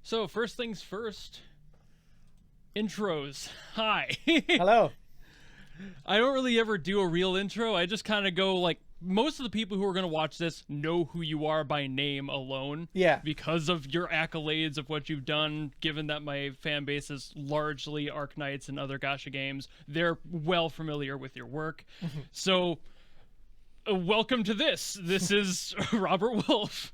So first things first, intros. Hi. Hello. I don't really ever do a real intro. I just kind of go like, most of the people who are going to watch this know who you are by name alone. Yeah. Because of your accolades of what you've done, given that my fan base is largely Arknights and other gacha games, they're well familiar with your work. So, welcome to this. This is Robert Wolf.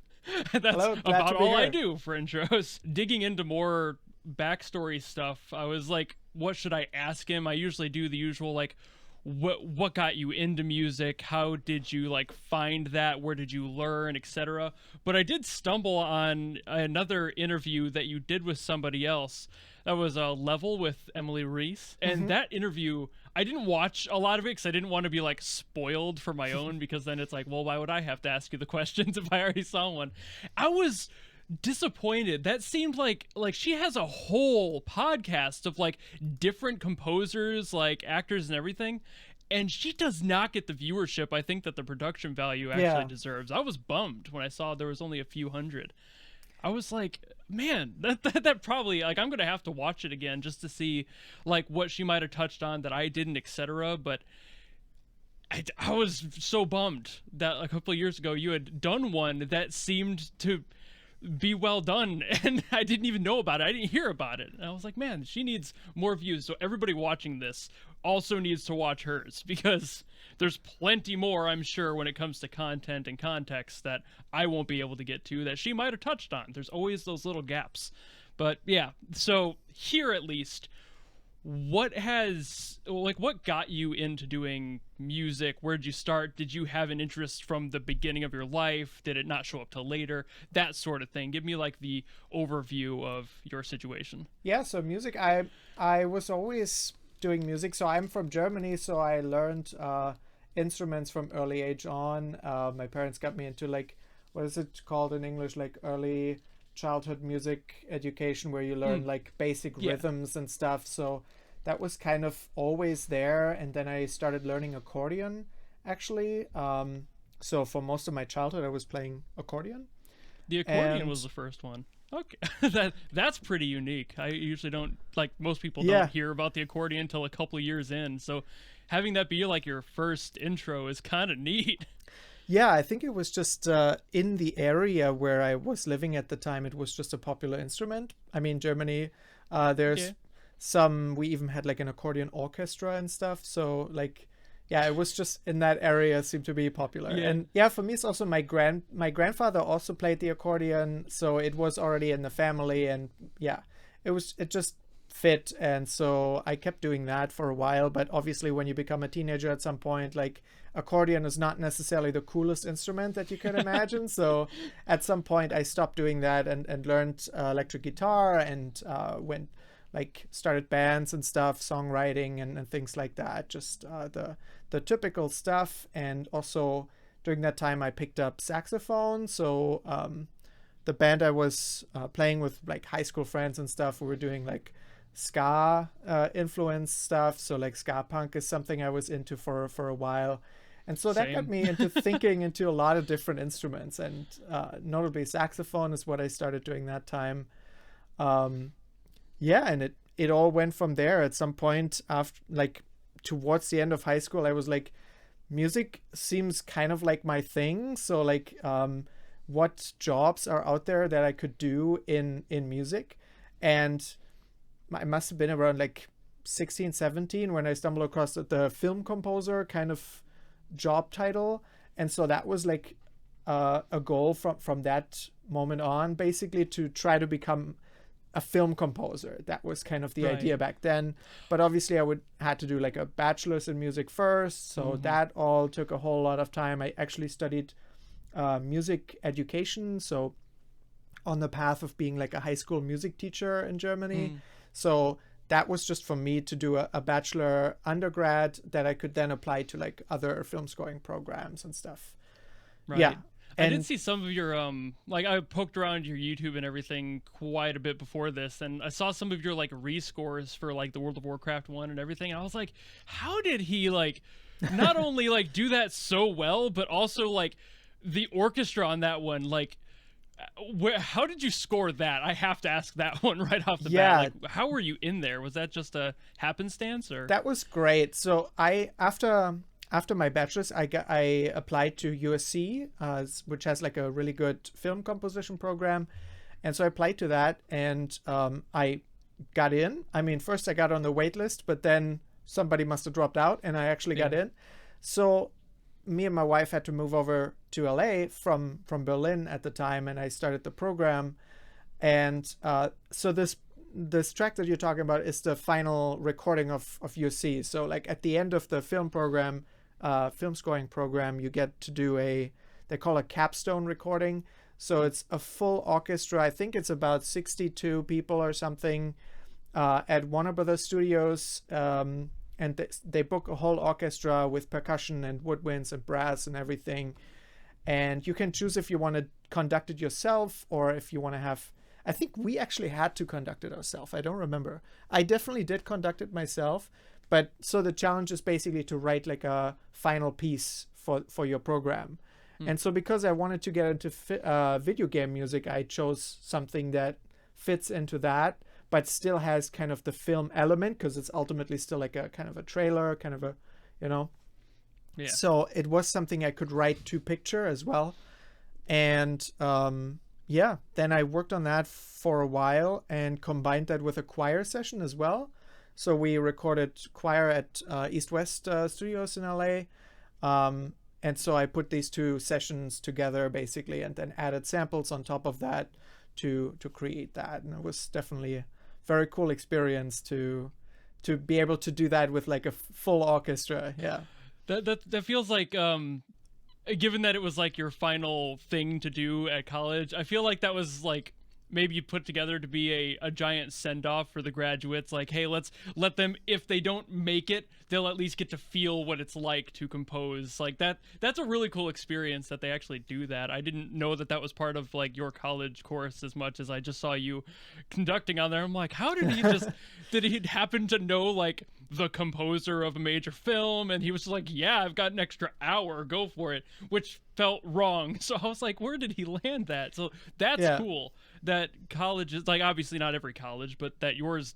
That's Hello, about all I here. do for intros. Digging into more backstory stuff, I was like, what should I ask him? I usually do the usual, like, what got you into music? How did you like find that? Where did you learn, etc.? But I did stumble on another interview that you did with somebody else. That was a Level with Emily Reese. And that interview, I didn't watch a lot of it because I didn't want to be like spoiled for my own, because then it's like, well, why would I have to ask you the questions if I already saw one? I was disappointed. That seemed like she has a whole podcast of like different composers, like actors and everything, and she does not get the viewership I think that the production value actually deserves. I was bummed when I saw there was only a few hundred. I was like, man, that probably, like, I'm gonna have to watch it again just to see like what she might have touched on that I didn't, etc. But I was so bummed that a couple of years ago you had done one that seemed to be well done, and I didn't even know about it. I didn't hear about it. And I was like, man, she needs more views. So everybody watching this also needs to watch hers, because there's plenty more, I'm sure, when it comes to content and context that I won't be able to get to that she might have touched on. There's always those little gaps. But yeah, so here at least, what got you into doing music? Where did you start? Did you have an interest from the beginning of your life? Did it not show up till later? That sort of thing. Give me like the overview of your situation. Yeah, so music, I was always doing music. So I'm from Germany, so I learned instruments from early age on. My parents got me into, like, what is it called in English? Like early childhood music education, where you learn like basic rhythms and stuff. So that was kind of always there. And then I started learning accordion, actually. So for most of my childhood I was playing accordion. The accordion was the first one. Okay. That's pretty unique. I usually don't, like, most people don't hear about the accordion until a couple of years in. So having that be like your first intro is kind of neat. Yeah, I think it was just in the area where I was living at the time, it was just a popular instrument. I mean, Germany, there's some, we even had like an accordion orchestra and stuff. So like, yeah, it was just in that area, seemed to be popular. Yeah. And yeah, for me, it's also my grandfather also played the accordion. So it was already in the family, and yeah, it just fit. And so I kept doing that for a while. But obviously when you become a teenager at some point, like, accordion is not necessarily the coolest instrument that you can imagine. So at some point I stopped doing that and learned electric guitar, and started bands and stuff, songwriting and things like that. Just the typical stuff. And also during that time I picked up saxophone. So the band I was playing with, like, high school friends and stuff, we were doing like ska influence stuff. So like ska punk is something I was into for a while. And so that got me into thinking into a lot of different instruments, and notably saxophone is what I started doing that time. And it all went from there. At some point, after, like, towards the end of high school, I was like, music seems kind of like my thing. So like, what jobs are out there that I could do in music? And I must have been around like 16, 17 when I stumbled across the film composer kind of job title. And so that was like a goal from that moment on, basically, to try to become a film composer. That was kind of the idea back then. But obviously I had to do like a bachelor's in music first. So that all took a whole lot of time. I actually studied music education, so on the path of being like a high school music teacher in Germany. So that was just for me to do a bachelor undergrad that I could then apply to like other film scoring programs and stuff. Right. Yeah. I did see some of your, like, I poked around your YouTube and everything quite a bit before this, and I saw some of your, like, rescores for, like, the World of Warcraft 1 and everything, and I was like, how did he, like, not only, like, do that so well, but also, like, the orchestra on that one, like, How did you score that? I have to ask that one right off the Yeah, bat. Like, how were you in there? Was that just a happenstance, or? that was great. So I after my bachelor's, I applied to USC, which has like a really good film composition program, and so I applied to that, and I got in. I mean, first I got on the wait list, but then somebody must have dropped out, and I actually got in. So me and my wife had to move over to LA from Berlin at the time, and I started the program. And so this track that you're talking about is the final recording of USC. So like at the end of the film program, film scoring program, you get to do they call a capstone recording. So it's a full orchestra. I think it's about 62 people or something at Warner Brothers Studios. And they book a whole orchestra with percussion and woodwinds and brass and everything. And you can choose if you want to conduct it yourself or if you want to have... I think we actually had to conduct it ourselves. I don't remember. I definitely did conduct it myself. But so the challenge is basically to write like a final piece for your program. And so because I wanted to get into video game music, I chose something that fits into that, but still has kind of the film element, because it's ultimately still like a kind of a trailer, kind of a, Yeah. So it was something I could write to picture as well. And then I worked on that for a while and combined that with a choir session as well. So we recorded choir at East West Studios in LA. And so I put these two sessions together basically, and then added samples on top of that to create that. And it was definitely a very cool experience to be able to do that with like a full orchestra. Yeah. That feels like given that it was like your final thing to do at college, I feel like that was like maybe put together to be a giant send-off for the graduates. Like, hey, let's let them, if they don't make it, they'll at least get to feel what it's like to compose. Like that's a really cool experience that they actually do that. I didn't know that was part of like your college course as much as I just saw you conducting on there. I'm like, how did he did he happen to know like the composer of a major film? And he was just like, yeah, I've got an extra hour, go for it, which felt wrong. So I was like, where did he land that? So that's cool that colleges, like obviously not every college, but that yours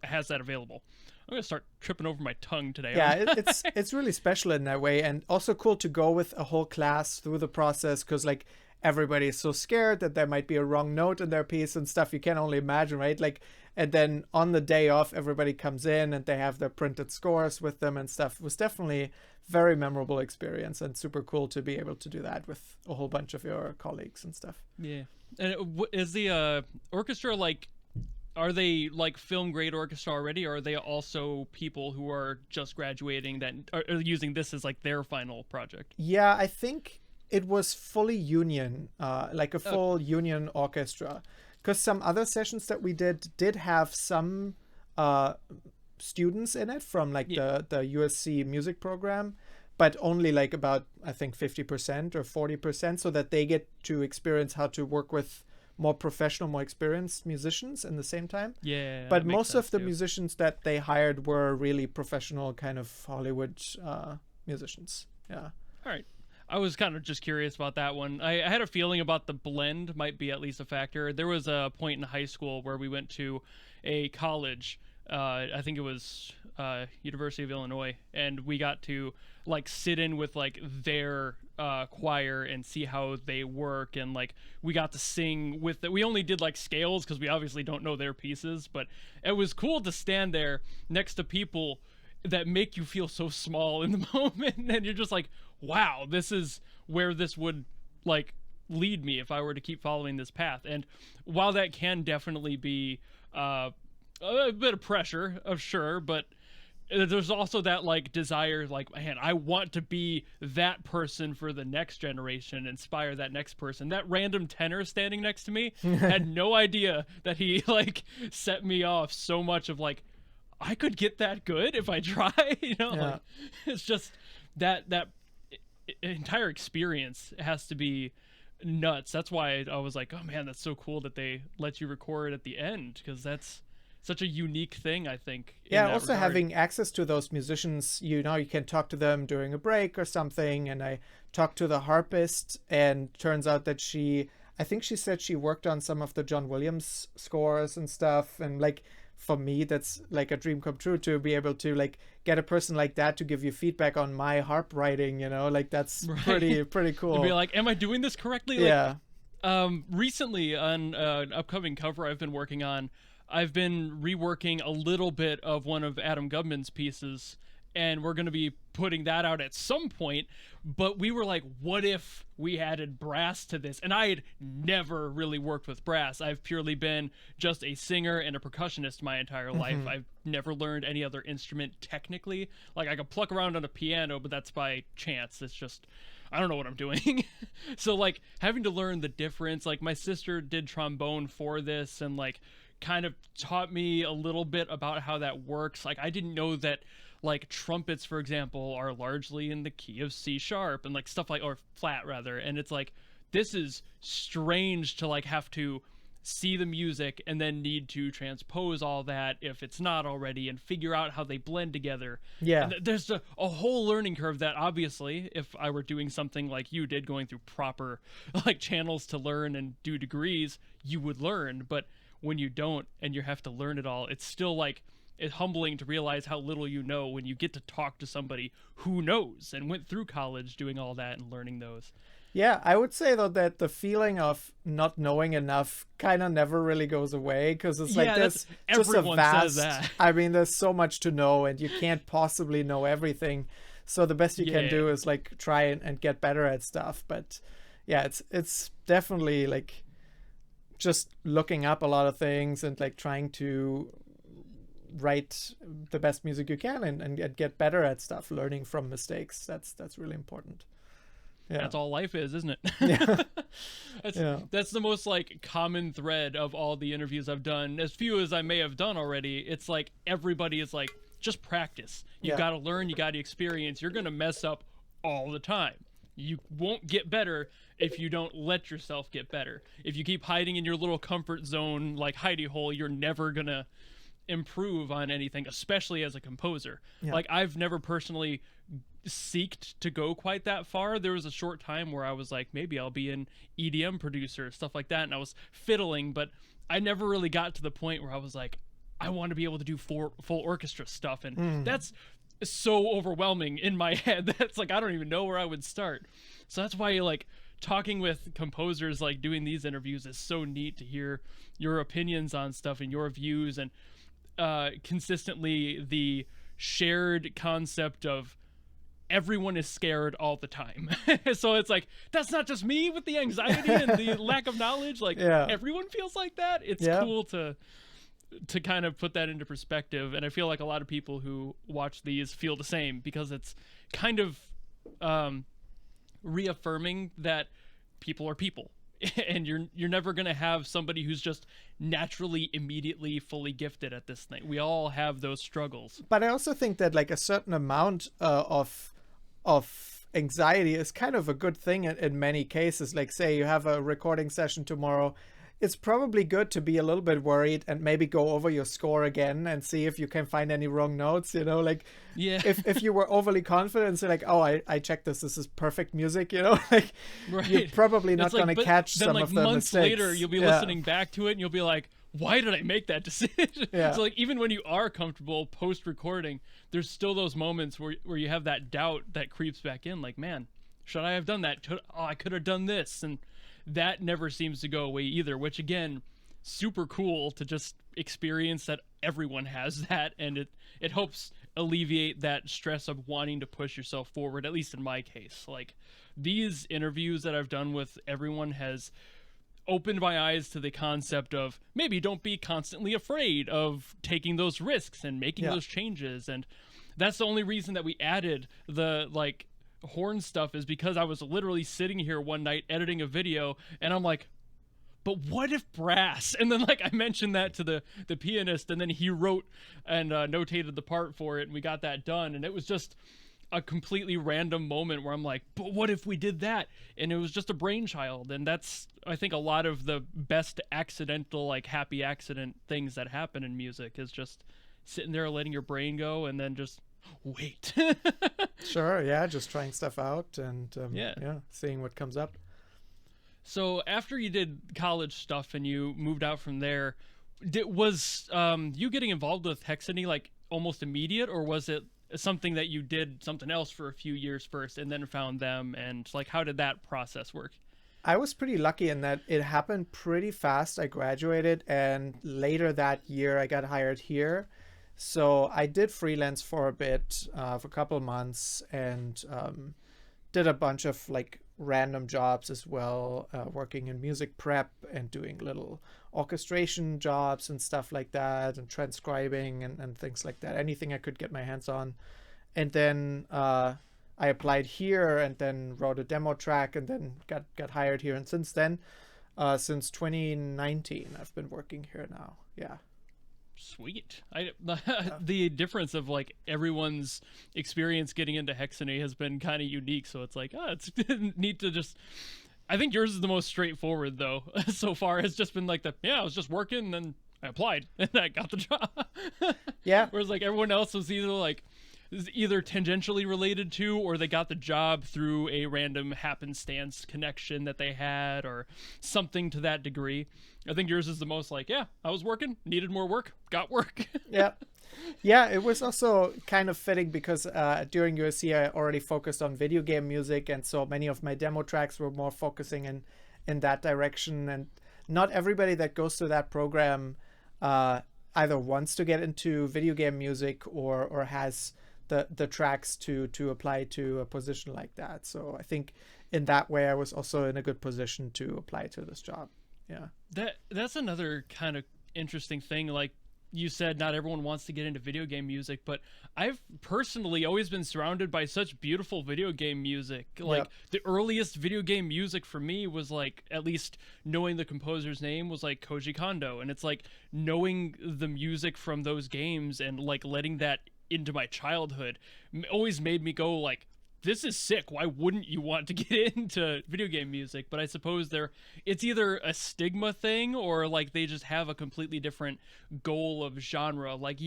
has that available. I'm gonna start tripping over my tongue today. Yeah, it's really special in that way, and also cool to go with a whole class through the process, because like everybody is so scared that there might be a wrong note in their piece and stuff. You can only imagine, right? Like, and then on the day off, everybody comes in and they have their printed scores with them and stuff. It was definitely very memorable experience and super cool to be able to do that with a whole bunch of your colleagues and stuff. Yeah. And is the orchestra like, are they like film grade orchestra already, or are they also people who are just graduating that are using this as like their final project? Yeah, I think it was fully union, like a full union orchestra, because some other sessions that we did have some students in it from like the USC music program, but only like about, I think 50% or 40%, so that they get to experience how to work with more professional, more experienced musicians in the same time. Yeah. But most of the musicians that they hired were really professional kind of Hollywood musicians. Yeah. All right. I was kind of just curious about that one. I had a feeling about the blend might be at least a factor. There was a point in high school where we went to a college. I think it was University of Illinois, and we got to like sit in with like their choir and see how they work, and like we got to sing with it. We only did like scales because we obviously don't know their pieces, but it was cool to stand there next to people that make you feel so small in the moment, and you're just like, wow, this is where this would like lead me if I were to keep following this path. And while that can definitely be a bit of pressure, of sure, but there's also that like desire, like, man, I want to be that person for the next generation, inspire that next person. That random tenor standing next to me had no idea that he like set me off so much of like, I could get that good if I try, like, it's just that entire experience has to be nuts. That's why I was like, oh man, that's so cool that they let you record at the end, because that's such a unique thing, I think. Yeah, also regard. Having access to those musicians, you can talk to them during a break or something. And I talked to the harpist, and turns out that I think she said she worked on some of the John Williams scores and stuff. And like, for me, that's like a dream come true to be able to like get a person like that to give you feedback on my harp writing, you know, like that's pretty cool. To be like, am I doing this correctly? Yeah. Recently on an upcoming cover I've been working on, I've been reworking a little bit of one of Adam Gubman's pieces, and we're going to be putting that out at some point. But we were like, what if we added brass to this? And I had never really worked with brass. I've purely been just a singer and a percussionist my entire life. I've never learned any other instrument technically. Like, I could pluck around on a piano, but that's by chance. It's just, I don't know what I'm doing. So like having to learn the difference, like my sister did trombone for this and like kind of taught me a little bit about how that works. Like I didn't know that like trumpets, for example, are largely in the key of C sharp and like stuff like, or flat rather. And it's like, this is strange to like have to see the music and then need to transpose all that if it's not already and figure out how they blend together. Yeah. And there's a whole learning curve that obviously if I were doing something like you did, going through proper like channels to learn and do degrees, you would learn. But when you don't and you have to learn it all, it's still like, it's humbling to realize how little you know when you get to talk to somebody who knows and went through college doing all that and learning those. Yeah, I would say though that the feeling of not knowing enough kind of never really goes away, because it's like this just a vast, says that. I mean, there's so much to know and you can't possibly know everything. So the best you can do is like try and get better at stuff. But yeah, it's definitely like just looking up a lot of things and like trying to write the best music you can and get better at stuff, learning from mistakes. That's really important. Yeah. That's all life is, isn't it? Yeah. That's the most like common thread of all the interviews I've done. As few as I may have done already, it's like everybody is like, just practice. You got to learn, you got to experience. You're going to mess up all the time. You won't get better if you don't let yourself get better. If you keep hiding in your little comfort zone, like hidey hole, you're never going to improve on anything, especially as a composer. Like I've never personally seeked to go quite that far. There was a short time where I was like, maybe I'll be an EDM producer, stuff like that, and I was fiddling, but I never really got to the point where I was like, I want to be able to do full orchestra stuff, and that's so overwhelming in my head that's like I don't even know where I would start. So that's why like talking with composers, like doing these interviews, is so neat to hear your opinions on stuff and your views, and consistently the shared concept of everyone is scared all the time. So it's like, that's not just me with the anxiety and the lack of knowledge. Like everyone feels like that. It's cool to kind of put that into perspective. And I feel like a lot of people who watch these feel the same, because it's kind of reaffirming that people are people. And you're never going to have somebody who's just naturally, immediately, fully gifted at this thing. We all have those struggles. But I also think that like a certain amount of anxiety is kind of a good thing in many cases. Like say you have a recording session tomorrow, it's probably good to be a little bit worried and maybe go over your score again and see if you can find any wrong notes, you know, like if you were overly confident and say like, oh, I checked this is perfect music, you know, like you're probably not going to catch some of the months mistakes. Later you'll be listening back to it and you'll be like, why did I make that decision? So like even when you are comfortable post recording, there's still those moments where you have that doubt that creeps back in, like, man, should I have done that? I could have done this. And that never seems to go away either, which again, super cool to just experience that everyone has that, and it helps alleviate that stress of wanting to push yourself forward, at least in my case. Like these interviews that I've done with everyone has opened my eyes to the concept of maybe don't be constantly afraid of taking those risks and making those changes. And that's the only reason that we added the like horn stuff, is because I was literally sitting here one night editing a video and I'm like, but what if brass? And then like I mentioned that to the pianist, and then he wrote and notated the part for it, and we got that done. And it was just a completely random moment where I'm like, but what if we did that? And it was just a brainchild. And that's, I think, a lot of the best accidental, like happy accident things that happen in music, is just sitting there letting your brain go and then just wait. Sure, just trying stuff out and seeing what comes up. So after you did college stuff and you moved out from there, was you getting involved with Hexany like almost immediate, or was it something that you did something else for a few years first and then found them, and like how did that process work? I was pretty lucky in that it happened pretty fast. I graduated, and later that year I got hired here. So I did freelance for a bit, for a couple of months, and did a bunch of like random jobs as well, working in music prep and doing little orchestration jobs and stuff like that, and transcribing and things like that. Anything I could get my hands on. And then I applied here and then wrote a demo track and then got hired here. And since then, since 2019, I've been working here now. Yeah. Sweet. The difference of like everyone's experience getting into Hexany has been kind of unique. So it's like, it's neat to just. I think yours is the most straightforward though. So far, it's just been like I was just working and then I applied and I got the job. Yeah. Whereas like everyone else was either tangentially related to, or they got the job through a random happenstance connection that they had, or something to that degree. I think yours is the most like, I was working, needed more work, got work. Yeah. Yeah, it was also kind of fitting because during USC I already focused on video game music, and so many of my demo tracks were more focusing in that direction. And not everybody that goes to that program either wants to get into video game music or has the tracks to apply to a position like that. So I think in that way I was also in a good position to apply to this job. Yeah. That's another kind of interesting thing. Like you said, not everyone wants to get into video game music, but I've personally always been surrounded by such beautiful video game music. Like the earliest video game music for me was like, at least knowing the composer's name, was like Koji Kondo. And it's like knowing the music from those games and like letting that into my childhood always made me go like, this is sick. Why wouldn't you want to get into video game music? But I suppose it's either a stigma thing, or like they just have a completely different goal of genre. Like,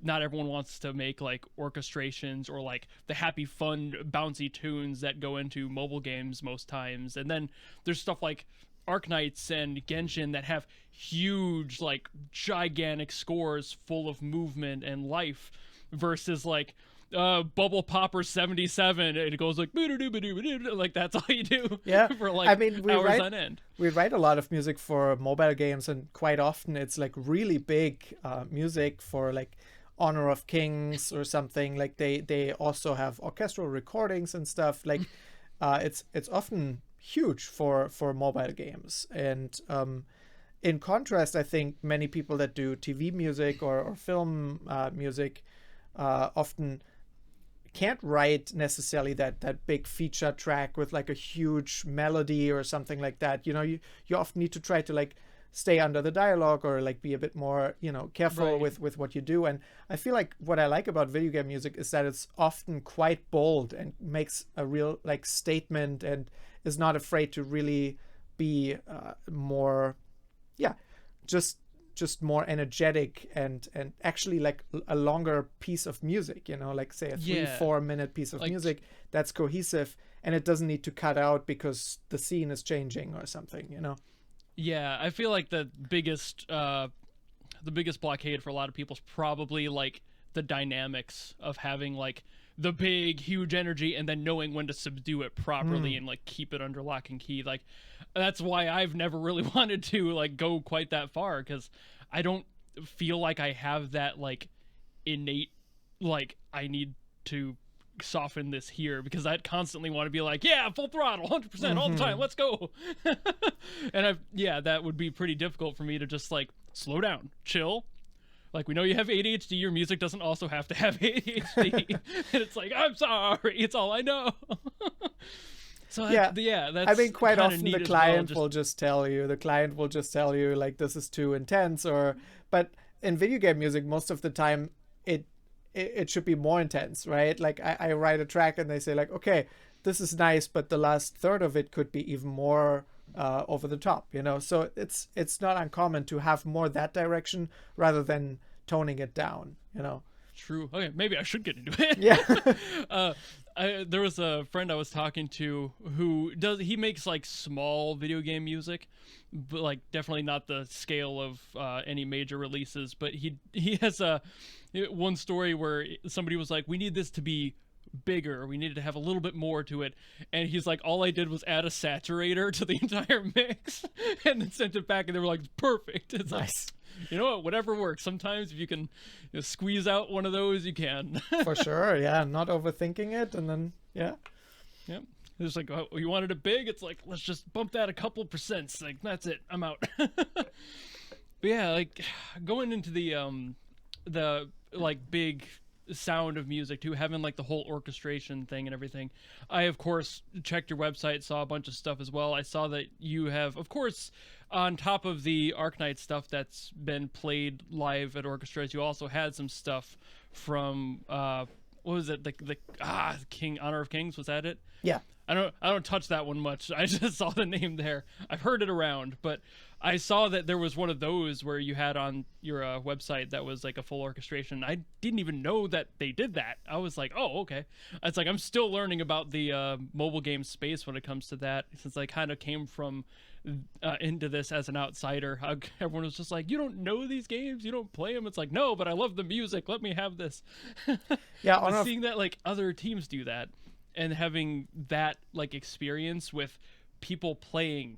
not everyone wants to make like orchestrations or like the happy, fun, bouncy tunes that go into mobile games most times. And then there's stuff like Arknights and Genshin that have huge, like gigantic scores full of movement and life, versus like Bubble Popper 77, and it goes like like that's all you do. Yeah. For like hours on end. We write a lot of music for mobile games, and quite often it's like really big music for like Honor of Kings or something. Like they also have orchestral recordings and stuff. Like it's often huge for mobile games. And in contrast, I think many people that do TV music or film music often can't write necessarily that big feature track with like a huge melody or something like that. You often need to try to like stay under the dialogue or like be a bit more careful with what you do. And I feel like what I like about video game music is that it's often quite bold and makes a real like statement, and is not afraid to really be more just more energetic and actually like a longer piece of music, like say a 3-4 minute piece of music that's cohesive, and it doesn't need to cut out because the scene is changing or something. Yeah, I feel like the biggest blockade for a lot of people is probably like the dynamics of having like the big huge energy and then knowing when to subdue it properly and like keep it under lock and key. Like that's why I've never really wanted to like go quite that far, because I don't feel like I have that like innate like I need to soften this here, because I'd constantly want to be like, full throttle 100% all the time, let's go. And that would be pretty difficult for me to just like slow down, chill. Like, we know you have ADHD, your music doesn't also have to have ADHD. And it's like, I'm sorry, it's all I know. So that's I mean, quite often the client will just tell you, like, this is too intense, but in video game music, most of the time it should be more intense, right? Like I write a track and they say like, okay, this is nice, but the last third of it could be even more over the top, so it's not uncommon to have more that direction rather than toning it down. True. Okay, maybe I should get into it. Yeah. there was a friend I was talking to who he makes like small video game music, but like definitely not the scale of any major releases. But he has one story where somebody was like, we need this to be bigger, we needed to have a little bit more to it, and he's like, all I did was add a saturator to the entire mix and then sent it back, and they were like, perfect. It's Nice. like, you know what, whatever works. Sometimes if you can squeeze out one of those, you can. For sure, yeah. Not overthinking it, and then yeah. Yep. It's like, oh, you wanted it big, it's like, let's just bump that a couple percents, like that's it, I'm out. But yeah, like going into the like big sound of music too, having like the whole orchestration thing and everything, I of course checked your website, saw a bunch of stuff as well. I saw that you have, of course, on top of the Arknight stuff that's been played live at orchestras, you also had some stuff from what was it, the King Honor of Kings, was that it? Yeah. I don't touch that one much. I just saw the name there. I've heard it around, but I saw that there was one of those where you had on your website that was like a full orchestration. I didn't even know that they did that. I was like, oh, okay. It's like I'm still learning about the mobile game space when it comes to that, since I kind of came from into this as an outsider. Everyone was just like, you don't know these games, you don't play them. It's like, no, but I love the music. Let me have this. Yeah, seeing that like other teams do that, and having that like experience with people playing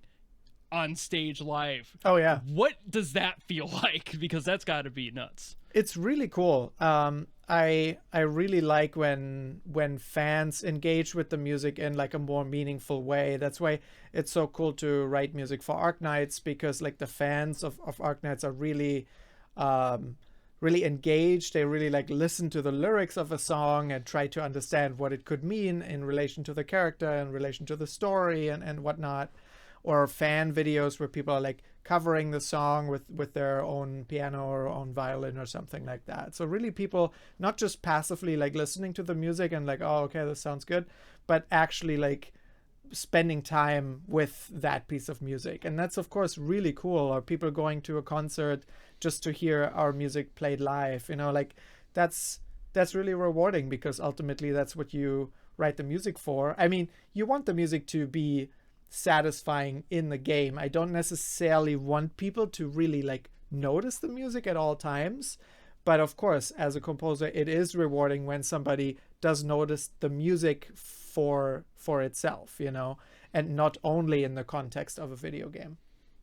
on stage live. Oh yeah. What does that feel like? Because that's got to be nuts. It's really cool. I really like when fans engage with the music in like a more meaningful way. That's why it's so cool to write music for Arknights, because like the fans of Arknights are really really engaged. They really like listen to the lyrics of a song and try to understand what it could mean in relation to the character, in relation to the story and whatnot. Or fan videos where people are like covering the song with their own piano or own violin or something like that. So really people not just passively like listening to the music and like, oh, okay, this sounds good, but actually like spending time with that piece of music. And that's of course really cool. Or people going to a concert just to hear our music played live, you know, like that's really rewarding, because ultimately that's what you write the music for. I mean, you want the music to be satisfying in the game. I don't necessarily want people to really like notice the music at all times, but of course as a composer it is rewarding when somebody does notice the music for itself, you know, and not only in the context of a video game.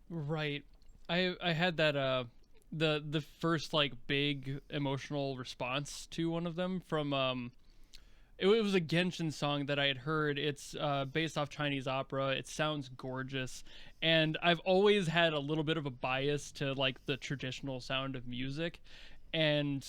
Right. I had that the first like big emotional response to one of them from it was a Genshin song that I had heard. It's based off Chinese opera. It sounds gorgeous. And I've always had a little bit of a bias to like the traditional sound of music. And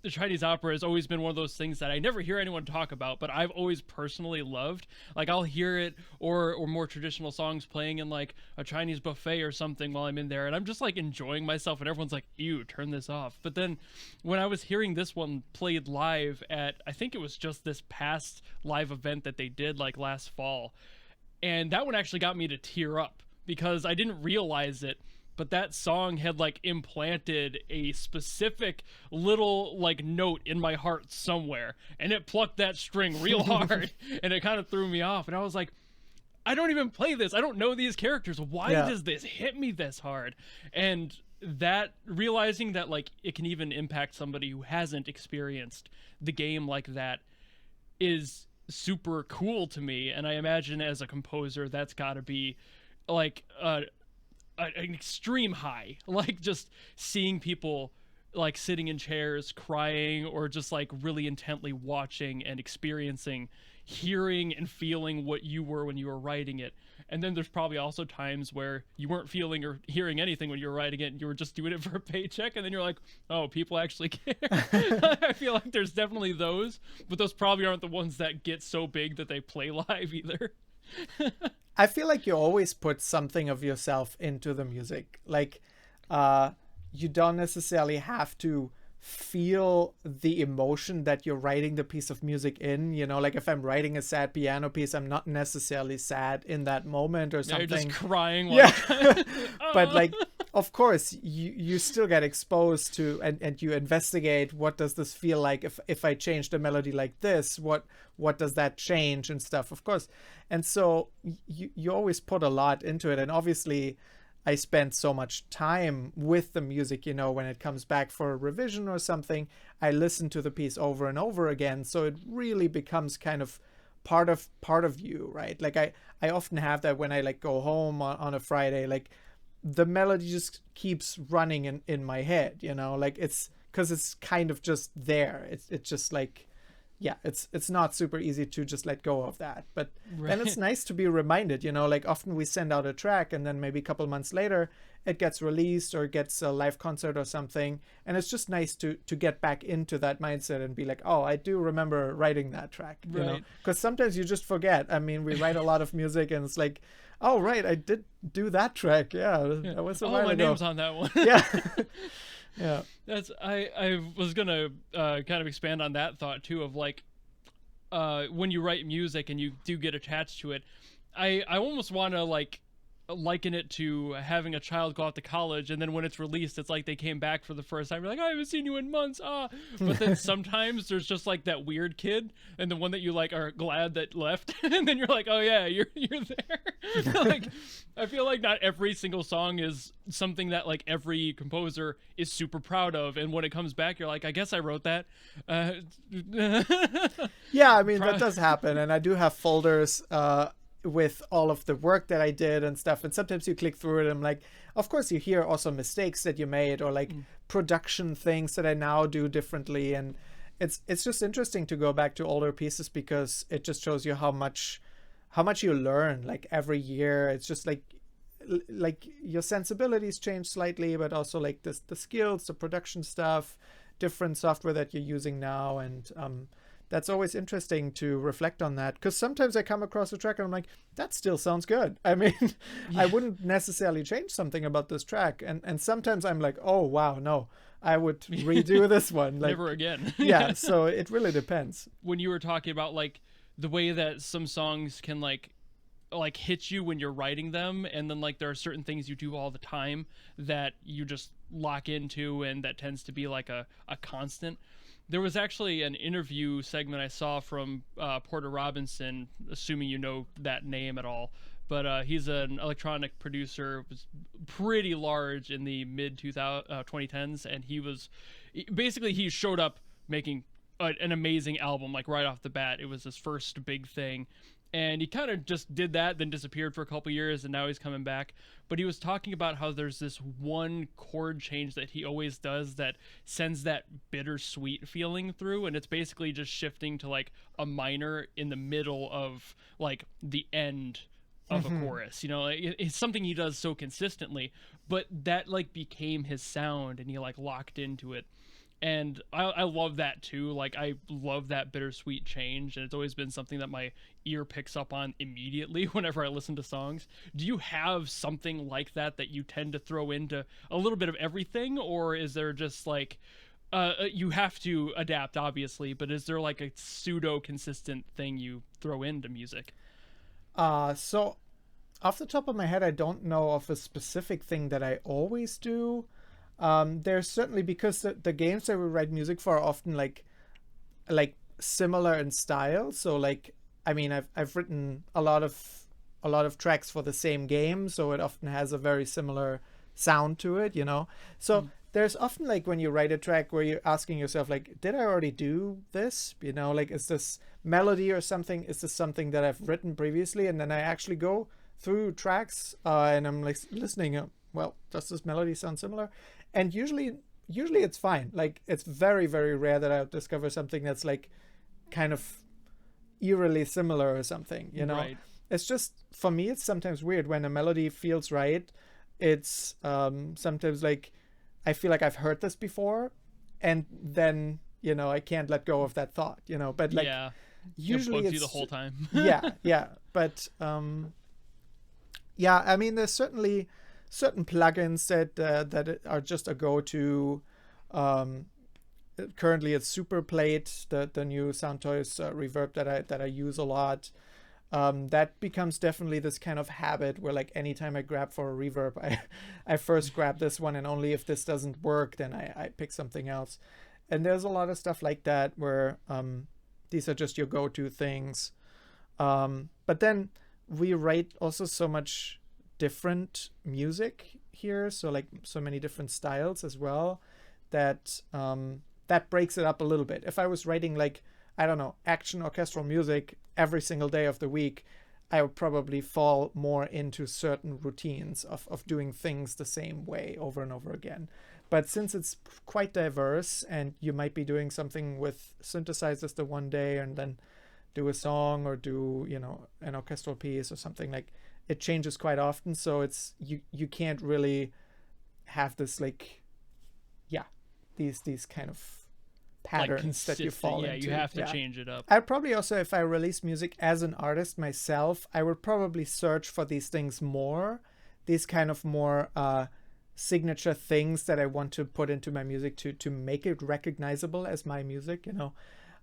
the Chinese opera has always been one of those things that I never hear anyone talk about, but I've always personally loved. Like I'll hear it or more traditional songs playing in like a Chinese buffet or something while I'm in there, and I'm just like enjoying myself, and everyone's like, ew, turn this off. But then when I was hearing this one played live at, I think it was just this past live event that they did like last fall, and that one actually got me to tear up because I didn't realize it, but that song had like implanted a specific little like note in my heart somewhere, and it plucked that string real hard and it kind of threw me off. And I was like, I don't even play this, I don't know these characters, why does this hit me this hard? And that realizing that like it can even impact somebody who hasn't experienced the game like that is super cool to me. And I imagine as a composer that's got to be like an extreme high, like just seeing people like sitting in chairs crying, or just like really intently watching and experiencing, hearing and feeling what you were when you were writing it. And then there's probably also times where you weren't feeling or hearing anything when you were writing it, and you were just doing it for a paycheck, and then you're like, oh, people actually care. I feel like there's definitely those, but those probably aren't the ones that get so big that they play live either. I feel like you always put something of yourself into the music. Like, you don't necessarily have to feel the emotion that you're writing the piece of music in. You know, like if I'm writing a sad piano piece, I'm not necessarily sad in that moment or something. You're just crying. Like, But like, of course you still get exposed to, and you investigate, what does this feel like if I change the melody like this, what does that change and stuff, of course. And so you always put a lot into it. And obviously I spend so much time with the music, when it comes back for a revision or something, I listen to the piece over and over again. So it really becomes kind of part of you, right? Like I often have that when I like go home on a Friday, like the melody just keeps running in my head, like it's because it's kind of just there. It's just like, yeah, it's not super easy to just let go of that. But then it's nice to be reminded, like often we send out a track and then maybe a couple months later it gets released or gets a live concert or something. And it's just nice to get back into that mindset and be like, oh, I do remember writing that track, because sometimes you just forget. I mean, we write a lot of music and it's like, oh, right, I did do that track. Yeah. That was a while ago. My name's on that one. Yeah. Yeah. That's I was gonna kind of expand on that thought too, of like when you write music and you do get attached to it, I almost want to like liken it to having a child go out to college, and then when it's released, it's like they came back for the first time. You're like, I haven't seen you in months. But then sometimes there's just like that weird kid, and the one that you like are glad that left, and then you're like, oh yeah, you're there. Like, I feel like not every single song is something that like every composer is super proud of, and when it comes back, you're like, I guess I wrote that. Yeah, I mean that does happen, and I do have folders with all of the work that I did and stuff, and sometimes you click through it and I'm like, of course you hear also mistakes that you made, or like production things that I now do differently. And it's just interesting to go back to older pieces, because it just shows you how much you learn like every year. It's just like your sensibilities change slightly, but also like the skills, the production stuff, different software that you're using now. And that's always interesting to reflect on that, because sometimes I come across a track and I'm like, that still sounds good. I mean, I wouldn't necessarily change something about this track. And sometimes I'm like, oh, wow, no, I would redo this one. Like, never again. Yeah, so it really depends. When you were talking about like the way that some songs can like hit you when you're writing them, and then like there are certain things you do all the time that you just lock into, and that tends to be like a constant. There was actually an interview segment I saw from Porter Robinson, assuming you know that name at all. But he's an electronic producer, was pretty large in the mid 2010s, and he showed up making an amazing album like right off the bat. It was his first big thing. And he kind of just did that, then disappeared for a couple years, and now he's coming back. But he was talking about how there's this one chord change that he always does that sends that bittersweet feeling through, and it's basically just shifting to like a minor in the middle of like the end of a chorus. It's something he does so consistently, but that like became his sound, and he like locked into it. And I love that too. Like, I love that bittersweet change, and it's always been something that my ear picks up on immediately whenever I listen to songs. Do you have something like that you tend to throw into a little bit of everything, or is there just like you have to adapt, obviously, but is there like a pseudo consistent thing you throw into music? So off the top of my head, I don't know of a specific thing that I always do. There's certainly, because the games that we write music for are often like similar in style. So like, I mean, I've written a lot of tracks for the same game, so it often has a very similar sound to it, So there's often like when you write a track where you're asking yourself like, did I already do this? Like, is this melody or something? Is this something that I've written previously? And then I actually go through tracks and I'm like listening. Well, does this melody sound similar? And usually it's fine. Like, it's very, very rare that I discover something that's like kind of eerily similar or something, Right. It's just, for me, it's sometimes weird when a melody feels right. It's sometimes like I feel like I've heard this before, and then I can't let go of that thought, But like, usually it's you the whole time. yeah. But yeah, I mean, there's certainly certain plugins that are just a go-to. Currently, it's Superplate, the new Soundtoys reverb that I use a lot. That becomes definitely this kind of habit where like anytime I grab for a reverb, I first grab this one, and only if this doesn't work, then I pick something else. And there's a lot of stuff like that where these are just your go-to things. But then we write also so much different music here, so like so many different styles as well, that that breaks it up a little bit. If I was writing like, I don't know, action orchestral music every single day of the week, I would probably fall more into certain routines of doing things the same way over and over again. But since it's quite diverse, and you might be doing something with synthesizers the one day and then do a song or do, you know, an orchestral piece or something, like it changes quite often. So it's you can't really have this like, yeah, these kind of patterns that you fall into. You have to change it up. I'd probably also, if I release music as an artist myself, I would probably search for these things more, these kind of more signature things that I want to put into my music to make it recognizable as my music, you know.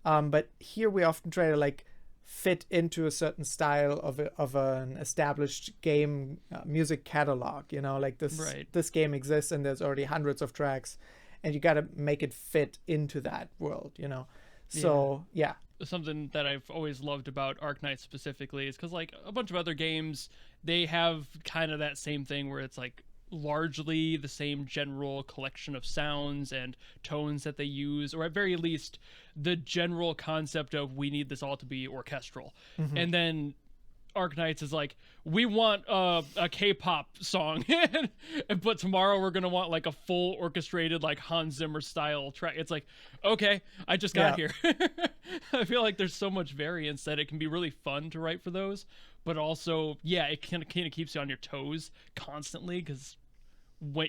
But here we often try to like fit into a certain style of an established game music catalog, you know, like this game exists and there's already hundreds of tracks, and you got to make it fit into that world, you know. So yeah. Something that I've always loved about Arknights specifically is because like a bunch of other games, they have kind of that same thing where it's like largely the same general collection of sounds and tones that they use, or at very least the general concept of we need this all to be orchestral. And then Arknights is like, we want a K-pop song, but tomorrow we're gonna want like a full orchestrated like Hans Zimmer style track. It's like, okay, I just got here. I feel like there's so much variance that it can be really fun to write for those, but also it kind of keeps you on your toes constantly, because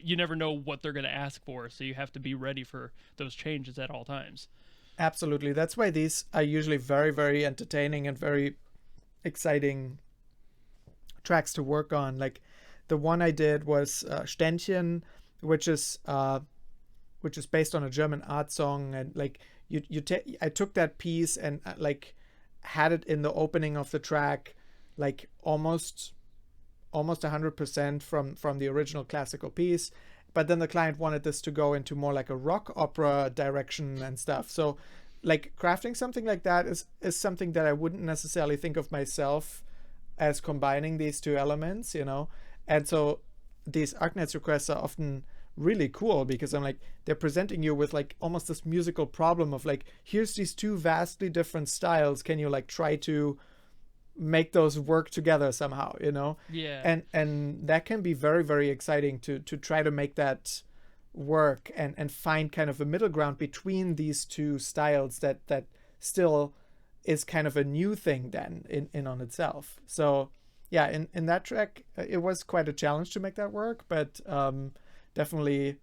you never know what they're gonna ask for, so you have to be ready for those changes at all times. Absolutely. That's why these are usually very, very entertaining and very exciting tracks to work on. Like the one I did was Ständchen, which is based on a German art song, and like I took that piece and like had it in the opening of the track, like almost 100% from the original classical piece, but then the client wanted this to go into more like a rock opera direction and stuff. So like crafting something like that is something that I wouldn't necessarily think of myself as combining these two elements, you know. And so these Arknights requests are often really cool, because I'm like, they're presenting you with like almost this musical problem of like, here's these two vastly different styles, can you like try to make those work together somehow, you know? And that can be very, very exciting to try to make that work and find kind of a middle ground between these two styles that still is kind of a new thing then in on itself. So yeah, in that track it was quite a challenge to make that work, but definitely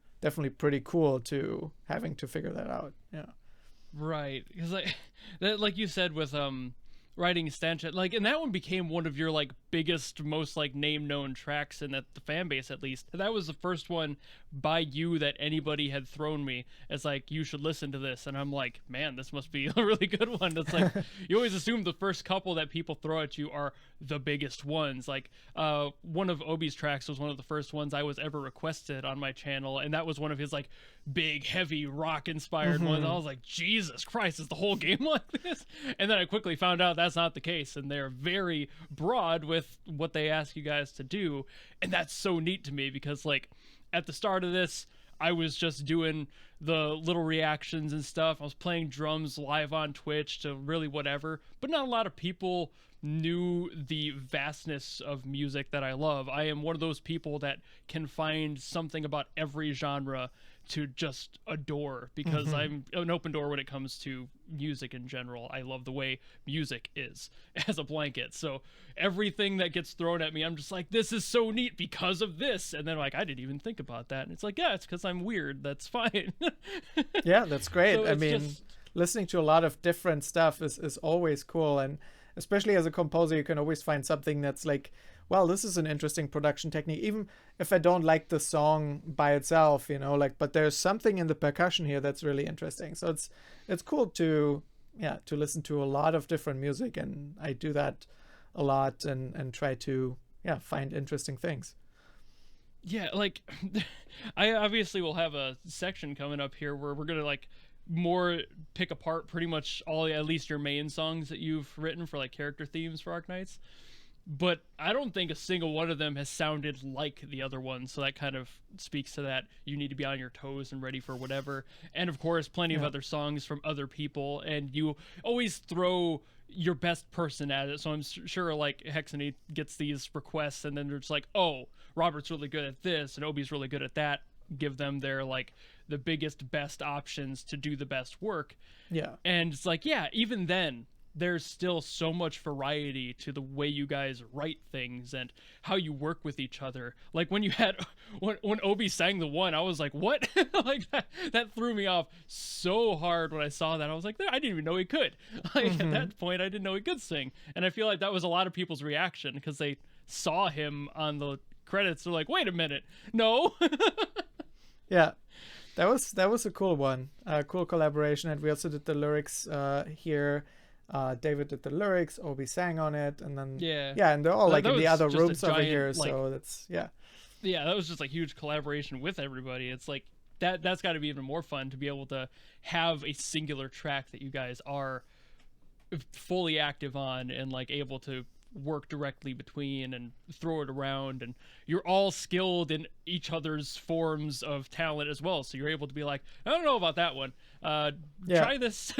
pretty cool to having to figure that out. Right, because like you said with writing Ständchen, like, and that one became one of your like biggest, most like name known tracks in the fan base, at least. That was the first one by you that anybody had thrown me as like, you should listen to this, and I'm like, man, this must be a really good one. It's like you always assume the first couple that people throw at you are the biggest ones. Like one of Obi's tracks was one of the first ones I was ever requested on my channel, and that was one of his like big heavy rock inspired ones. I was like, Jesus Christ, is the whole game like this? And then I quickly found out that's not the case, and they're very broad with what they ask you guys to do. And that's so neat to me, because like at the start of this, I was just doing the little reactions and stuff. I was playing drums live on Twitch to really whatever, but not a lot of people knew the vastness of music that I love. I am one of those people that can find something about every genre to just adore, because I'm an open door when it comes to music in general. I love the way music is as a blanket. So everything that gets thrown at me, I'm just like, this is so neat because of this. And then like, I didn't even think about that. And it's like, yeah, it's because I'm weird. That's fine. Yeah, that's great. So I mean, listening to a lot of different stuff is always cool. And especially as a composer, you can always find something that's like, well, this is an interesting production technique, even if I don't like the song by itself, you know, like, but there's something in the percussion here that's really interesting. So it's cool to listen to a lot of different music, and I do that a lot and try to find interesting things. Yeah, like I obviously will have a section coming up here where we're gonna like more pick apart pretty much all, at least your main songs that you've written for like character themes for Arknights. But I don't think a single one of them has sounded like the other one, so that kind of speaks to that. You need to be on your toes and ready for whatever. And of course, plenty of other songs from other people, and you always throw your best person at it. So I'm sure like Hexany gets these requests, and then they're just like, oh, Robert's really good at this, and Obi's really good at that. Give them their like the biggest, best options to do the best work. Yeah. And it's like, yeah, even then, there's still so much variety to the way you guys write things and how you work with each other. Like when you had when Obi sang the one, I was like, what? Like that threw me off so hard when I saw that. I was like, I didn't even know he could. Like at that point, I didn't know he could sing. And I feel like that was a lot of people's reaction because they saw him on the credits. They're like, wait a minute, no. Yeah, that was a cool one, cool collaboration. And we also did the lyrics here. David did the lyrics, Obi sang on it, and then and they're all like in the other rooms over here. Like, so that's that was just like huge collaboration with everybody. It's like that's got to be even more fun to be able to have a singular track that you guys are fully active on and like able to work directly between and throw it around, and you're all skilled in each other's forms of talent as well, so you're able to be like, I don't know about that one, try this.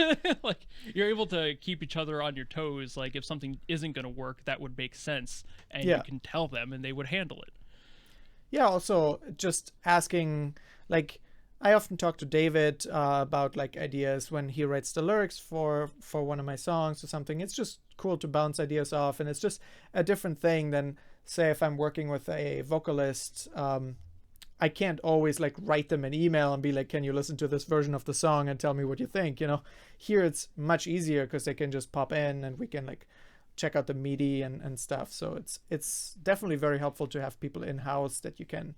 Like you're able to keep each other on your toes. Like if something isn't going to work, that would make sense, and you can tell them and they would handle it. Also just asking, like I often talk to David about like ideas when he writes the lyrics for one of my songs or something. It's just cool to bounce ideas off, and it's just a different thing than say if I'm working with a vocalist. I can't always like write them an email and be like, can you listen to this version of the song and tell me what you think, you know? Here it's much easier because they can just pop in and we can like check out the MIDI and stuff. So it's definitely very helpful to have people in-house that you can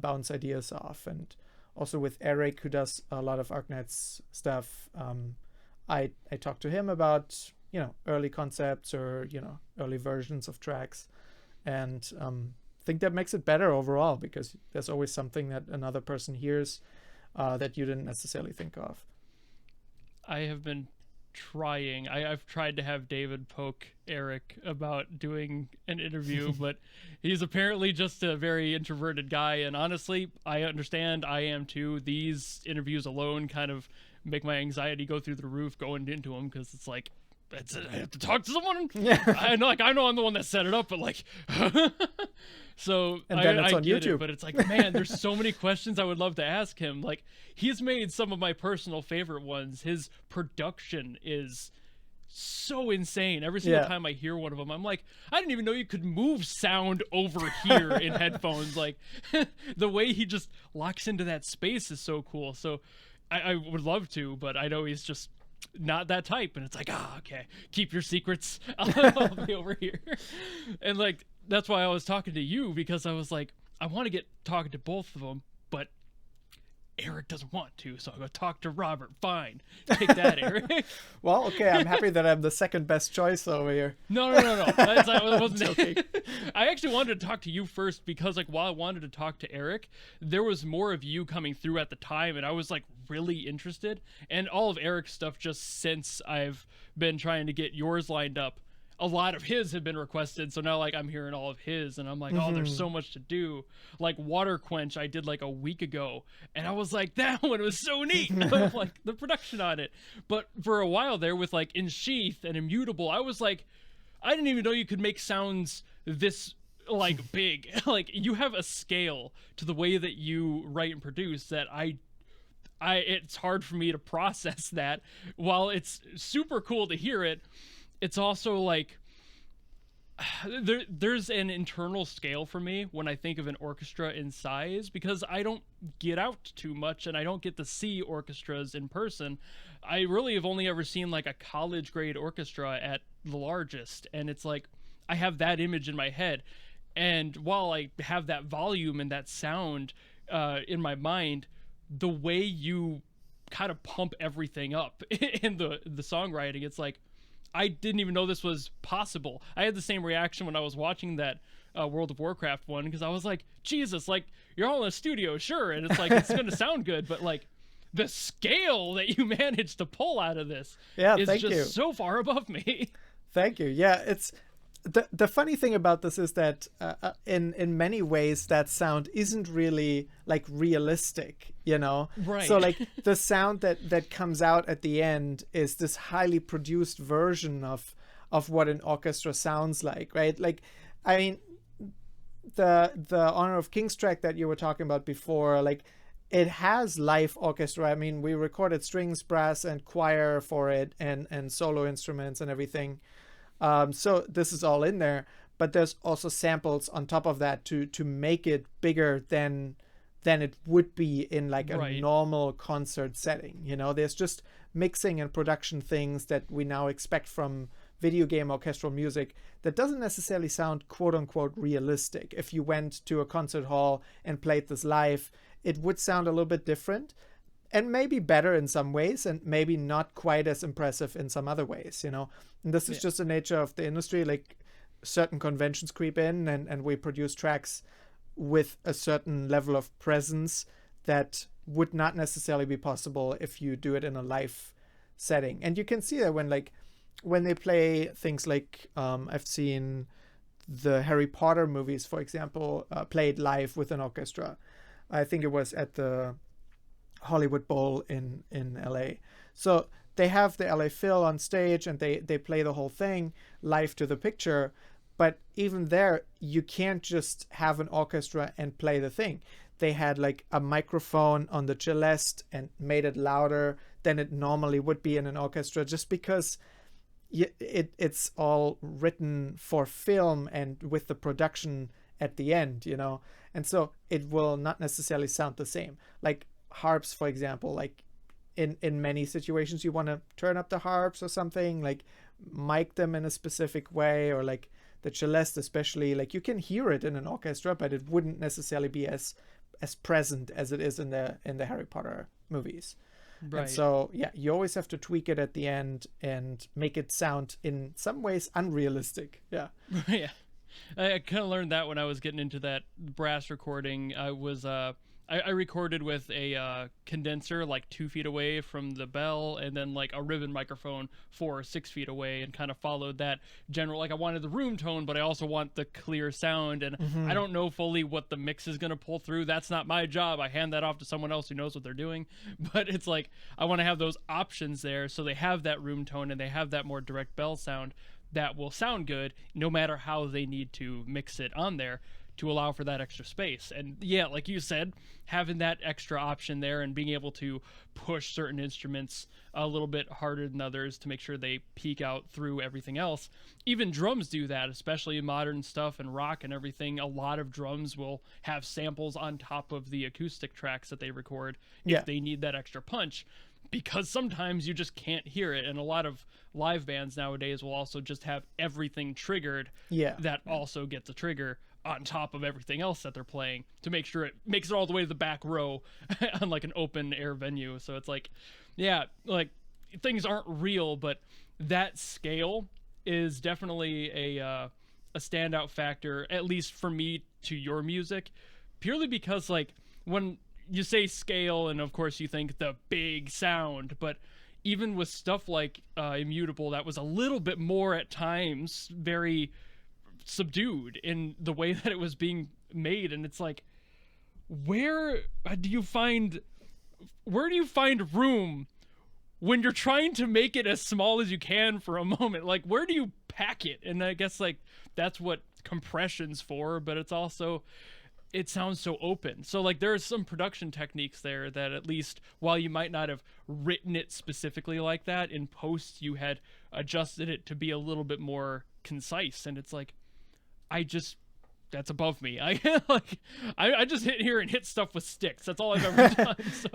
bounce ideas off. And also with Eric, who does a lot of Arknights stuff, I talk to him about, you know, early concepts or, you know, early versions of tracks, and think that makes it better overall because there's always something that another person hears that you didn't necessarily think of. I have been trying. I've tried to have David poke Eric about doing an interview, but he's apparently just a very introverted guy, and honestly, I understand. I am too. These interviews alone kind of make my anxiety go through the roof going into them because it's like, I have to talk to someone. I know, like I know I'm the one that set it up, but like, so and then it's I on get YouTube. it, but it's like, man, there's so many questions I would love to ask him. Like, he's made some of my personal favorite ones. His production is so insane. Every single time I hear one of them, I'm like, I didn't even know you could move sound over here in headphones. Like, the way he just locks into that space is so cool. So I would love to, but I know he's just not that type, and it's like, okay, keep your secrets. I'll be over here. And like that's why I was talking to you, because I was like, I want to get talking to both of them, but Eric doesn't want to, so I'll go talk to Robert. Fine, take that, Eric. Well, okay, I'm happy that I'm the second best choice over here. No. I wasn't joking. I actually wanted to talk to you first because, like, while I wanted to talk to Eric, there was more of you coming through at the time, and I was like really interested. And all of Eric's stuff, just since I've been trying to get yours lined up, a lot of his have been requested, so now like I'm hearing all of his, and I'm like, oh, there's so much to do. Like Water Quench I did like a week ago, and I was like, that one was so neat. Like the production on it. But for a while there with like Ensheath and Immutable, I was like, I didn't even know you could make sounds this like big. Like you have a scale to the way that you write and produce that it's hard for me to process that. While it's super cool to hear it, it's also like there's an internal scale for me when I think of an orchestra in size, because I don't get out too much and I don't get to see orchestras in person. I really have only ever seen like a college grade orchestra at the largest, and it's like I have that image in my head. And while I have that volume and that sound in my mind, the way you kind of pump everything up in the songwriting, it's like I didn't even know this was possible. I had the same reaction when I was watching that World of Warcraft one, because I was like, Jesus, like, you're all in a studio, sure, and it's like, it's going to sound good, but like, the scale that you managed to pull out of this is just so far above me. Thank you. Yeah, it's the funny thing about this is that in many ways that sound isn't really like realistic, you know? Right. So like the sound that comes out at the end is this highly produced version of what an orchestra sounds like, right? Like, I mean, the Honor of Kings track that you were talking about before, like, it has live orchestra. I mean, we recorded strings, brass, and choir for it, and solo instruments and everything. So this is all in there, but there's also samples on top of that to make it bigger than it would be in like a normal concert setting. You know, there's just mixing and production things that we now expect from video game orchestral music that doesn't necessarily sound quote unquote realistic. If you went to a concert hall and played this live, it would sound a little bit different, and maybe better in some ways, and maybe not quite as impressive in some other ways, you know. And this is just the nature of the industry. Like, certain conventions creep in, and we produce tracks with a certain level of presence that would not necessarily be possible if you do it in a live setting. And you can see that when they play things like, I've seen the Harry Potter movies, for example, played live with an orchestra. I think it was at the Hollywood Bowl in LA. So they have the LA Phil on stage, and they play the whole thing live to the picture. But even there, you can't just have an orchestra and play the thing. They had like a microphone on the celeste and made it louder than it normally would be in an orchestra, just because it's all written for film and with the production at the end, you know. And so it will not necessarily sound the same. Like harps, for example, like in many situations you want to turn up the harps or something, like mic them in a specific way, or like the celeste especially, like you can hear it in an orchestra, but it wouldn't necessarily be as present as it is in the Harry Potter movies. Right. And so yeah, you always have to tweak it at the end and make it sound in some ways unrealistic. Yeah. Yeah. I kind of learned that when I was getting into that brass recording. I recorded with a condenser like 2 feet away from the bell, and then like a ribbon microphone 4 or 6 feet away, and kind of followed that general, like I wanted the room tone, but I also want the clear sound, and I don't know fully what the mix is going to pull through. That's not my job. I hand that off to someone else who knows what they're doing. But it's like, I want to have those options there, so they have that room tone and they have that more direct bell sound that will sound good no matter how they need to mix it on there to allow for that extra space. And yeah, like you said, having that extra option there and being able to push certain instruments a little bit harder than others to make sure they peek out through everything else. Even drums do that, especially in modern stuff and rock and everything. A lot of drums will have samples on top of the acoustic tracks that they record if they need that extra punch, because sometimes you just can't hear it. And a lot of live bands nowadays will also just have everything triggered that also gets a trigger on top of everything else that they're playing to make sure it makes it all the way to the back row on like an open air venue. So it's like, yeah, like things aren't real, but that scale is definitely a standout factor, at least for me, to your music, purely because like when you say scale, and of course you think the big sound, but even with stuff like Immutable, that was a little bit more at times very subdued in the way that it was being made. And it's like, where do you find room when you're trying to make it as small as you can for a moment? Like, where do you pack it? And I guess like that's what compression's for, but it's also, it sounds so open. So like there's some production techniques there that, at least while you might not have written it specifically like that, in post you had adjusted it to be a little bit more concise. And it's like, that's above me. I just hit here and hit stuff with sticks. That's all I've ever done. So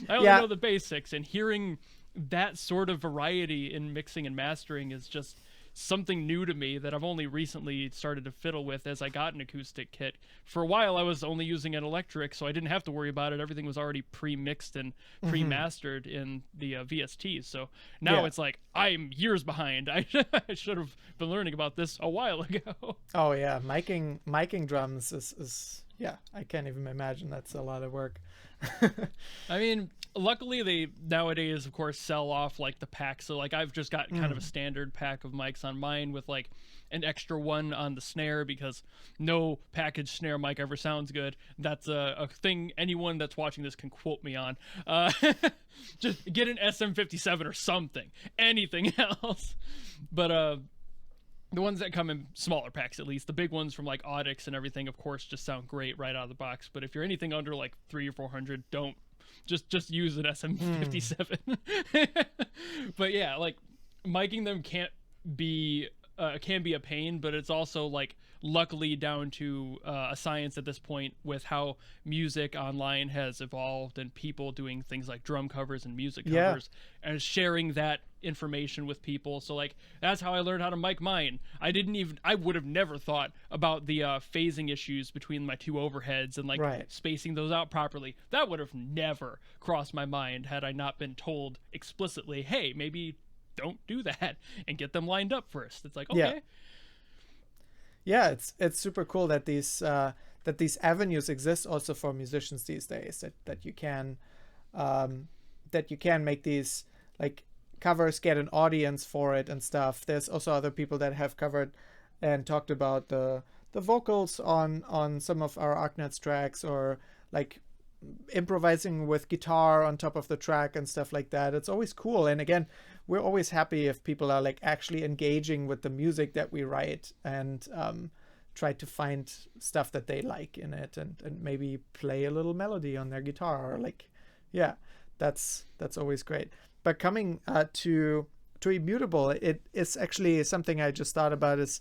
I only know the basics, and hearing that sort of variety in mixing and mastering is just something new to me that I've only recently started to fiddle with as I got an acoustic kit. For a while, I was only using an electric, so I didn't have to worry about it. Everything was already pre-mixed and pre-mastered in the VSTs. So now it's like, I'm years behind. I should have been learning about this a while ago. Oh yeah, miking drums is yeah, I can't even imagine. That's a lot of work. I mean, luckily they nowadays, of course, sell off like the pack. So like I've just got kind of a standard pack of mics on mine with like an extra one on the snare, because no package snare mic ever sounds good. That's a thing anyone that's watching this can quote me on. Just get an SM57 or something, anything else. But the ones that come in smaller packs, at least the big ones from like Audix and everything, of course, just sound great right out of the box. But if you're anything under like 300 or 400, don't just use an SM57. But yeah, like miking them can be a pain, but it's also like luckily down to a science at this point with how music online has evolved and people doing things like drum covers and music covers and sharing that information with people. So like that's how I learned how to mic mine. I would have never thought about the phasing issues between my two overheads and like spacing those out properly. That would have never crossed my mind had I not been told explicitly, hey, maybe don't do that and get them lined up first. It's like, okay. Yeah, it's super cool that these avenues exist also for musicians these days, that you can make these like covers, get an audience for it and stuff. There's also other people that have covered and talked about the vocals on some of our Arknets tracks, or like improvising with guitar on top of the track and stuff like that. It's always cool. And again, we're always happy if people are like actually engaging with the music that we write and try to find stuff that they like in it, and maybe play a little melody on their guitar. Like, yeah, that's always great. But coming to Immutable, it is actually something I just thought about, is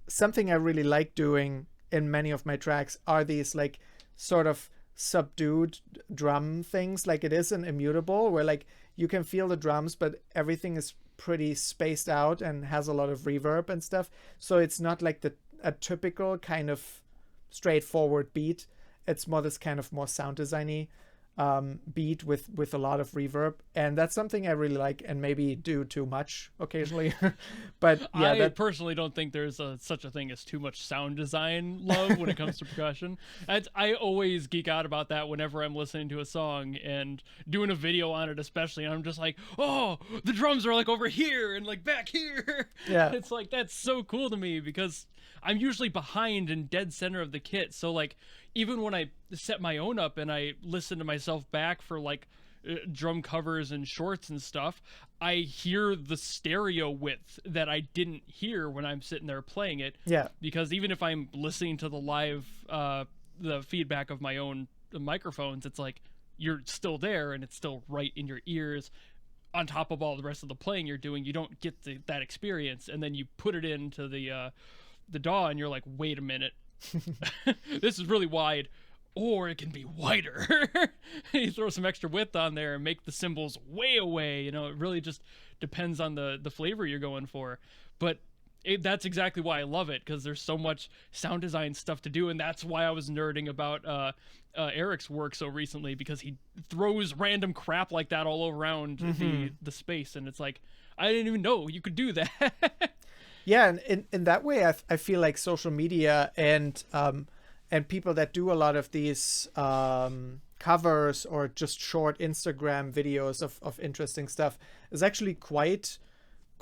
something I really like doing in many of my tracks are these like sort of subdued drum things, like it is in Immutable, where like you can feel the drums, but everything is pretty spaced out and has a lot of reverb and stuff. So it's not like a typical kind of straightforward beat. It's more this kind of more sound designy beat with a lot of reverb, and that's something I really like, and maybe do too much occasionally. But yeah, I personally don't think there's such a thing as too much sound design love when it comes to percussion. I always geek out about that whenever I'm listening to a song and doing a video on it, especially, and I'm just like, oh, the drums are like over here and like back here. Yeah, it's like, that's so cool to me, because I'm usually behind and dead center of the kit. So like, even when I set my own up and I listen to myself back for like drum covers and shorts and stuff, I hear the stereo width that I didn't hear when I'm sitting there playing it. Yeah. Because even if I'm listening to the live, the feedback of my own microphones, it's like you're still there and it's still right in your ears. On top of all the rest of the playing you're doing, you don't get that experience. And then you put it into the DAW and you're like, wait a minute. This is really wide, or it can be wider. You throw some extra width on there and make the cymbals way away. You know, it really just depends on the flavor you're going for. But that's exactly why I love it, because there's so much sound design stuff to do, and that's why I was nerding about Eric's work so recently, because he throws random crap like that all around the space, and it's like, I didn't even know you could do that. Yeah, and in that way, I feel like social media and people that do a lot of these covers or just short Instagram videos of interesting stuff is actually quite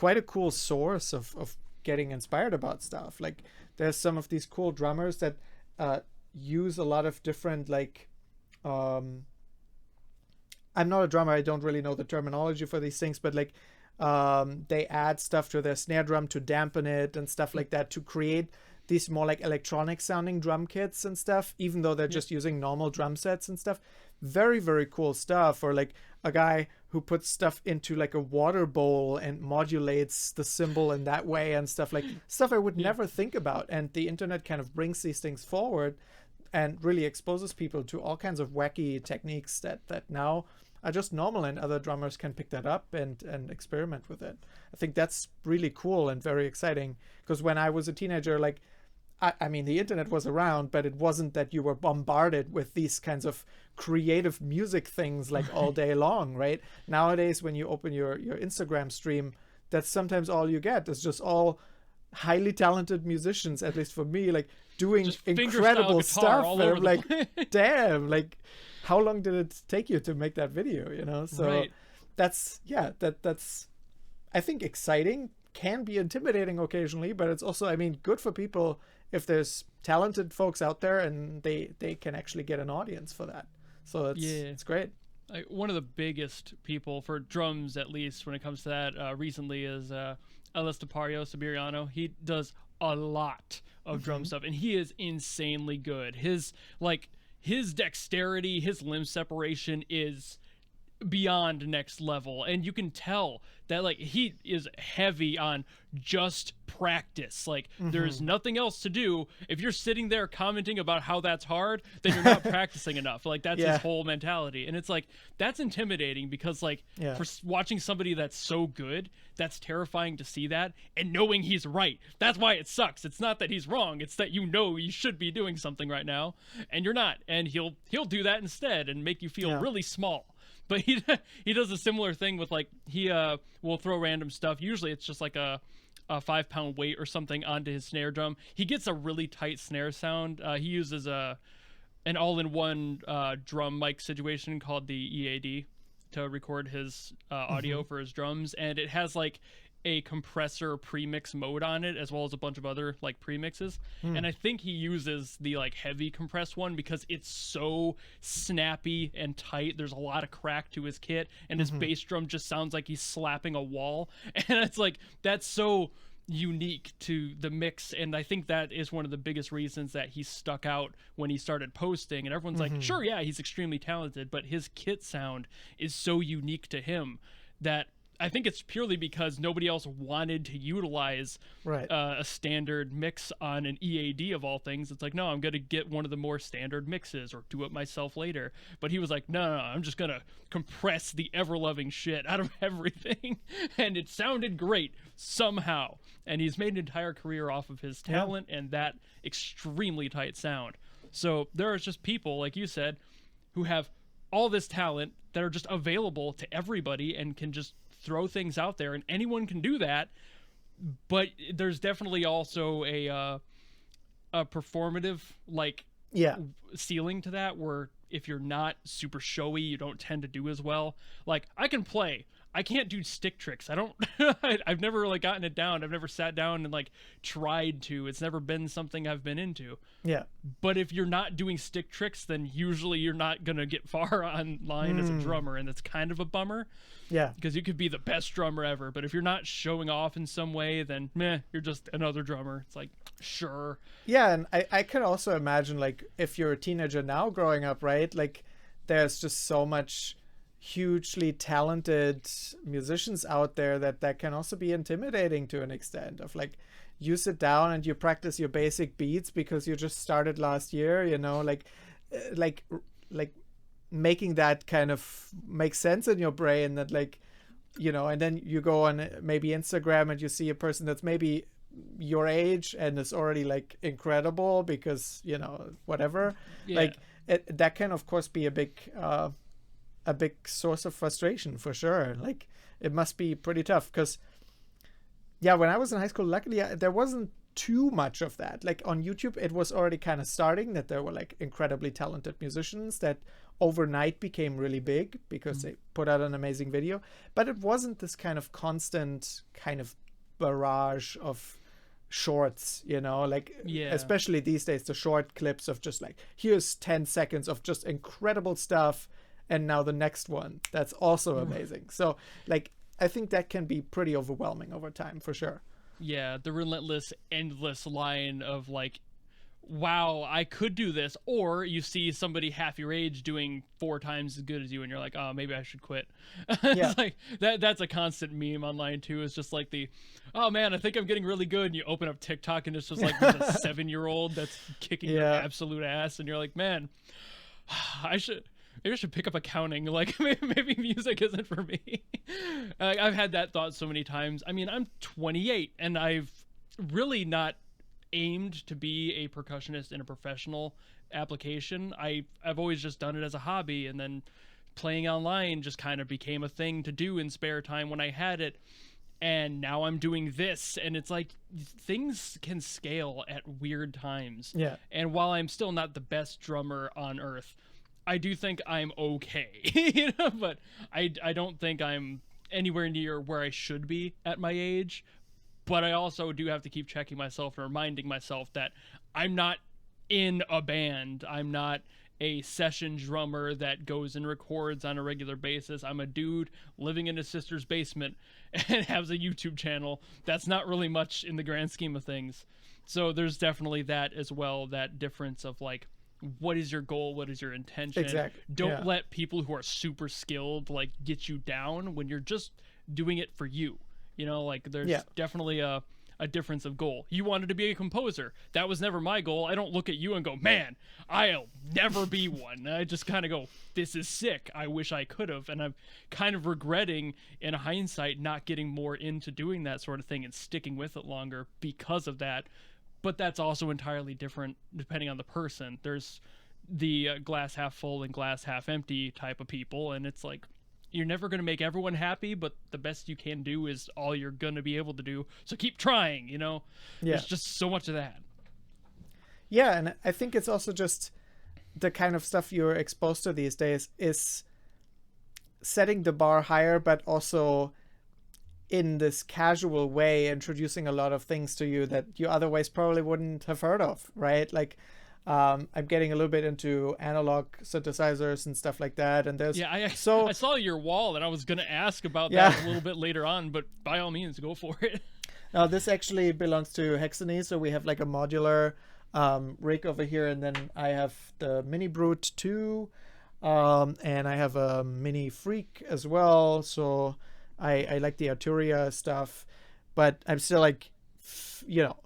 a cool source of getting inspired about stuff. Like, there's some of these cool drummers that use a lot of different, like, I'm not a drummer, I don't really know the terminology for these things, but like, they add stuff to their snare drum to dampen it and stuff like that, to create these more like electronic sounding drum kits and stuff, even though they're just using normal drum sets and stuff. Very, very cool stuff. Or like a guy who puts stuff into like a water bowl and modulates the cymbal in that way and stuff, like stuff I would never think about. And the internet kind of brings these things forward and really exposes people to all kinds of wacky techniques that now are just normal, and other drummers can pick that up and experiment with it. I think that's really cool and very exciting, because when I was a teenager, like, I mean, the internet was around, but it wasn't that you were bombarded with these kinds of creative music things like all day long, right? Nowadays, when you open your Instagram stream, that's sometimes all you get. It's just all highly talented musicians, at least for me, like doing incredible stuff. And I'm like, damn, like, how long did it take you to make that video, you know? So that's I think exciting, can be intimidating occasionally, but it's also, I mean, good for people if there's talented folks out there and they can actually get an audience for that. So it's great. Like, one of the biggest people for drums, at least when it comes to that, recently is Ellis DePario Siberiano. He does a lot of drum stuff, and he is insanely good. His dexterity, his limb separation is beyond next level, and you can tell that, like, he is heavy on just practice. Like, there's nothing else to do. If you're sitting there commenting about how that's hard, then you're not practicing enough. Like, that's his whole mentality. And it's like, that's intimidating, because like for watching somebody that's so good, that's terrifying to see that, and knowing he's right. That's why it sucks. It's not that he's wrong, it's that you know you should be doing something right now and you're not, and he'll do that instead and make you feel really small. But he does a similar thing with, like, he will throw random stuff. Usually it's just like a 5-pound weight or something onto his snare drum. He gets a really tight snare sound. He uses an all-in-one drum mic situation called the EAD to record his audio for his drums, and it has like a compressor premix mode on it, as well as a bunch of other like premixes. And I think he uses the like heavy compressed one because it's so snappy and tight. There's a lot of crack to his kit, and his bass drum just sounds like he's slapping a wall. And it's like, that's so unique to the mix, and I think that is one of the biggest reasons that he stuck out when he started posting. And everyone's like, sure, yeah, he's extremely talented, but his kit sound is so unique to him that I think it's purely because nobody else wanted to utilize a standard mix on an EAD of all things. It's like, no, I'm going to get one of the more standard mixes or do it myself later. But he was like, no, I'm just going to compress the ever-loving shit out of everything. And it sounded great somehow. And he's made an entire career off of his talent and that extremely tight sound. So there are just people, like you said, who have all this talent that are just available to everybody and can just throw things out there, and anyone can do that. But there's definitely also a performative ceiling to that, where if you're not super showy, you don't tend to do as well. Like, I can play, I can't do stick tricks. I don't I've never like gotten it down. I've never sat down and like tried to. It's never been something I've been into. Yeah. But if you're not doing stick tricks, then usually you're not gonna get far online as a drummer, and that's kind of a bummer. Yeah. Because you could be the best drummer ever, but if you're not showing off in some way, then you're just another drummer. It's like, sure. Yeah, and I could also imagine, like, if you're a teenager now growing up, right? Like, there's just so much hugely talented musicians out there that can also be intimidating to an extent, of like, you sit down and you practice your basic beats because you just started last year, you know, like making that kind of make sense in your brain, that, like, you know, and then you go on maybe Instagram and you see a person that's maybe your age and is already like incredible because, you know, whatever. Like that can of course be a big source of frustration for sure. Like, it must be pretty tough because when I was in high school, luckily there wasn't too much of that. Like, on YouTube it was already kind of starting that there were like incredibly talented musicians that overnight became really big because they put out an amazing video, but it wasn't this kind of constant kind of barrage of shorts, you know, like especially these days, the short clips of just like, here's 10 seconds of just incredible stuff and now the next one that's also amazing. So like, I think that can be pretty overwhelming over time for sure. Yeah, the relentless, endless line of like, wow, I could do this. Or you see somebody half your age doing 4 times as good as you, and you're like, oh, maybe I should quit. It's like that's a constant meme online too. It's just like oh man, I think I'm getting really good, and you open up TikTok and it's just like a 7-year-old that's kicking your absolute ass, and you're like, man, I should. I should pick up accounting. Like maybe music isn't for me. I've had that thought so many times. I mean, I'm 28 and I've really not aimed to be a percussionist in a professional application. I've always just done it as a hobby, and then playing online just kind of became a thing to do in spare time when I had it. And now I'm doing this, and it's like things can scale at weird times. Yeah. And while I'm still not the best drummer on earth, I do think I'm okay. You know, but I don't think I'm anywhere near where I should be at my age. But I also do have to keep checking myself and reminding myself that I'm not in a band. I'm not a session drummer that goes and records on a regular basis. I'm a dude living in his sister's basement and has a YouTube channel. That's not really much in the grand scheme of things. So there's definitely that as well, that difference of like, what is your goal? What is your intention? Exactly. Don't let people who are super skilled like get you down when you're just doing it for you. You know, like there's definitely a difference of goal. You wanted to be a composer. That was never my goal. I don't look at you and go, man, I'll never be one. I just kind of go, this is sick. I wish I could have. And I'm kind of regretting in hindsight not getting more into doing that sort of thing and sticking with it longer because of that. But that's also entirely different depending on the person. There's the glass half full and glass half empty type of people. And it's like, you're never going to make everyone happy, but the best you can do is all you're going to be able to do. So keep trying, you know? Yeah. There's just so much of that. Yeah, and I think it's also just the kind of stuff you're exposed to these days is setting the bar higher, but also in this casual way introducing a lot of things to you that you otherwise probably wouldn't have heard of, right? Like I'm getting a little bit into analog synthesizers and stuff like that, and there's I saw your wall and I was going to ask about that a little bit later on, but by all means go for it. Now this actually belongs to Hexany, so we have like a modular rig over here, and then I have the Mini Brute 2, and I have a Mini Freak as well, so I like the Arturia stuff, but I'm still like, you know,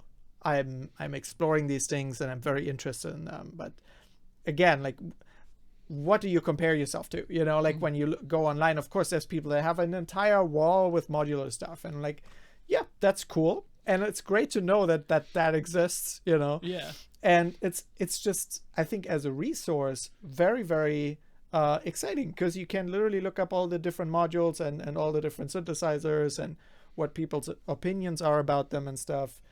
I'm exploring these things and I'm very interested in them. But again, like, what do you compare yourself to? You know, like when you go online, of course, there's people that have an entire wall with modular stuff, and like, yeah, that's cool, and it's great to know that exists. You know, yeah, and it's just, I think as a resource, very very exciting, because you can literally look up all the different modules and all the different synthesizers and what people's opinions are about them and stuff.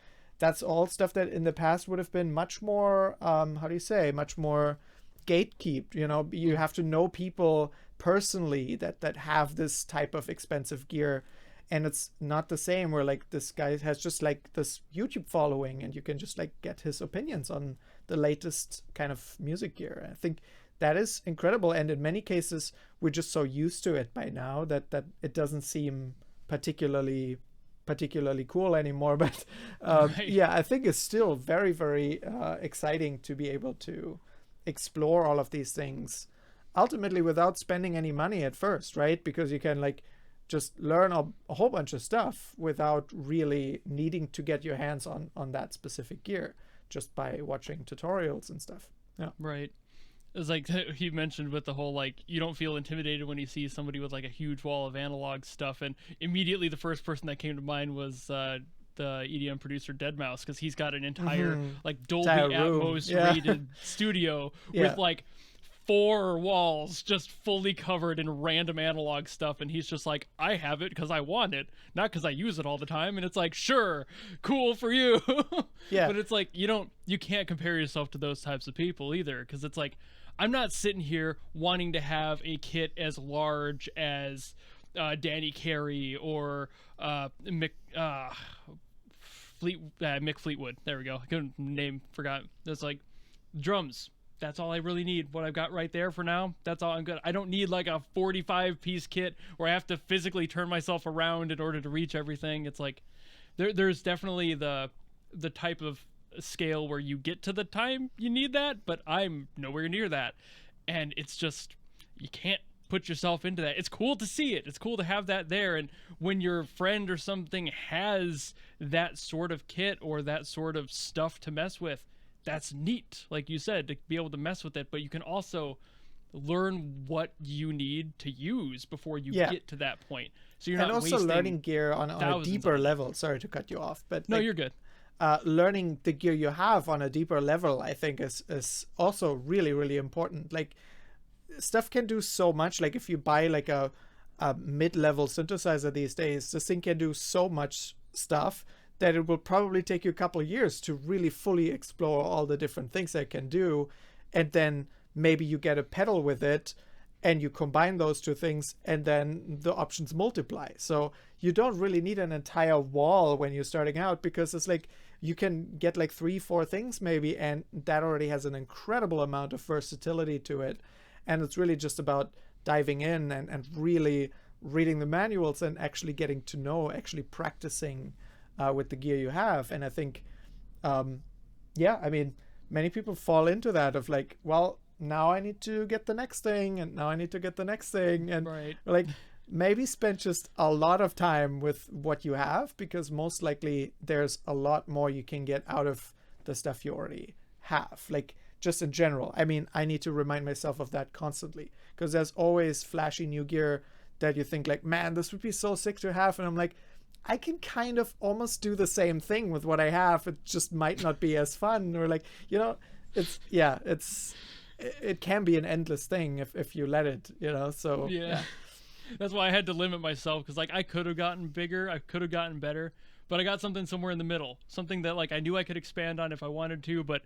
That's all stuff that in the past would have been much more, much more gatekept. You know, you have to know people personally that have this type of expensive gear. And it's not the same where like this guy has just like this YouTube following and you can just like get his opinions on the latest kind of music gear. I think that is incredible. And in many cases, we're just so used to it by now that it doesn't seem particularly cool anymore, but right. Yeah, I think it's still very very exciting to be able to explore all of these things ultimately without spending any money at first, right? Because you can like just learn a whole bunch of stuff without really needing to get your hands on that specific gear, just by watching tutorials and stuff. Yeah, right. It's like you mentioned with the whole, like, you don't feel intimidated when you see somebody with like a huge wall of analog stuff, and immediately the first person that came to mind was the EDM producer Deadmau5, because he's got an entire like Dolby Atmos rated studio with like 4 walls just fully covered in random analog stuff, and he's just like, I have it because I want it, not because I use it all the time. And it's like, sure, cool for you. Yeah, but it's like you can't compare yourself to those types of people either, because it's like, I'm not sitting here wanting to have a kit as large as Danny Carey or Mick Fleetwood. There we go. I couldn't name, forgot. It's like drums. That's all I really need. What I've got right there for now, that's all I'm good. I don't need like a 45-piece kit where I have to physically turn myself around in order to reach everything. It's like there's definitely the type of scale where you get to the time you need that, but I'm nowhere near that. And it's just, you can't put yourself into that. It's cool to see it. It's cool to have that there. And when your friend or something has that sort of kit or that sort of stuff to mess with, that's neat, like you said, to be able to mess with it. But you can also learn what you need to use before you Yeah. get to that point. So you're And not also wasting learning gear on a thousands deeper of it. level. Sorry to cut you off, but No, like, you're good. learning the gear you have on a deeper level, I think is also really, really important. Like, stuff can do so much. Like, if you buy like a mid-level synthesizer these days, this thing can do so much stuff that it will probably take you a couple of years to really fully explore all the different things it can do. And then maybe you get a pedal with it and you combine those two things, and then the options multiply. So you don't really need an entire wall when you're starting out, because it's like you can get like 3-4 things maybe, and that already has an incredible amount of versatility to it. And it's really just about diving in and really reading the manuals and actually getting to know, actually practicing with the gear you have. And I think, yeah, I mean, many people fall into that of like, well, now I need to get the next thing, and now I need to get the next thing. And Right. like, maybe spend just a lot of time with what you have, because most likely there's a lot more you can get out of the stuff you already have. Like, just in general. I mean, I need to remind myself of that constantly, because there's always flashy new gear that you think like, man, this would be so sick to have. And I'm like, I can kind of almost do the same thing with what I have. It just might not be as fun, or like, you know, it can be an endless thing if you let it, you know. So Yeah. That's why I had to limit myself, because like I could have gotten bigger, I could have gotten better, but I got something somewhere in the middle, something that like I knew I could expand on if I wanted to, but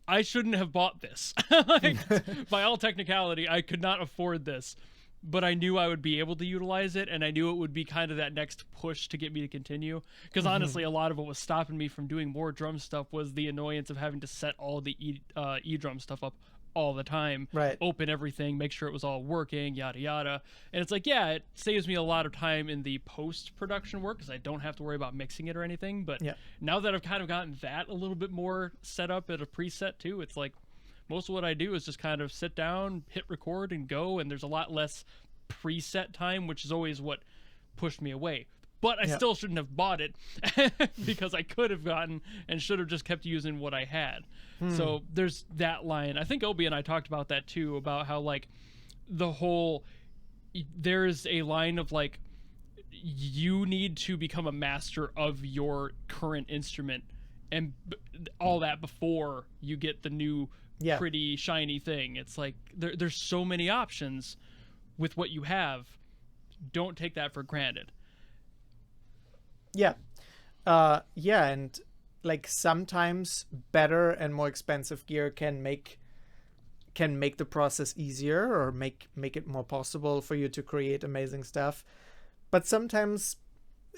I shouldn't have bought this. Like, by all technicality, I could not afford this, but I knew I would be able to utilize it, and I knew it would be kind of that next push to get me to continue. Because honestly, a lot of what was stopping me from doing more drum stuff was the annoyance of having to set all the E-drum stuff up all the time, Right. open everything, make sure it was all working, yada yada. And it's like, yeah, it saves me a lot of time in the post-production work, because I don't have to worry about mixing it or anything. But Yeah. now that I've kind of gotten that a little bit more set up at a preset too, it's like most of what I do is just kind of sit down, hit record, and go. And there's a lot less preset time, which is always what pushed me away. But I still shouldn't have bought it, because I could have gotten and should have just kept using what I had. So there's that line. I think Obi and I talked about that too, about how like the whole, there's a line of like, you need to become a master of your current instrument and all that before you get the new pretty shiny thing. It's like there's so many options with what you have. Don't take that for granted. Yeah. And like, sometimes better and more expensive gear can make the process easier, or make it more possible for you to create amazing stuff. But sometimes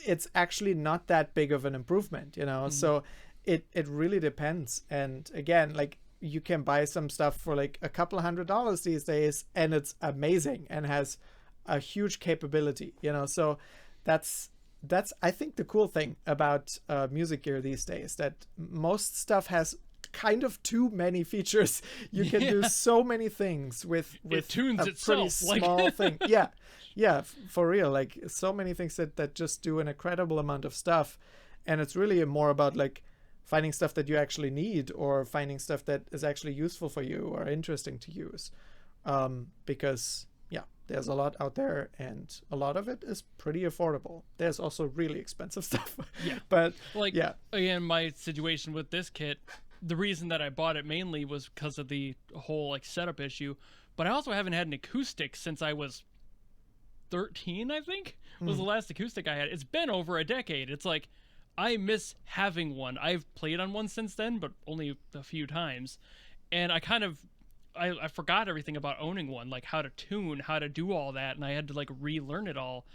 it's actually not that big of an improvement, you know. So it really depends. And again, like, you can buy some stuff for like a couple $100 these days, and it's amazing and has a huge capability, you know. So that's I think the cool thing about music gear these days, that most stuff has kind of too many features. You can do so many things with it tunes a itself, pretty small thing. For real. Like, so many things that just do an incredible amount of stuff. And it's really more about like finding stuff that you actually need, or finding stuff that is actually useful for you or interesting to use. Because there's a lot out there, and a lot of it is pretty affordable. There's also really expensive stuff. But like, again, my situation with this kit, the reason that I bought it mainly was because of the whole like setup issue, but I also haven't had an acoustic since I was 13, I think, was the last acoustic I had. It's been over a decade. It's like, I miss having one. I've played on one since then, but only a few times. And I kind of, I forgot everything about owning one, like how to tune, how to do all that, and I had to like relearn it all.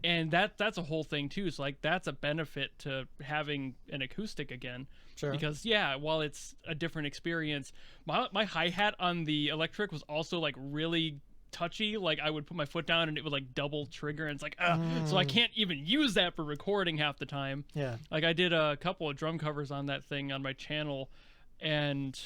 And that's a whole thing too. So like, that's a benefit to having an acoustic again. Sure. Because while it's a different experience, my hi-hat on the electric was also like really touchy. Like, I would put my foot down and it would like double trigger, and it's like, so I can't even use that for recording half the time. Like, I did a couple of drum covers on that thing on my channel, and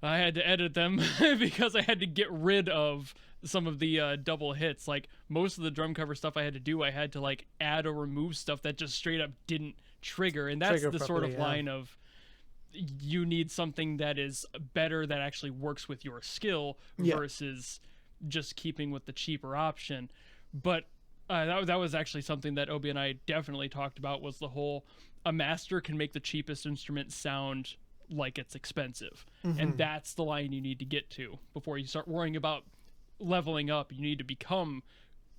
I had to edit them because I had to get rid of some of the double hits. Like, most of the drum cover stuff I had to do, I had to like add or remove stuff that just straight up didn't trigger. And that's the sort of line of, you need something that is better, that actually works with your skill Yeah. versus just keeping with the cheaper option. But that was actually something that Obi and I definitely talked about, was the whole, a master can make the cheapest instrument sound like it's expensive. And that's the line you need to get to before you start worrying about leveling up. You need to become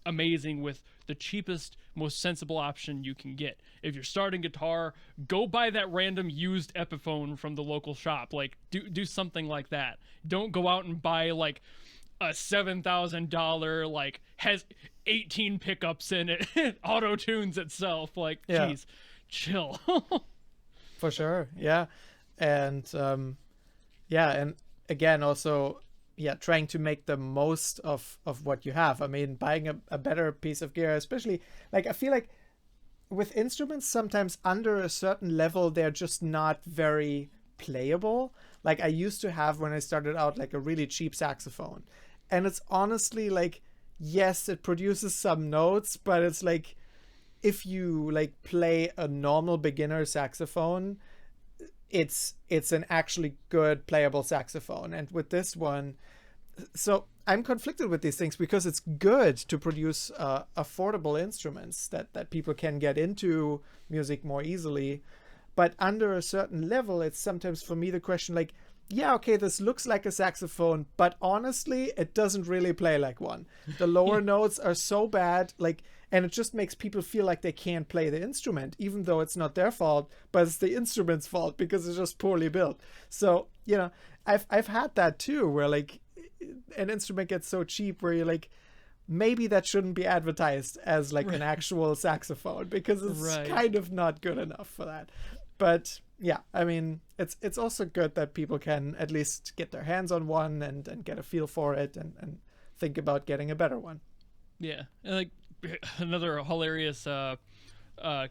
amazing with the cheapest, most sensible option you can get. If you're starting guitar, go buy that random used Epiphone from the local shop. Like, do something like that. Don't go out and buy like a $7,000 like has 18 pickups in it, auto tunes itself. Like, Yeah. geez, chill. For sure. Yeah. And and again, also, trying to make the most of what you have. I mean, buying a better piece of gear, especially, like, I feel like with instruments, sometimes under a certain level, they're just not very playable. Like, I used to have, when I started out, like a really cheap saxophone. And it's honestly like, yes, it produces some notes, but it's like, if you like play a normal beginner saxophone, it's an actually good playable saxophone. And with this one, so I'm conflicted with these things, because it's good to produce affordable instruments that people can get into music more easily. But under a certain level, it's sometimes for me the question, like, yeah, okay, this looks like a saxophone, but honestly, it doesn't really play like one. The lower notes are so bad, like, and it just makes people feel like they can't play the instrument, even though it's not their fault, but it's the instrument's fault because it's just poorly built. So, you know, I've had that too, where like an instrument gets so cheap where you're like, maybe that shouldn't be advertised as like an actual saxophone, because it's kind of not good enough for that. But yeah, I mean, it's also good that people can at least get their hands on one and get a feel for it and think about getting a better one. Yeah, and like another hilarious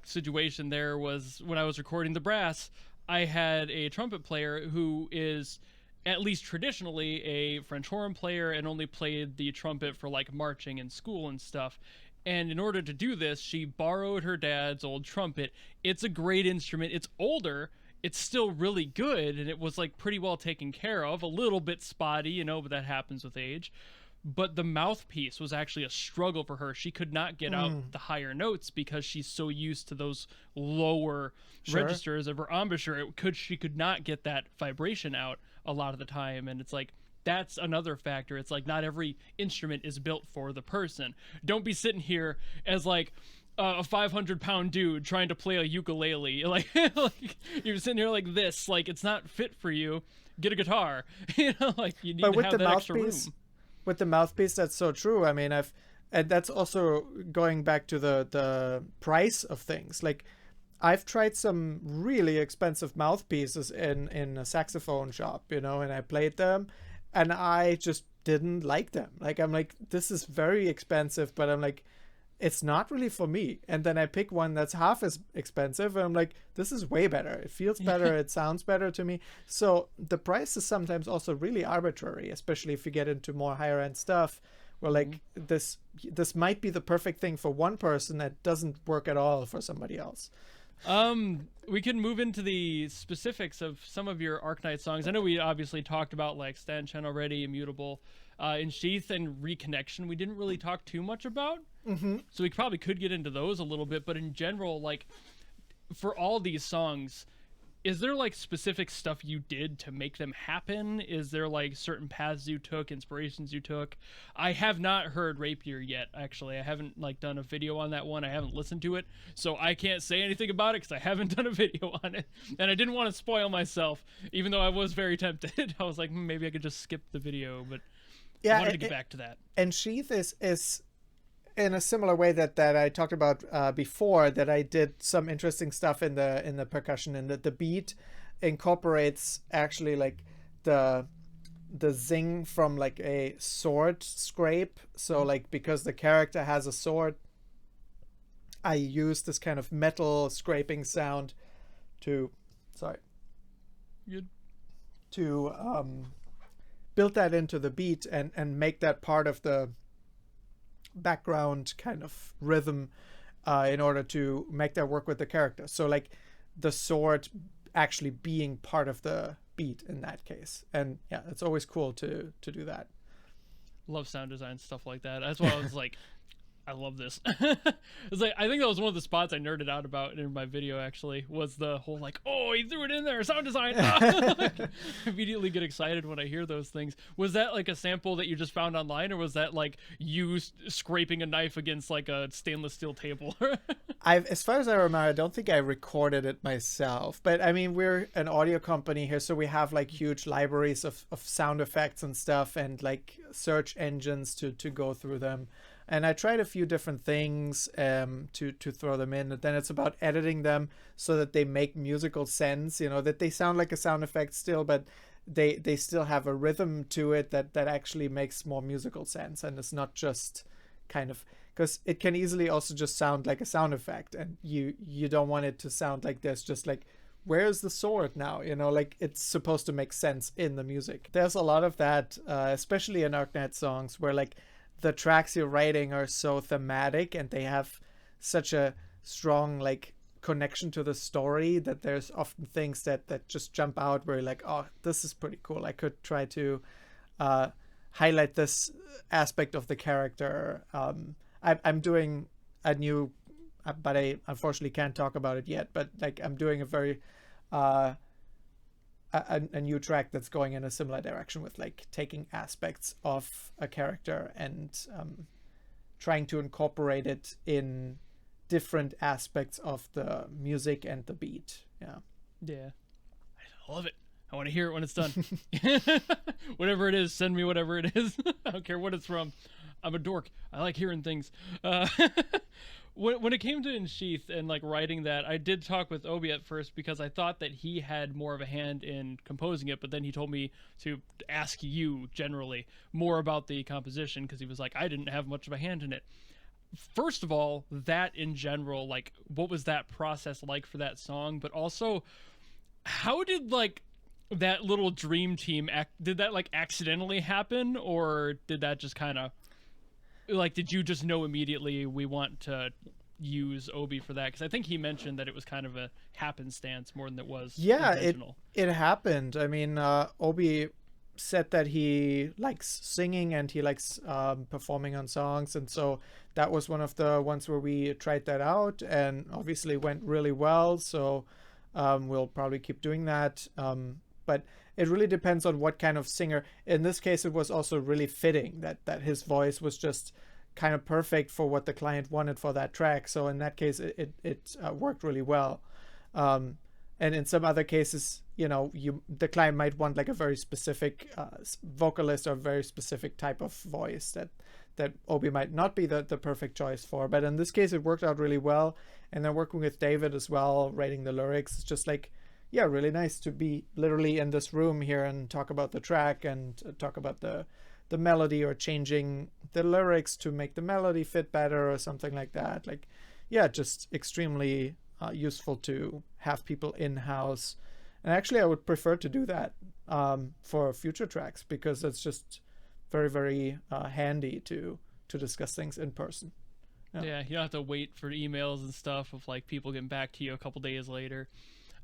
situation there was when I was recording the brass. I had a trumpet player who is, at least traditionally, a French horn player and only played the trumpet for like marching in school and stuff. And in order to do this, she borrowed her dad's old trumpet. It's a great instrument. It's older. It's still really good, and it was like pretty well taken care of. A little bit spotty, you know, but that happens with age. But the mouthpiece was actually a struggle for her. She could not get out the higher notes because she's so used to those lower registers of her embouchure. She could not get that vibration out a lot of the time. And it's like, that's another factor. It's like, not every instrument is built for the person. Don't be sitting here as like a 500-pound dude trying to play a ukulele. Like, like you're sitting here like this. Like, it's not fit for you. Get a guitar. You know, like, you need to have that extra room. With the mouthpiece, that's so true. I mean, and that's also going back to the price of things. Like, I've tried some really expensive mouthpieces in a saxophone shop, you know, and I played them, and I just didn't like them. Like, I'm like, this is very expensive, but I'm like, it's not really for me. And then I pick one that's half as expensive, and I'm like, this is way better. It feels better. It sounds better to me. So the price is sometimes also really arbitrary, especially if you get into more higher end stuff, where like this might be the perfect thing for one person that doesn't work at all for somebody else. We can move into the specifics of some of your Arknight songs. I know we obviously talked about like Ständchen already, Immutable, Ensheath, and Reconnection. We didn't really talk too much about, so we probably could get into those a little bit. But in general, like for all these songs, is there like specific stuff you did to make them happen? Is there like certain paths you took, inspirations you took? I have not heard Rapier yet, actually. I haven't like done a video on that one. I haven't listened to it, so I can't say anything about it because I haven't done a video on it. And I didn't want to spoil myself, even though I was very tempted. I was like, maybe I could just skip the video, but I wanted to get back to that. Ensheath is in a similar way that I talked about before, that I did some interesting stuff in the percussion, and the beat incorporates actually like the zing from like a sword scrape. So like, because the character has a sword, I use this kind of metal scraping sound to build that into the beat and make that part of the background kind of rhythm in order to make that work with the character. So like the sword actually being part of the beat in that case. And yeah, it's always cool to do that. Love sound design stuff like that. That's why I was like, I love this. It's like, I think that was one of the spots I nerded out about in my video, actually, was the whole like, oh, he threw it in there, sound design. Like, immediately get excited when I hear those things. Was that like a sample that you just found online, or was that like you scraping a knife against like a stainless steel table? As far as I remember, I don't think I recorded it myself, but I mean, we're an audio company here, so we have like huge libraries of sound effects and stuff, and like search engines to go through them. And I tried a few different things to throw them in. And then it's about editing them so that they make musical sense, that they sound like a sound effect still, but they still have a rhythm to it that actually makes more musical sense. And it's not just kind of, because it can easily also just sound like a sound effect. And you don't want it to sound like this, just like, where's the sword now? Like it's supposed to make sense in the music. There's a lot of that, especially in ArcNet songs, where like, the tracks you're writing are so thematic and they have such a strong like connection to the story that there's often things that just jump out where you're like, oh, this is pretty cool. I could try to highlight this aspect of the character. I'm doing a new, but I unfortunately can't talk about it yet, but like I'm doing a very a new track that's going in a similar direction with like taking aspects of a character and trying to incorporate it in different aspects of the music and the beat. Yeah, I love it. I want to hear it when it's done. Whatever it is, send me whatever it is. I don't care what it's from. I'm a dork. I like hearing things. When it came to Ensheath and like writing that, I did talk with Obi at first because I thought that he had more of a hand in composing it, but then he told me to ask you generally more about the composition because he was like, I didn't have much of a hand in it. First of all, that in general, like what was that process like for that song? But also, how did like that little dream team did that like accidentally happen, or did that just kind of like, did you just know immediately we want to use Obi for that? Because I think he mentioned that it was kind of a happenstance more than it was intentional. It happened. I mean, Obi said that he likes singing and he likes performing on songs, and so that was one of the ones where we tried that out, and obviously went really well. So we'll probably keep doing that. But it really depends on what kind of singer. In this case, it was also really fitting that his voice was just kind of perfect for what the client wanted for that track. So in that case, it worked really well. And in some other cases, the client might want like a very specific vocalist or a very specific type of voice that Obi might not be the perfect choice for. But in this case, it worked out really well. And then working with David as well, writing the lyrics, it's just like, yeah, really nice to be literally in this room here and talk about the track and talk about the melody or changing the lyrics to make the melody fit better or something like that. Like, yeah, just extremely useful to have people in-house. And actually, I would prefer to do that for future tracks because it's just very, very handy to discuss things in person. Yeah, you don't have to wait for emails and stuff of like people getting back to you a couple days later.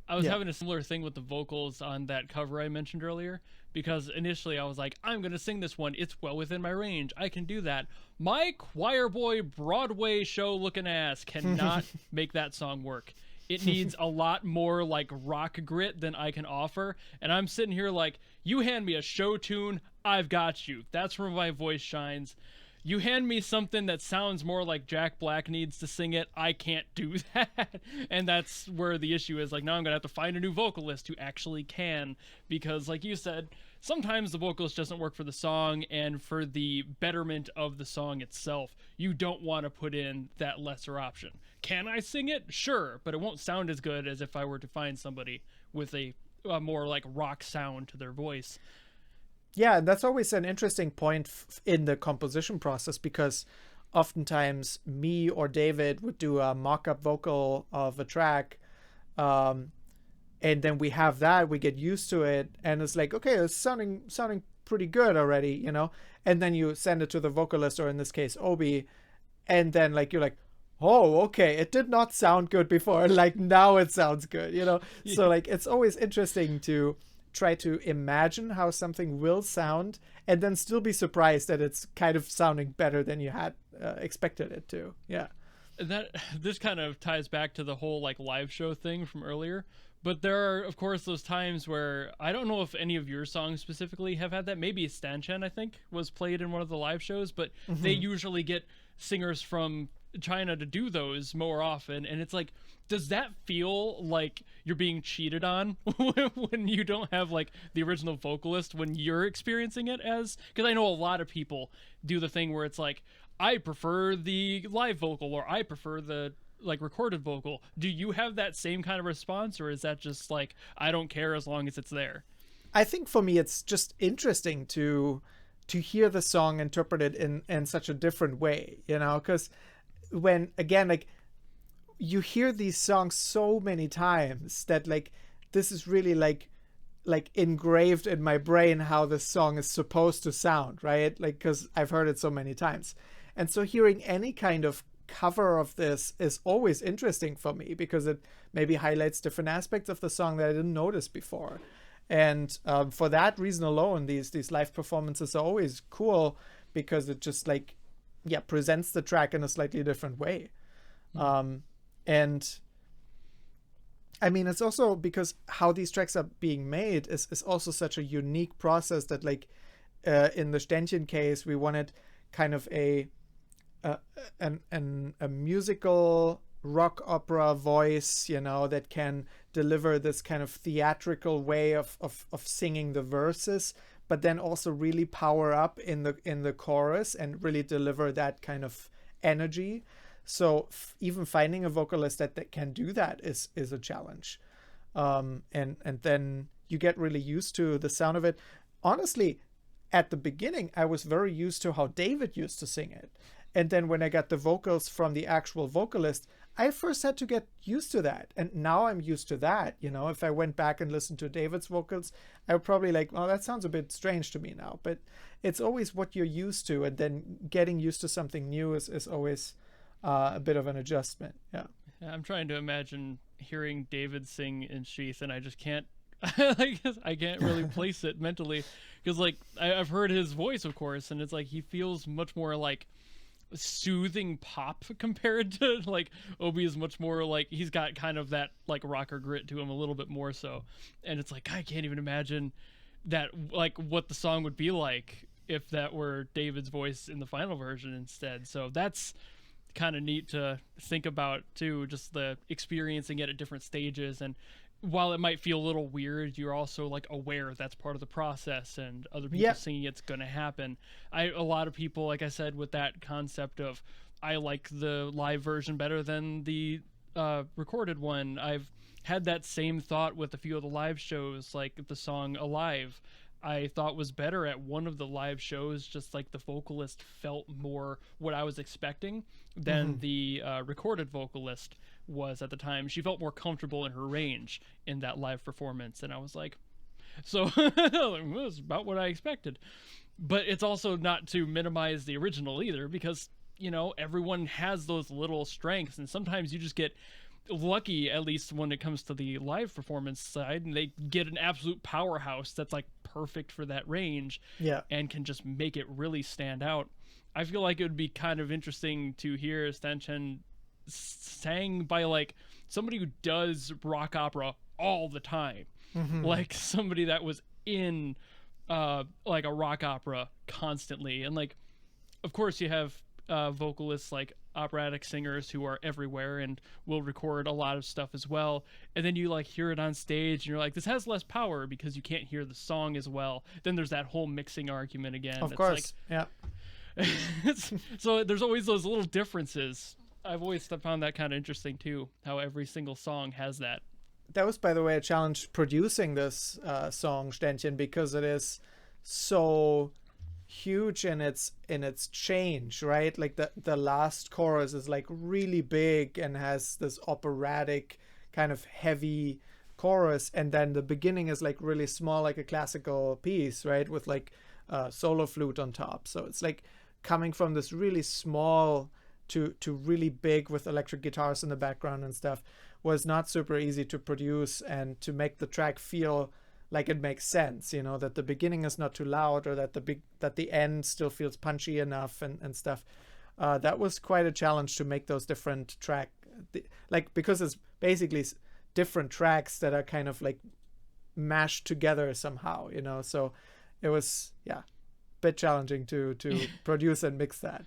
I was having a similar thing with the vocals on that cover I mentioned earlier, because initially I was like, I'm going to sing this one. It's well within my range. I can do that. My choir boy Broadway show looking ass cannot make that song work. It needs a lot more like rock grit than I can offer. And I'm sitting here like, you hand me a show tune, I've got you. That's where my voice shines. You hand me something that sounds more like Jack Black needs to sing it, I can't do that. And that's where the issue is. Like, now I'm going to have to find a new vocalist who actually can. Because, like you said, sometimes the vocalist doesn't work for the song and for the betterment of the song itself. You don't want to put in that lesser option. Can I sing it? Sure, but it won't sound as good as if I were to find somebody with a more, like, rock sound to their voice. Yeah, that's always an interesting point in the composition process, because oftentimes me or David would do a mock-up vocal of a track, and then we have that, we get used to it, and it's like, okay, it's sounding pretty good already, and then you send it to the vocalist, or in this case Obi, and then like you're like, oh, okay, it did not sound good before, like now it sounds good, you know. Yeah. So like it's always interesting to try to imagine how something will sound and then still be surprised that it's kind of sounding better than you had expected it to. Yeah. That this kind of ties back to the whole like live show thing from earlier. But there are, of course, those times where I don't know if any of your songs specifically have had that. Maybe Ständchen, I think, was played in one of the live shows, but they usually get singers from China to do those more often. And it's like, does that feel like you're being cheated on when you don't have like the original vocalist when you're experiencing it as? Because I know a lot of people do the thing where it's like, I prefer the live vocal or I prefer the like recorded vocal. Do you have that same kind of response, or is that just like I don't care as long as it's there? I think for me it's just interesting to hear the song interpreted in such a different way, you know, because when again like you hear these songs so many times that like this is really like engraved in my brain how the song is supposed to sound, right? Like because I've heard it so many times. And so hearing any kind of cover of this is always interesting for me because it maybe highlights different aspects of the song that I didn't notice before. And for that reason alone, these live performances are always cool because it just like, yeah, presents the track in a slightly different way. And I mean, it's also because how these tracks are being made is also such a unique process that like in the Ständchen case, we wanted kind of a musical rock opera voice, you know, that can deliver this kind of theatrical way of singing the verses, but then also really power up in the chorus and really deliver that kind of energy. So even finding a vocalist that can do that is a challenge. And then you get really used to the sound of it. Honestly, at the beginning, I was very used to how David used to sing it. And then when I got the vocals from the actual vocalist, I first had to get used to that. And now I'm used to that. You know, if I went back and listened to David's vocals, I would probably like, oh, that sounds a bit strange to me now. But it's always what you're used to. And then getting used to something new is always a bit of an adjustment. Yeah. I'm trying to imagine hearing David sing Ensheath, and I just can't. I can't really place it mentally because like I've heard his voice, of course, and it's like he feels much more like soothing pop compared to like Obi is much more like he's got kind of that like rocker grit to him a little bit more so, and it's like I can't even imagine that like what the song would be like if that were David's voice in the final version instead. So that's kind of neat to think about too, just the experiencing it at different stages. And while it might feel a little weird, you're also like aware that's part of the process and other people singing it's going to happen. A lot of people, like I said, with that concept of I like the live version better than the recorded one. I've had that same thought with a few of the live shows, like the song Alive I thought was better at one of the live shows, just like the vocalist felt more what I was expecting than the recorded vocalist was at the time. She felt more comfortable in her range in that live performance, and I was like, so it's about what I expected. But it's also not to minimize the original either, because you know everyone has those little strengths, and sometimes you just get lucky, at least when it comes to the live performance side, and they get an absolute powerhouse that's like perfect for that range and can just make it really stand out. I feel like it would be kind of interesting to hear Ständchen sang by like somebody who does rock opera all the time, like somebody that was in like a rock opera constantly. And like of course you have vocalists like operatic singers who are everywhere and will record a lot of stuff as well, and then you like hear it on stage and you're like, this has less power because you can't hear the song as well. Then there's that whole mixing argument again. Of course, like, so there's always those little differences. I've always found that kind of interesting too, how every single song has that. That was, by the way, a challenge producing this song Ständchen, because it is so huge in its change, right? Like the last chorus is like really big and has this operatic kind of heavy chorus, and then the beginning is like really small, like a classical piece, right, with like solo flute on top. So it's like coming from this really small to really big with electric guitars in the background and stuff was not super easy to produce and to make the track feel like it makes sense, you know, that the beginning is not too loud, or that the end still feels punchy enough and stuff. That was quite a challenge to make those different like, because it's basically different tracks that are kind of like mashed together somehow, you know. So it was, yeah, a bit challenging to produce and mix that.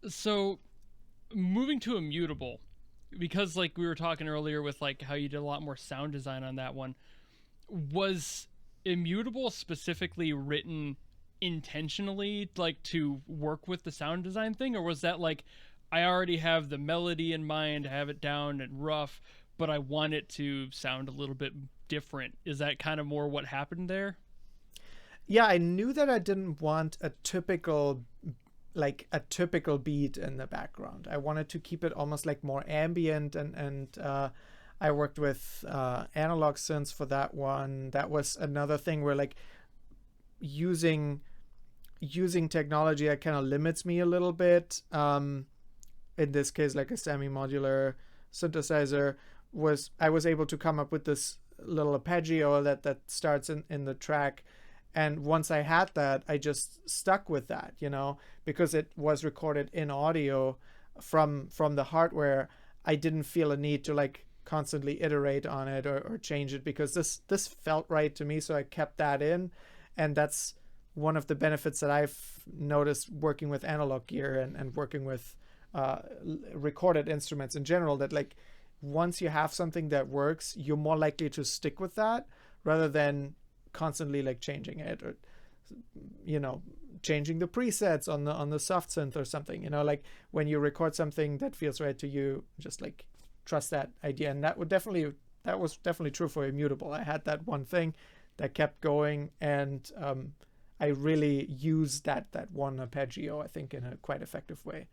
So moving to Immutable, because like we were talking earlier with like how you did a lot more sound design on that one, was Immutable specifically written intentionally like to work with the sound design thing, or was that like, I already have the melody in mind, I have it down and rough, but I want it to sound a little bit different? Is that kind of more what happened there? Yeah, I knew that I didn't want a typical beat in the background. I wanted to keep it almost like more ambient, and I worked with analog synths for that one. That was another thing where like using technology that kind of limits me a little bit. In this case, like a semi-modular synthesizer, I was able to come up with this little arpeggio that starts in the track. And once I had that, I just stuck with that, you know, because it was recorded in audio from the hardware. I didn't feel a need to like constantly iterate on it or change it, because this felt right to me. So I kept that in. And that's one of the benefits that I've noticed working with analog gear and working with recorded instruments in general, that like once you have something that works, you're more likely to stick with that rather than constantly like changing it, or you know, changing the presets on the soft synth or something, you know. Like when you record something that feels right to you, just like trust that idea. And that was definitely true for Immutable. I had that one thing that kept going, and I really used that one arpeggio, I think, in a quite effective way.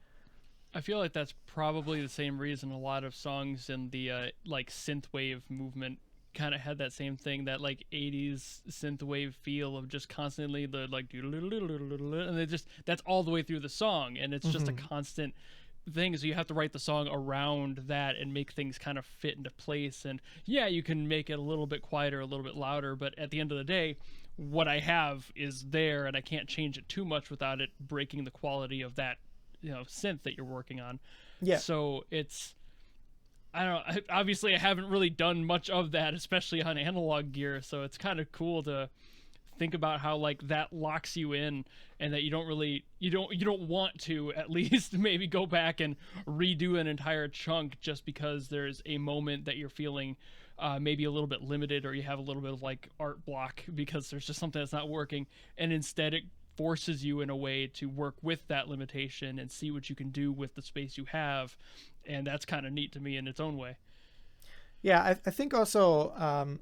I feel like that's probably the same reason a lot of songs in the like synthwave movement kind of had that same thing, that like 80s synthwave feel of just constantly the like, and it just, that's all the way through the song, and it's just a constant thing. So you have to write the song around that and make things kind of fit into place. And yeah, you can make it a little bit quieter, a little bit louder, but at the end of the day, what I have is there, and I can't change it too much without it breaking the quality of that, you know, synth that you're working on. Yeah. So it's, I don't know, obviously I haven't really done much of that, especially on analog gear, so it's kind of cool to think about how like that locks you in, and that you don't want to at least maybe go back and redo an entire chunk just because there's a moment that you're feeling maybe a little bit limited, or you have a little bit of like art block because there's just something that's not working, and instead it forces you in a way to work with that limitation and see what you can do with the space you have. And that's kind of neat to me in its own way. Yeah, I think also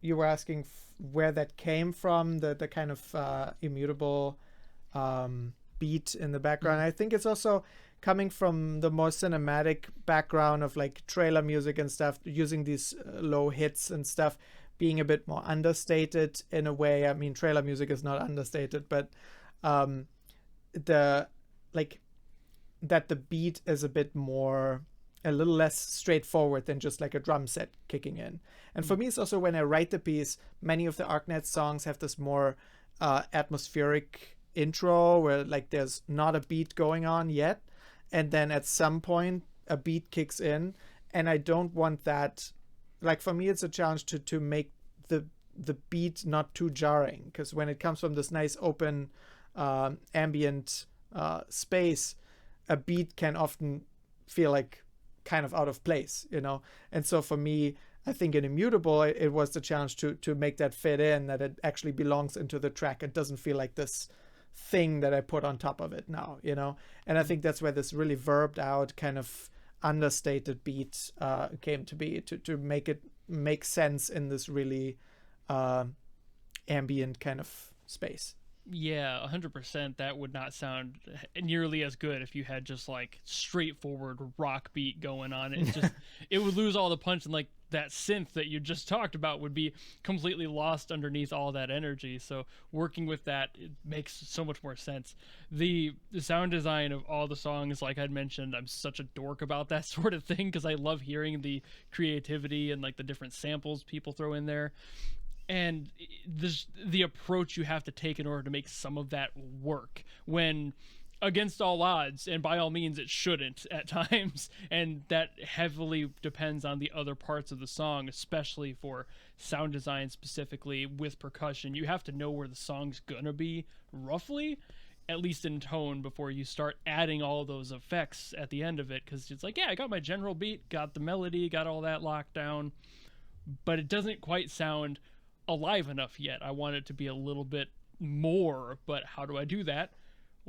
you were asking where that came from, the kind of Immutable beat in the background. I think it's also coming from the more cinematic background of like trailer music and stuff, using these low hits and stuff, being a bit more understated in a way. I mean, trailer music is not understated, but the like that the beat is a little less straightforward than just like a drum set kicking in. And for me, it's also when I write the piece, many of the ArcNet songs have this more atmospheric intro where like there's not a beat going on yet, and then at some point a beat kicks in, and I don't want that. Like for me, it's a challenge to make the beat not too jarring, because when it comes from this nice open ambient space, a beat can often feel like kind of out of place, you know. And so for me, I think in Immutable, it was the challenge to make that fit in, that it actually belongs into the track. It doesn't feel like this thing that I put on top of it now, you know. And I think that's where this really verbed out kind of understated beat came to be, to make it make sense in this really ambient kind of space. Yeah, 100%. That would not sound nearly as good if you had just like straightforward rock beat going on. It just it would lose all the punch, and like that synth that you just talked about would be completely lost underneath all that energy. So working with that, it makes so much more sense. The sound design of all the songs, like I'd mentioned, I'm such a dork about that sort of thing because I love hearing the creativity and like the different samples people throw in there. And the approach you have to take in order to make some of that work when against all odds, and by all means it shouldn't at times, and that heavily depends on the other parts of the song, especially for sound design specifically with percussion. You have to know where the song's gonna be roughly, at least in tone, before you start adding all those effects at the end of it, because it's like, yeah, I got my general beat, got the melody, got all that locked down, but it doesn't quite sound alive enough yet. I want it to be a little bit more, but how do I do that?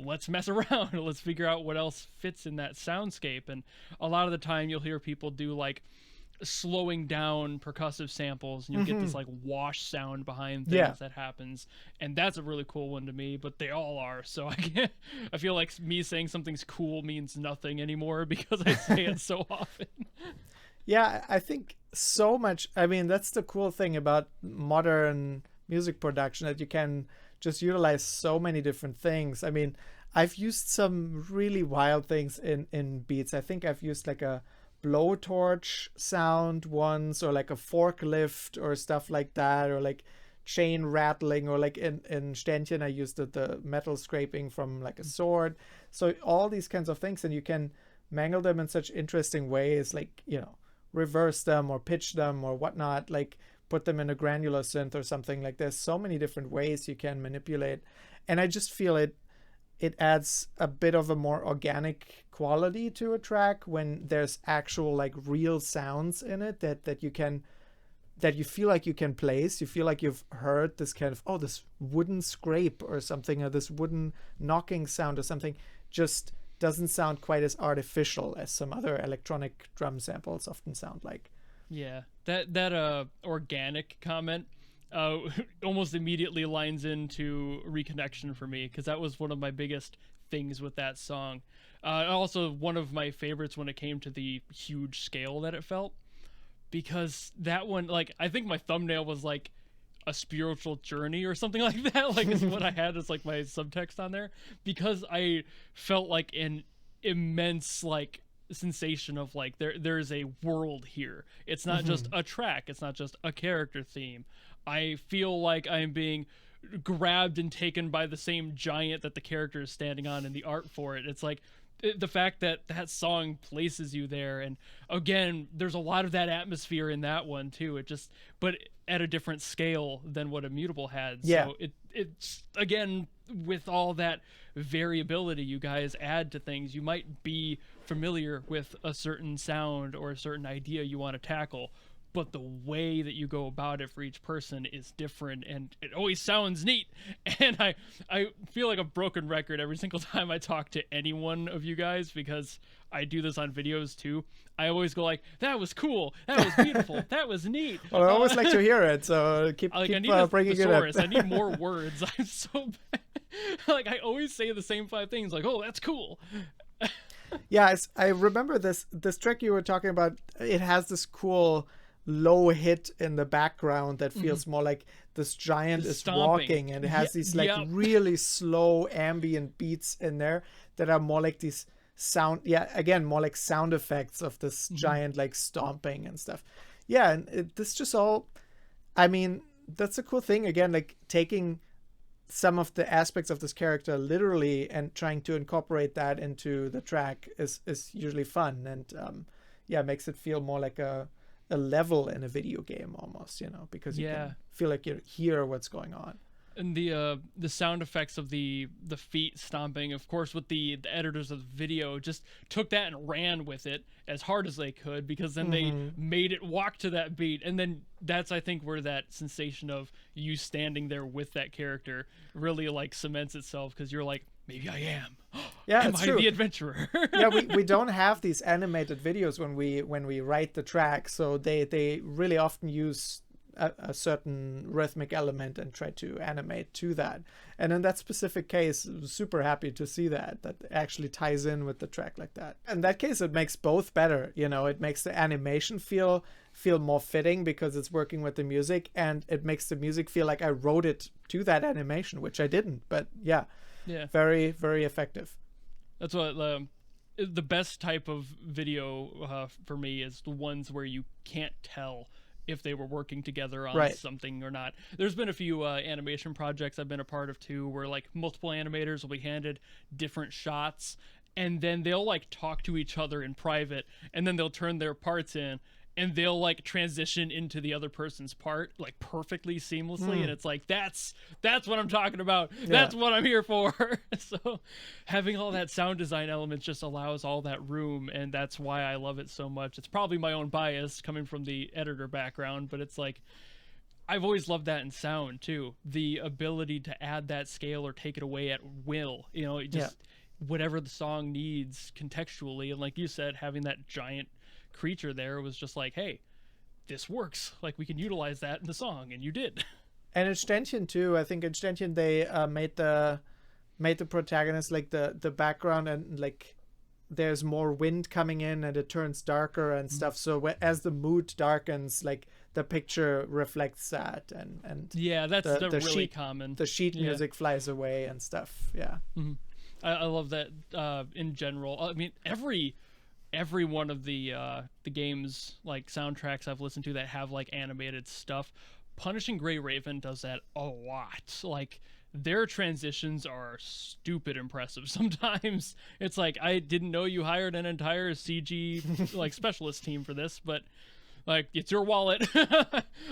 Let's mess around. Let's figure out what else fits in that soundscape. And a lot of the time you'll hear people do like slowing down percussive samples and you'll get this like wash sound behind things that happens. And that's a really cool one to me, but they all are. So I feel like me saying something's cool means nothing anymore because I say it so often. Yeah, I think so much. I mean, that's the cool thing about modern music production, that you can just utilize so many different things. I mean, I've used some really wild things in beats. I think I've used like a blowtorch sound once, or like a forklift or stuff like that, or like chain rattling, or like in Ständchen I used the metal scraping from like a sword. So all these kinds of things, and you can mangle them in such interesting ways, like, you know, reverse them or pitch them or whatnot, like put them in a granular synth or something. Like there's so many different ways you can manipulate, and I just feel it adds a bit of a more organic quality to a track when there's actual like real sounds in it that you feel like you can place. You feel like you've heard this kind of, oh, this wooden scrape or something, or this wooden knocking sound or something, just doesn't sound quite as artificial as some other electronic drum samples often sound like. Yeah, that organic comment almost immediately lines into Reconnection for me, because that was one of my biggest things with that song. Also one of my favorites when it came to the huge scale that it felt, because that one, like, I think my thumbnail was like a spiritual journey or something like that, like is what I had as like my subtext on there, because I felt like an immense like sensation of like there's a world here. It's not just a track, it's not just a character theme. I feel like I'm being grabbed and taken by the same giant that the character is standing on in the art for it. It's like the fact that that song places you there, and again there's a lot of that atmosphere in that one too. It just, but at a different scale than what Immutable had. So it's again, with all that variability you guys add to things, you might be familiar with a certain sound or a certain idea you want to tackle, but the way that you go about it for each person is different, and it always sounds neat. And I feel like a broken record every single time I talk to any one of you guys, because I do this on videos too. I always go like, that was cool, that was beautiful, that was neat. Well, I always like to hear it, so keep bringing it up. I need more words. I'm so bad. Like I always say the same 5 things, like, oh, that's cool. Yeah, I remember this track you were talking about. It has this cool low hit in the background that feels more like this giant is stomping, walking, and it has these like really slow ambient beats in there that are more like these sound, more like sound effects of this giant like stomping and stuff. Yeah, and this just all, I mean, that's a cool thing, again, like taking some of the aspects of this character literally and trying to incorporate that into the track is usually fun, and makes it feel more like a level in a video game almost, you know, because you can feel like you hear what's going on. And the sound effects of the feet stomping, of course, with the editors of the video just took that and ran with it as hard as they could, because then they made it walk to that beat, and then that's, I think, where that sensation of you standing there with that character really like cements itself, because you're like, maybe I am. Yeah, am I the adventurer? Yeah, we don't have these animated videos when we write the track, so they really often use a certain rhythmic element and try to animate to that. And in that specific case, I was super happy to see that actually ties in with the track like that. In that case, it makes both better. It makes the animation feel more fitting because it's working with the music, and it makes the music feel like I wrote it to that animation, which I didn't. But yeah, very, very effective. That's what the best type of video for me is the ones where you can't tell if they were working together on something or not. There's been a few animation projects I've been a part of too, where like multiple animators will be handed different shots, and then they'll like talk to each other in private, and then they'll turn their parts in, and they'll like transition into the other person's part like perfectly seamlessly. And it's like, that's what I'm talking about. That's what I'm here for. So having all that sound design elements just allows all that room, and that's why I love it so much. It's probably my own bias coming from the editor background, but it's like, I've always loved that in sound too. The ability to add that scale or take it away at will, whatever the song needs contextually. And like you said, having that giant creature there was just like, hey, this works, like we can utilize that in the song, and you did. And in Ständchen too, I think in Ständchen they made the protagonist like the background, and like there's more wind coming in and it turns darker and stuff, so as the mood darkens, like the picture reflects that, and that's the really sheet, common the sheet music flies away and stuff. I love that in general. I mean, every one of the games like soundtracks I've listened to that have like animated stuff, Punishing Gray Raven does that a lot. Like their transitions are stupid impressive sometimes. It's like, I didn't know you hired an entire CG like specialist team for this, but like, it's your wallet.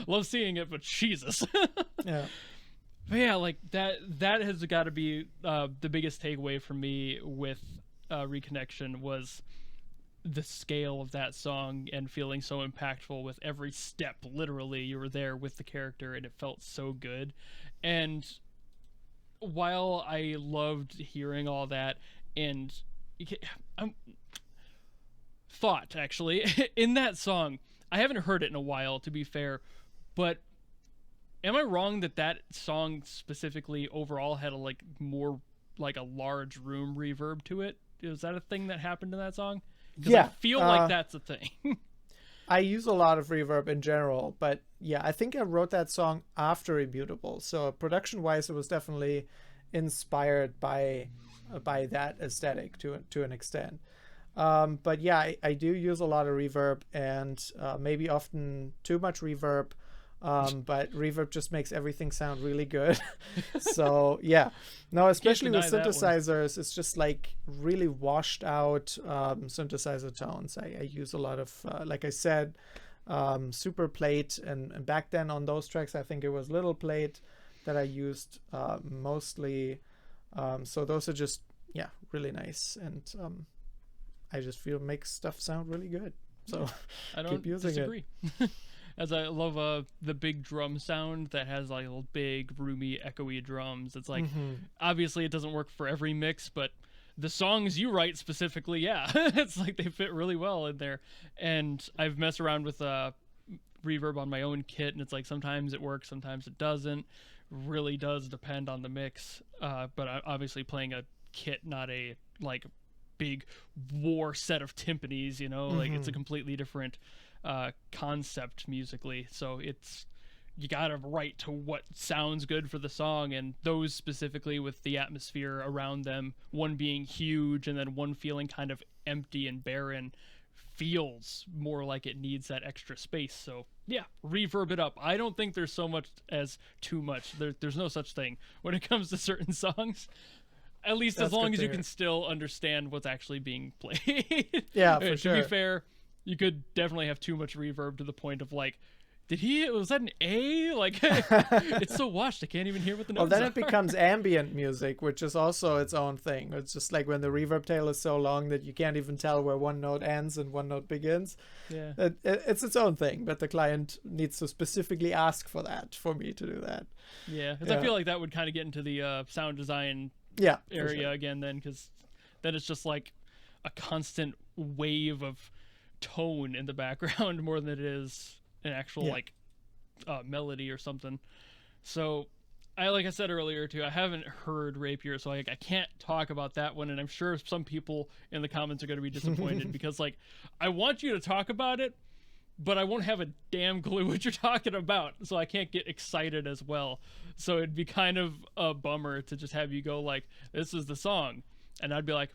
Love seeing it, but Jesus. But yeah, like that has got to be the biggest takeaway for me with Reconnection was the scale of that song and feeling so impactful with every step. Literally, you were there with the character, and it felt so good. And while I loved hearing all that, and thought actually in that song, I haven't heard it in a while, to be fair, but am I wrong that song specifically overall had a like more like a large room reverb to it? Is that a thing that happened in that song? Because I feel like that's a thing. I use a lot of reverb in general, but yeah, I think I wrote that song after Immutable. So production-wise, it was definitely inspired by that aesthetic to an extent. But yeah, I do use a lot of reverb, and maybe often too much reverb. But reverb just makes everything sound really good. So yeah, no, especially with synthesizers, it's just like really washed out synthesizer tones. I use a lot of like I said, super plate, and back then on those tracks I think it was little plate that I used mostly. So those are just really nice, and I just feel makes stuff sound really good. So I don't keep using disagree. As I love the big drum sound that has like little big roomy echoey drums. It's like obviously it doesn't work for every mix, but the songs you write specifically, it's like they fit really well in there. And I've messed around with reverb on my own kit, and it's like sometimes it works, sometimes it doesn't. Really does depend on the mix. But I'm obviously playing a kit, not a like big war set of timpanis, like it's a completely different concept musically, so you gotta write to what sounds good for the song, and those specifically with the atmosphere around them, one being huge and then one feeling kind of empty and barren, feels more like it needs that extra space. So yeah, reverb it up. I don't think there's so much as too much. There's no such thing when it comes to certain songs, at least as long as you can still understand what's actually being played. Yeah, for sure. To be fair, you could definitely have too much reverb to the point of like, was that an A? Like, it's so washed, I can't even hear what the notes are. Well, then it becomes ambient music, which is also its own thing. It's just like when the reverb tail is so long that you can't even tell where one note ends and one note begins. Yeah. It's its own thing, but the client needs to specifically ask for me to do that. Yeah, because I feel like that would kind of get into the sound design area again then, because then it's just like a constant wave of tone in the background more than it is an actual like melody or something. So like I said earlier too, I haven't heard Rapier, so I can't talk about that one, and I'm sure some people in the comments are going to be disappointed because like I want you to talk about it, but I won't have a damn clue what you're talking about, so I can't get excited as well. So it'd be kind of a bummer to just have you go like, this is the song, and I'd be like,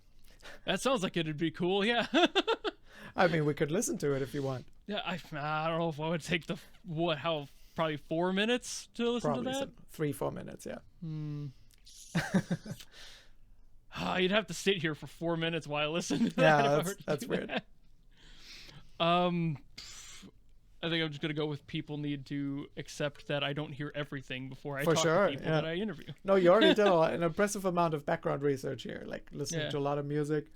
that sounds like it'd be cool, yeah. I mean, we could listen to it if you want. Yeah, I don't know if I would take probably 4 minutes to listen Probably to that. 3-4 minutes, yeah. You'd have to sit here for 4 minutes while I listen to Yeah, that. that's weird. That. I think I'm just gonna go with people need to accept that I don't hear everything before I talk to people that I interview. No, you already did an impressive amount of background research here, like listening to a lot of music.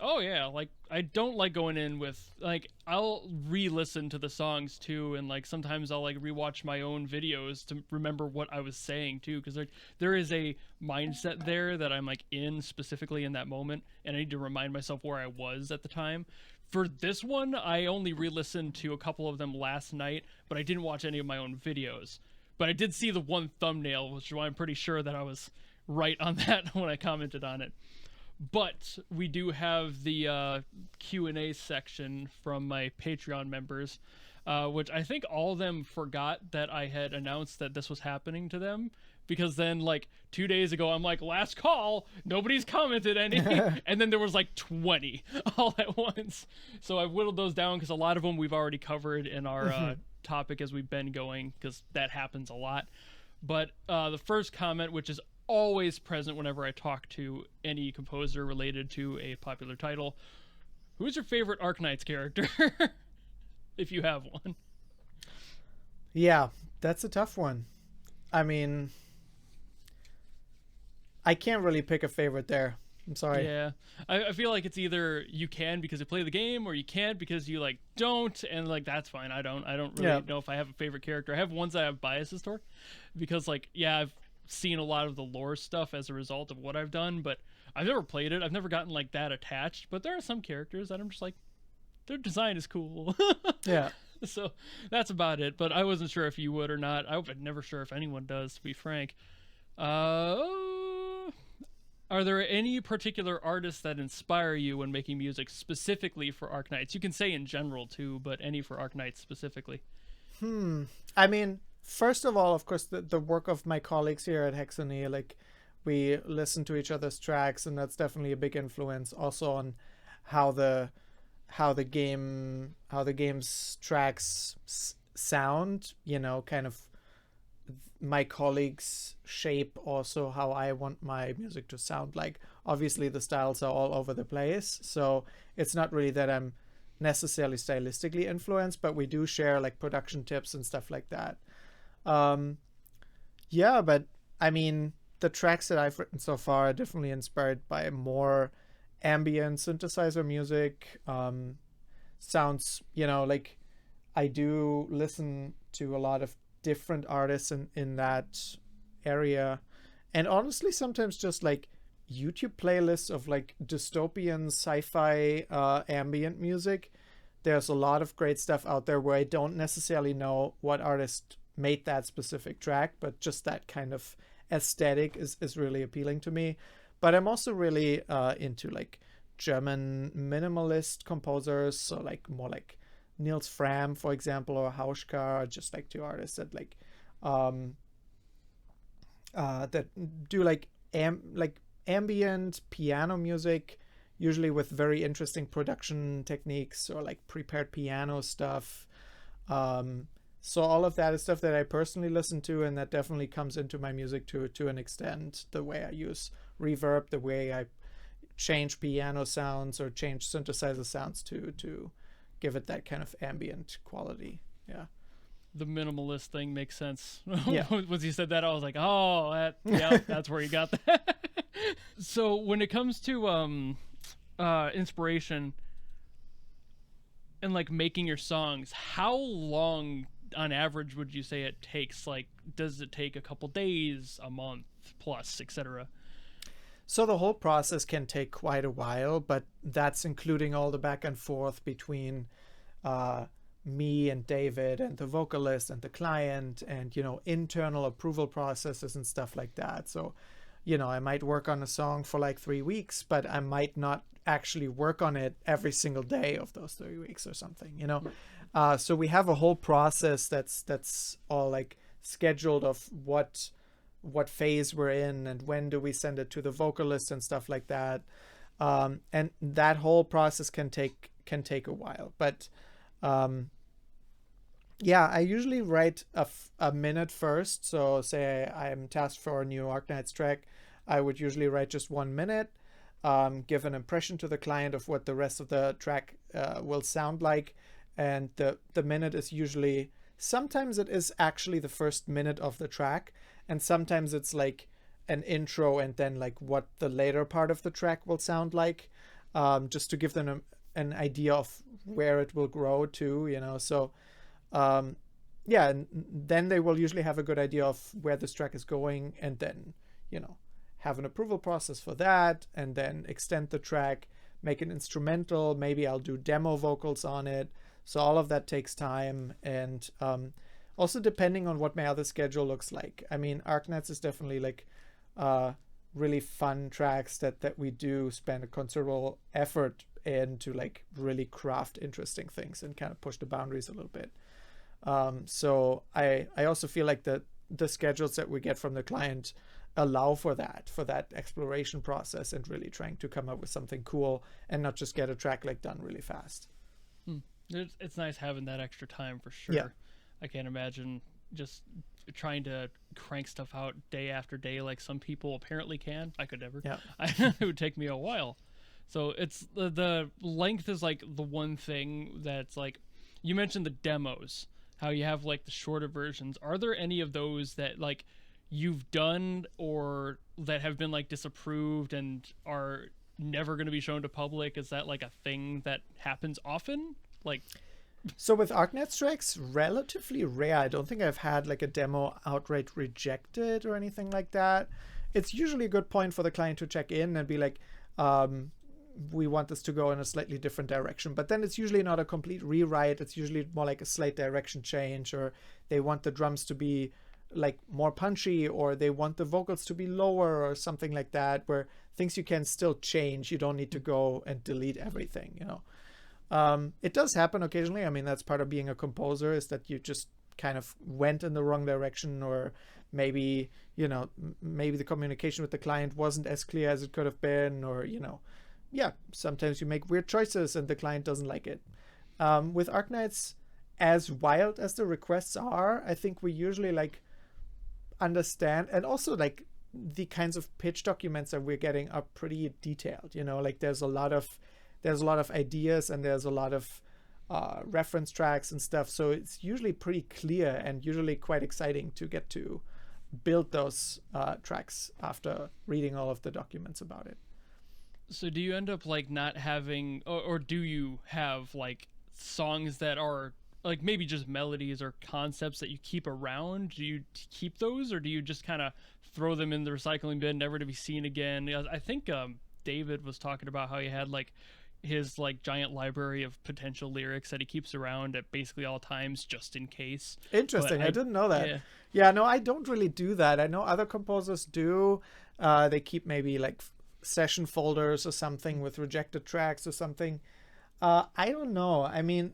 Oh yeah, like I don't like going in with like I'll re-listen to the songs too, and like sometimes I'll like rewatch my own videos to remember what I was saying too, because there is a mindset there that I'm like in specifically in that moment, and I need to remind myself where I was at the time. For this one, I only re-listened to a couple of them last night, but I didn't watch any of my own videos. But I did see the one thumbnail, which is why I'm pretty sure that I was right on that when I commented on it. But we do have the Q&A section from my Patreon members, which I think all of them forgot that I had announced that this was happening to them. Because then, like, 2 days ago, I'm like, last call, nobody's commented anything. And then there was, like, 20 all at once. So I've whittled those down because a lot of them we've already covered in our topic as we've been going, because that happens a lot. But the first comment, which is always present whenever I talk to any composer related to a popular title, who's your favorite Arknights character? If you have one. Yeah, that's a tough one. I mean, I can't really pick a favorite there. I'm sorry. Yeah, I feel like it's either you can because you play the game, or you can't because you like don't, and like that's fine. I don't really know if I have a favorite character. I have ones I have biases toward, because like I've seen a lot of the lore stuff as a result of what I've done, but I've never played it. I've never gotten like that attached. But there are some characters that I'm just like, their design is cool. Yeah. So that's about it. But I wasn't sure if you would or not. I'm never sure if anyone does, to be frank. Are there any particular artists that inspire you when making music specifically for Arknights? You can say in general too, but any for Arknights specifically. I mean, first of all, of course, the work of my colleagues here at Hexany, like we listen to each other's tracks, and that's definitely a big influence also on how the game's tracks sound, you know, kind of my colleagues shape also how I want my music to sound. Like obviously the styles are all over the place, so it's not really that I'm necessarily stylistically influenced, but we do share like production tips and stuff like that. Yeah, but I mean, the tracks that I've written so far are definitely inspired by more ambient synthesizer music. Sounds, you know, like I do listen to a lot of different artists in that area, and honestly sometimes just like YouTube playlists of like dystopian sci-fi ambient music. There's a lot of great stuff out there where I don't necessarily know what artist made that specific track, but just that kind of aesthetic is really appealing to me. But I'm also really into like German minimalist composers, so like more like Niels Fram, for example, or Hauschka, are just like two artists that like that do like ambient piano music, usually with very interesting production techniques or like prepared piano stuff. So all of that is stuff that I personally listen to, and that definitely comes into my music to an extent. The way I use reverb, the way I change piano sounds or change synthesizer sounds to give it that kind of ambient quality. Yeah. The minimalist thing makes sense. Yeah. Once you said that, I was like, oh, that's where you got that. So when it comes to inspiration and like making your songs, how long on average would you say it takes? Like, does it take a couple days, a month plus, etc.? So the whole process can take quite a while, but that's including all the back and forth between me and David and the vocalist and the client and, internal approval processes and stuff like that. So, I might work on a song for like 3 weeks, but I might not actually work on it every single day of those 3 weeks or something, So we have a whole process that's all like scheduled of what phase we're in and when do we send it to the vocalist and stuff like that. And that whole process can take a while, but I usually write a minute first. So say I'm tasked for a new Arknights track, I would usually write just 1 minute, give an impression to the client of what the rest of the track will sound like. And the minute is usually, sometimes it is actually the first minute of the track, and sometimes it's like an intro and then like what the later part of the track will sound like, just to give them an idea of where it will grow to, so and then they will usually have a good idea of where this track is going, and then have an approval process for that, and then extend the track, make an instrumental. Maybe I'll do demo vocals on it. So all of that takes time, and also depending on what my other schedule looks like. I mean, Arknights is definitely like really fun tracks that we do spend a considerable effort in to like really craft interesting things and kind of push the boundaries a little bit. So I also feel like the schedules that we get from the client allow for that exploration process and really trying to come up with something cool and not just get a track like done really fast. It's nice having that extra time for sure. Yeah. I can't imagine just trying to crank stuff out day after day like some people apparently can. I could never. Yeah. It would take me a while. So it's the length is like the one thing that's like, you mentioned the demos, how you have like the shorter versions. Are there any of those that like you've done or that have been like disapproved and are never going to be shown to public? Is that like a thing that happens often? Like, so with Arknights tracks, relatively rare. I don't think I've had like a demo outright rejected or anything like that. It's usually a good point for the client to check in and be like, we want this to go in a slightly different direction. But then it's usually not a complete rewrite. It's usually more like a slight direction change, or they want the drums to be like more punchy, or they want the vocals to be lower or something like that, where things you can still change. You don't need to go and delete everything, It does happen occasionally. I mean, that's part of being a composer, is that you just kind of went in the wrong direction, or maybe, maybe the communication with the client wasn't as clear as it could have been, or, sometimes you make weird choices and the client doesn't like it. With Arknights, as wild as the requests are, I think we usually like understand, and also like the kinds of pitch documents that we're getting are pretty detailed, like there's a lot of ideas and there's a lot of reference tracks and stuff. So it's usually pretty clear and usually quite exciting to get to build those tracks after reading all of the documents about it. So do you end up like not having, or do you have like songs that are like maybe just melodies or concepts that you keep around? Do you keep those, or do you just kind of throw them in the recycling bin, never to be seen again? I think David was talking about how he had like his like giant library of potential lyrics that he keeps around at basically all times just in case. Interesting. I didn't know that. Yeah, no, I don't really do that. I know other composers do. They keep maybe like session folders or something with rejected tracks or something. I don't know. I mean,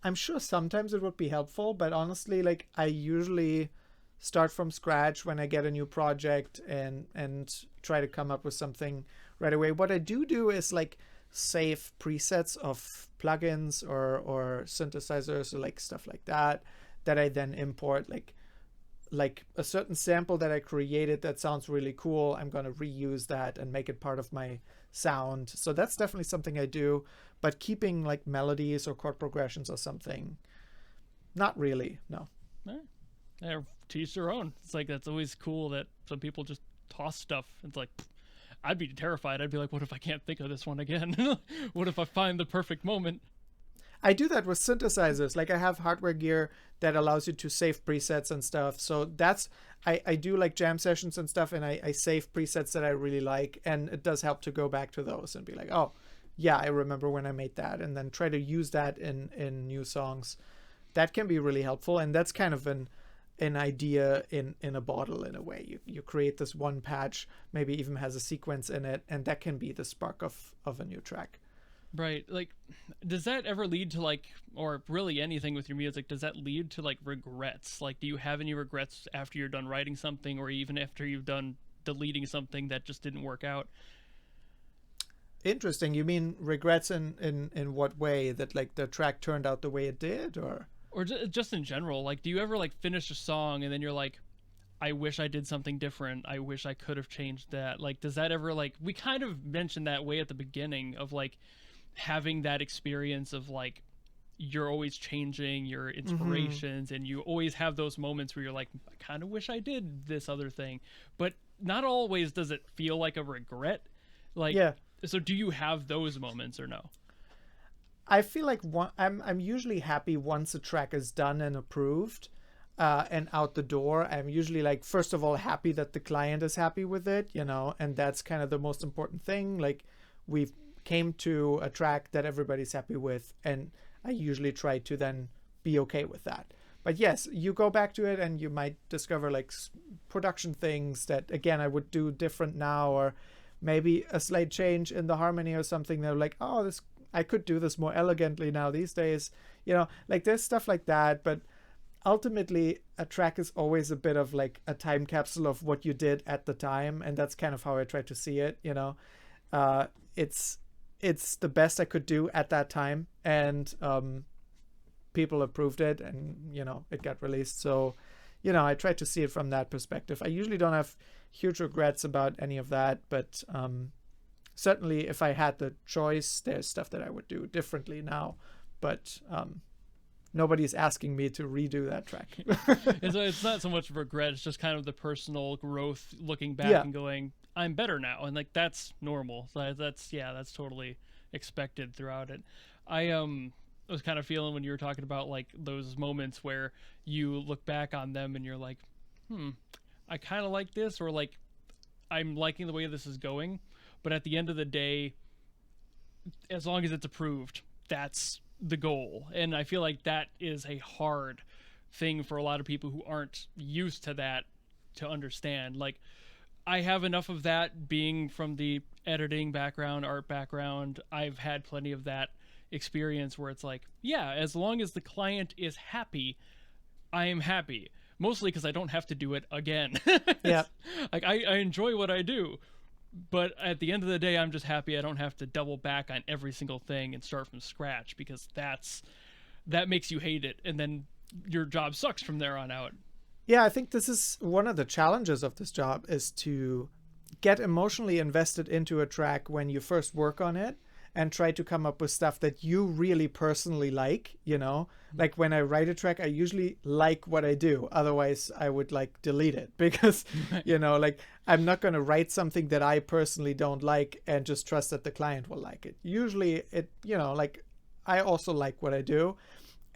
I'm sure sometimes it would be helpful, but honestly, like I usually start from scratch when I get a new project and try to come up with something right away. What I do is like save presets of plugins or synthesizers or like stuff like that I then import, like a certain sample that I created that sounds really cool. I'm going to reuse that and make it part of my sound. So that's definitely something I do, but keeping like melodies or chord progressions or something, not really, no. Yeah, to each their own. It's like, that's always cool that some people just toss stuff. It's like, I'd be terrified. I'd be like, what if I can't think of this one again? What if I find the perfect moment? I do that with synthesizers. Like I have hardware gear that allows you to save presets and stuff. So that's, I do like jam sessions and stuff, and I save presets that I really like, and it does help to go back to those and be like, oh, yeah, I remember when I made that, and then try to use that in new songs. That can be really helpful, and that's kind of an idea in a bottle in a way. You create this one patch, maybe even has a sequence in it, and that can be the spark of a new track. Right. Like, does that ever lead to like, or really anything with your music, does that lead to like regrets? Like, do you have any regrets after you're done writing something, or even after you've done deleting something that just didn't work out? Interesting. You mean regrets in what way? That like the track turned out the way it did, Or just in general? Like, do you ever like finish a song and then you're like, I wish I did something different. I wish I could have changed that. Like, does that ever like, we kind of mentioned that way at the beginning of like having that experience of like, you're always changing your inspirations, and you always have those moments where you're like, I kind of wish I did this other thing, but not always does it feel like a regret. Like, yeah. So do you have those moments or no? I feel like I'm usually happy once a track is done and approved and out the door. I'm usually like, first of all, happy that the client is happy with it, and that's kind of the most important thing. Like, we've came to a track that everybody's happy with, and I usually try to then be okay with that. But yes, you go back to it and you might discover like production things that, again, I would do different now, or maybe a slight change in the harmony or something. They're like, oh, this, I could do this more elegantly now these days, like there's stuff like that. But ultimately, a track is always a bit of like a time capsule of what you did at the time, and that's kind of how I try to see it. It's the best I could do at that time, and people approved it, and it got released. So I try to see it from that perspective. I usually don't have huge regrets about any of that, but certainly if I had the choice, there's stuff that I would do differently now, but nobody's asking me to redo that track. It's not so much regret, it's just kind of the personal growth, looking back and going, I'm better now, and like that's normal. So that's totally expected throughout it. I was kind of feeling when you were talking about like those moments where you look back on them and you're like, I kind of like this, or like I'm liking the way this is going, but at the end of the day, as long as it's approved, that's the goal. And I feel like that is a hard thing for a lot of people who aren't used to that to understand. Like, I have enough of that being from the editing background, art background. I've had plenty of that experience where it's like, yeah, as long as the client is happy, I am happy. Mostly because I don't have to do it again. Yeah. Like, I enjoy what I do, but at the end of the day, I'm just happy I don't have to double back on every single thing and start from scratch, because that makes you hate it, and then your job sucks from there on out. Yeah, I think this is one of the challenges of this job, is to get emotionally invested into a track when you first work on it, and try to come up with stuff that you really personally like, Like, when I write a track, I usually like what I do. Otherwise, I would like delete it, because, like, I'm not going to write something that I personally don't like and just trust that the client will like it. Usually it, like, I also like what I do.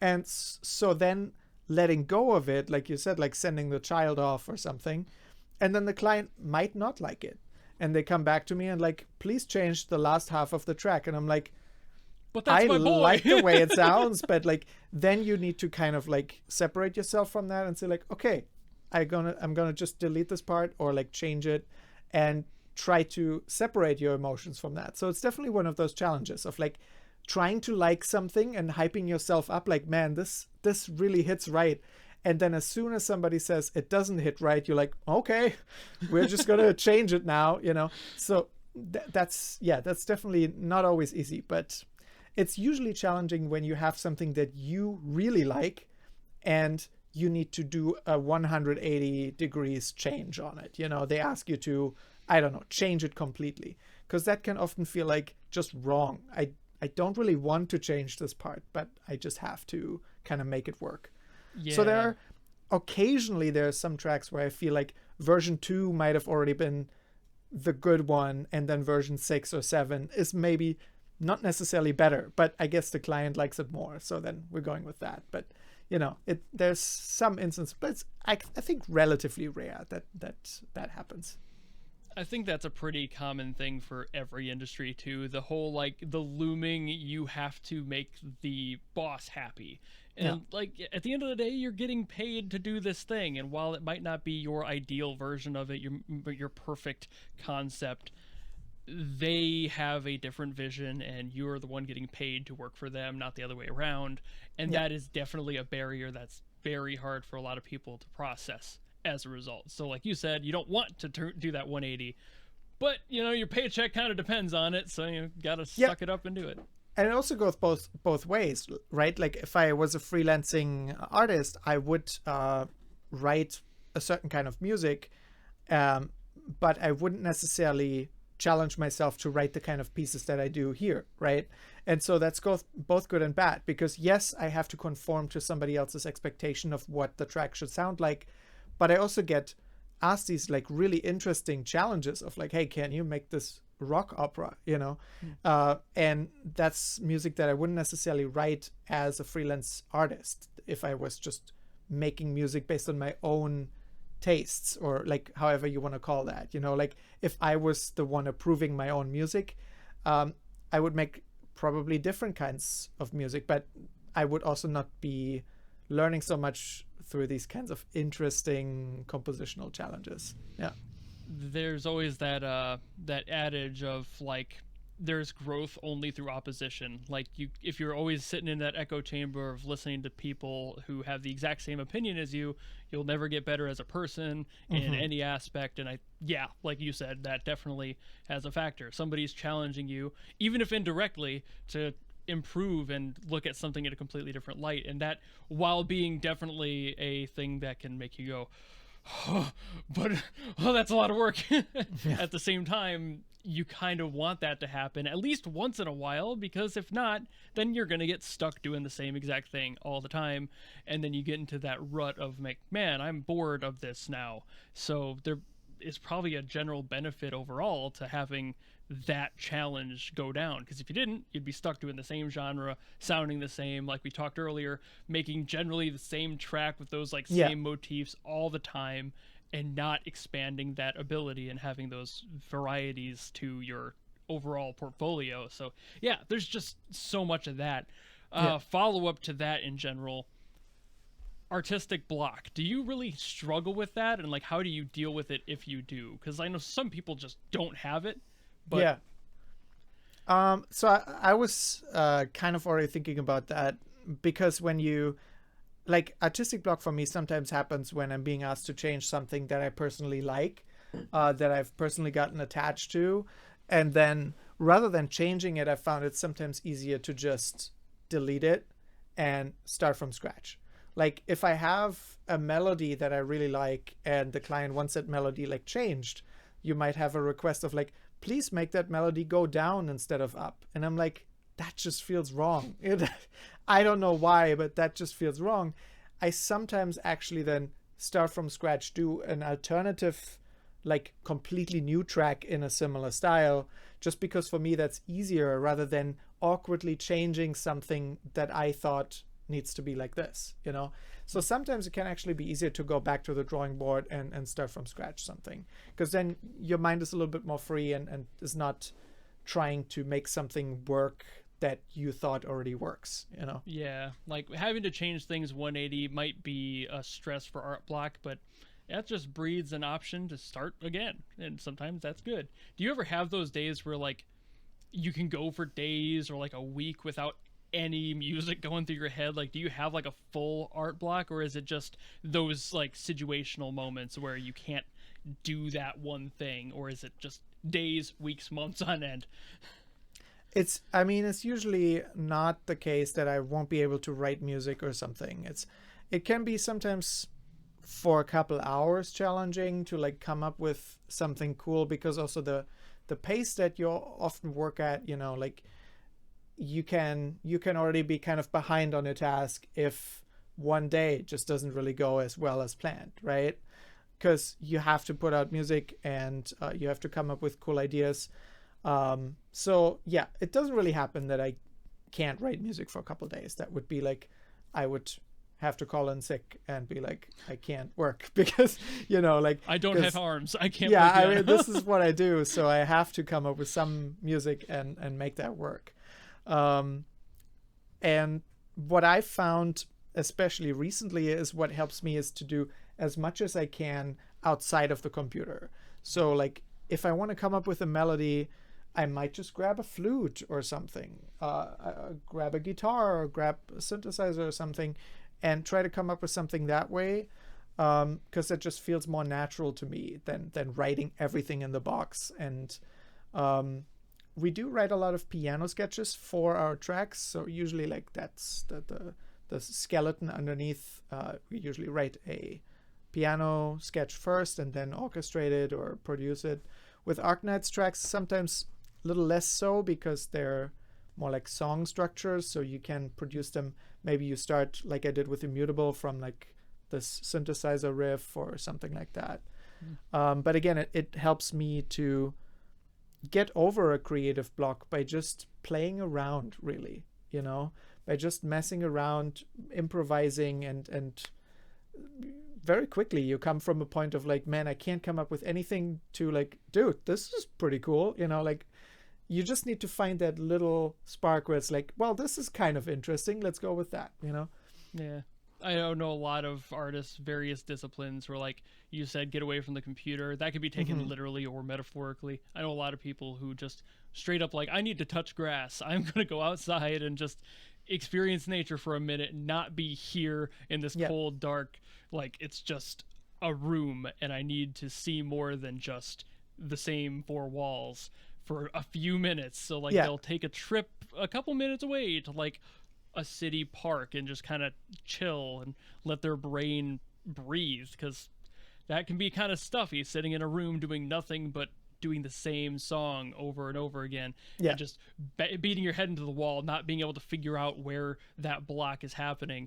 And so then letting go of it, like you said, like sending the child off or something, and then the client might not like it. And they come back to me and like, please change the last half of the track. And I'm like, but that's my boy. like the way it sounds, but like, then you need to kind of like separate yourself from that and say like, okay, I'm gonna just delete this part, or like change it, and try to separate your emotions from that. So it's definitely one of those challenges of like trying to like something and hyping yourself up, like, man, this really hits right. And then as soon as somebody says it doesn't hit right, you're like, okay, we're just going to change it now, So that's definitely not always easy, but it's usually challenging when you have something that you really like and you need to do a 180 degrees change on it. They ask you to, I don't know, change it completely, because that can often feel like just wrong. I don't really want to change this part, but I just have to kind of make it work. Yeah. So there are some tracks where I feel like version 2 might have already been the good one, and then version 6 or 7 is maybe not necessarily better, but I guess the client likes it more, so then we're going with that. But there's some instance, but it's I think relatively rare that happens. I think that's a pretty common thing for every industry too. The whole like the looming, you have to make the boss happy. And like at the end of the day, you're getting paid to do this thing, and while it might not be your ideal version of it, your perfect concept, they have a different vision and you're the one getting paid to work for them, not the other way around. And that is definitely a barrier that's very hard for a lot of people to process as a result. So like you said, you don't want to do that 180, but you know, your paycheck kind of depends on it, so you gotta suck it up and do it. And it also goes both ways, right? Like if I was a freelancing artist, I would write a certain kind of music, but I wouldn't necessarily challenge myself to write the kind of pieces that I do here, right? And so that's both good and bad, because yes, I have to conform to somebody else's expectation of what the track should sound like, but I also get asked these like really interesting challenges of like, hey, can you make this rock opera, you know? And that's music that I wouldn't necessarily write as a freelance artist if I was just making music based on my own tastes, or like however you want to call that, you know, like if I was the one approving my own music, I would make probably different kinds of music, but I would also not be learning so much through these kinds of interesting compositional challenges. There's always that adage of like there's growth only through opposition. Like if you're always sitting in that echo chamber of listening to people who have the exact same opinion as you, you'll never get better as a person in any aspect. And like you said, that definitely has a factor. Somebody's challenging you, even if indirectly, to improve and look at something in a completely different light, and that, while being definitely a thing that can make you go, but that's a lot of work. At the same time, you kind of want that to happen at least once in a while, because if not, then you're going to get stuck doing the same exact thing all the time, and then you get into that rut of like, man, I'm bored of this now. So there is probably a general benefit overall to having that challenge go down, because if you didn't, you'd be stuck doing the same genre, sounding the same, like we talked earlier, making generally the same track with those like same motifs all the time, and not expanding that ability and having those varieties to your overall portfolio. So yeah, there's just so much of that. Follow up to that in general, artistic block. Do you really struggle with that, and like how do you deal with it if you do? Because I know some people just don't have it. But so I was kind of already thinking about that, because when you like, artistic block for me sometimes happens when I'm being asked to change something that I personally like, that I've personally gotten attached to, and then rather than changing it, I found it sometimes easier to just delete it and start from scratch. Like if I have a melody that I really like and the client wants that melody like changed, you might have a request of like, please make that melody go down instead of up. And I'm like, that just feels wrong. I don't know why, but that just feels wrong. I sometimes actually then start from scratch, do an alternative, like completely new track in a similar style, just because for me that's easier, rather than awkwardly changing something that I thought needs to be like this, you know? So sometimes it can actually be easier to go back to the drawing board and start from scratch something, because then your mind is a little bit more free and is not trying to make something work that you thought already works, you know? Yeah, like having to change things 180 might be a stress for art block, but that just breeds an option to start again, and sometimes that's good. Do you ever have those days where like you can go for days or like a week without any music going through your head? Like, do you have like a full art block, or is it just those like situational moments where you can't do that one thing, or is it just days, weeks, months on end? It's usually not the case that I won't be able to write music or something. It can be sometimes for a couple hours challenging to like come up with something cool, because also the pace that you often work at, you know, like you can already be kind of behind on a task if one day just doesn't really go as well as planned, right? Because you have to put out music and you have to come up with cool ideas. So yeah, it doesn't really happen that I can't write music for a couple of days. That would be like, I would have to call in sick and be like, I can't work because, you know, like, I don't have arms. I can't yeah, play I piano. mean, this is what I do. So I have to come up with some music and make that work. And what I found, especially recently, is what helps me is to do as much as I can outside of the computer. So like, if I want to come up with a melody, I might just grab a flute or something, grab a guitar or grab a synthesizer or something, and try to come up with something that way, because it just feels more natural to me than writing everything in the box. And we do write a lot of piano sketches for our tracks, so usually like that's the skeleton underneath. We usually write a piano sketch first and then orchestrate it or produce it. With Arknight's tracks, sometimes a little less so, because they're more like song structures, so you can produce them. Maybe you start, like I did with Immutable, from like this synthesizer riff or something like that. But again, it helps me to get over a creative block by just playing around, really, you know, by just messing around, improvising, and very quickly you come from a point of like, man, I can't come up with anything, to like, dude, this is pretty cool, you know, like, you just need to find that little spark where it's like, well, this is kind of interesting, let's go with that, you know. Yeah. I don't know a lot of artists, various disciplines, where, like you said, get away from the computer. That could be taken literally or metaphorically. I know a lot of people who just straight up like, I need to touch grass. I'm going to go outside and just experience nature for a minute and not be here in this cold, dark, like it's just a room, and I need to see more than just the same four walls for a few minutes. So like they'll take a trip a couple minutes away to like a city park and just kind of chill and let their brain breathe, because that can be kind of stuffy, sitting in a room doing nothing but doing the same song over and over again, and just beating your head into the wall, not being able to figure out where that block is happening.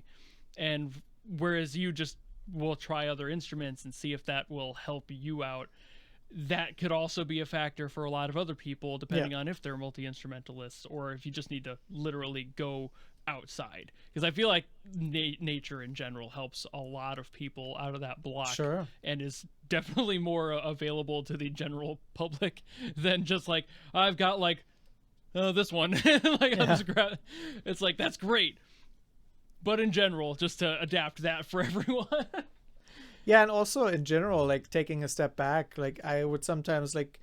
And whereas you just will try other instruments and see if that will help you out, that could also be a factor for a lot of other people, depending on if they're multi-instrumentalists or if you just need to literally go outside. Because I feel like nature in general helps a lot of people out of that block, and is definitely more available to the general public than just like, I've got like this one. Like I'll just grab, it's like, that's great, but in general, just to adapt that for everyone. Yeah, and also in general, like taking a step back, like I would sometimes like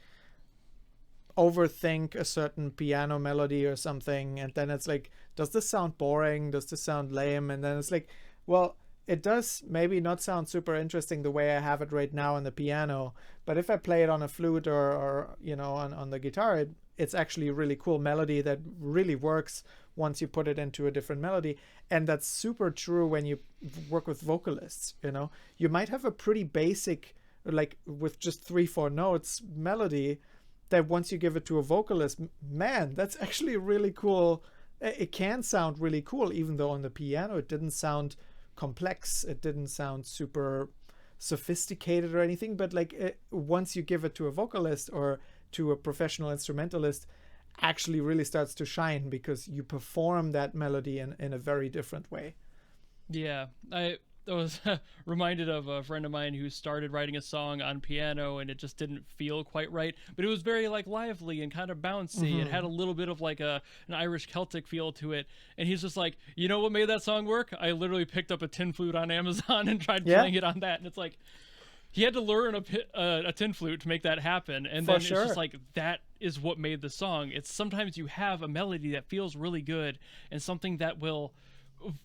overthink a certain piano melody or something, and then it's like, does this sound boring? Does this sound lame? And then it's like, well, it does maybe not sound super interesting the way I have it right now on the piano, but if I play it on a flute or you know, on the guitar, it's actually a really cool melody that really works once you put it into a different melody. And that's super true when you work with vocalists, you know. You might have a pretty basic, like with just 3-4 notes melody, that once you give it to a vocalist, man, that's actually really cool. It can sound really cool, even though on the piano it didn't sound complex, it didn't sound super sophisticated or anything, but like once you give it to a vocalist or to a professional instrumentalist, actually really starts to shine, because you perform that melody in a very different way. Yeah, I was reminded of a friend of mine who started writing a song on piano, and it just didn't feel quite right, but it was very like lively and kind of bouncy. It had a little bit of like an Irish Celtic feel to it, and he's just like, you know what made that song work? I literally picked up a tin flute on Amazon and tried playing it on that, and it's like, he had to learn a tin flute to make that happen. And then it's just like, that is what made the song. It's sometimes you have a melody that feels really good and something that will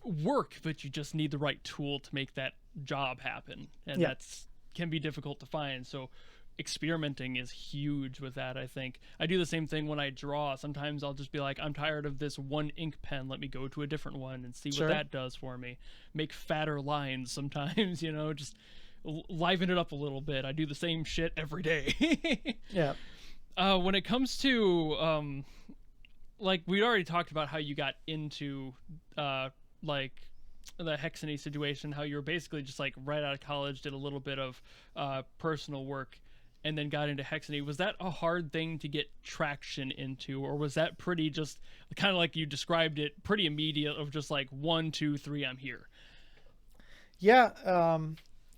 work, but you just need the right tool to make that job happen. And that's can be difficult to find. So experimenting is huge with that, I think. I do the same thing when I draw. Sometimes I'll just be like, I'm tired of this one ink pen. Let me go to a different one and see what that does for me. Make fatter lines sometimes, you know, just liven it up a little bit. I do the same shit every day. When it comes to like, we'd already talked about how you got into like the Hexany situation, how you were basically just like right out of college, did a little bit of personal work, and then got into Hexany. Was that a hard thing to get traction into, or was that pretty just kind of like you described it, pretty immediate, of just like 1, 2, 3, I'm here? Yeah,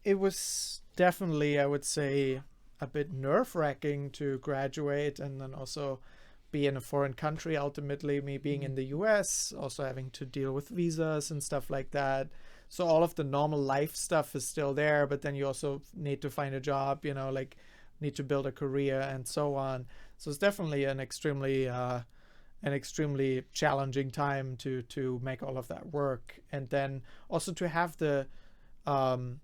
it was definitely, I would say, a bit nerve-wracking to graduate and then also be in a foreign country. Ultimately, me being in the US, also having to deal with visas and stuff like that. So all of the normal life stuff is still there, but then you also need to find a job, like need to build a career and so on. So it's definitely an extremely challenging time to make all of that work, and then also to have um,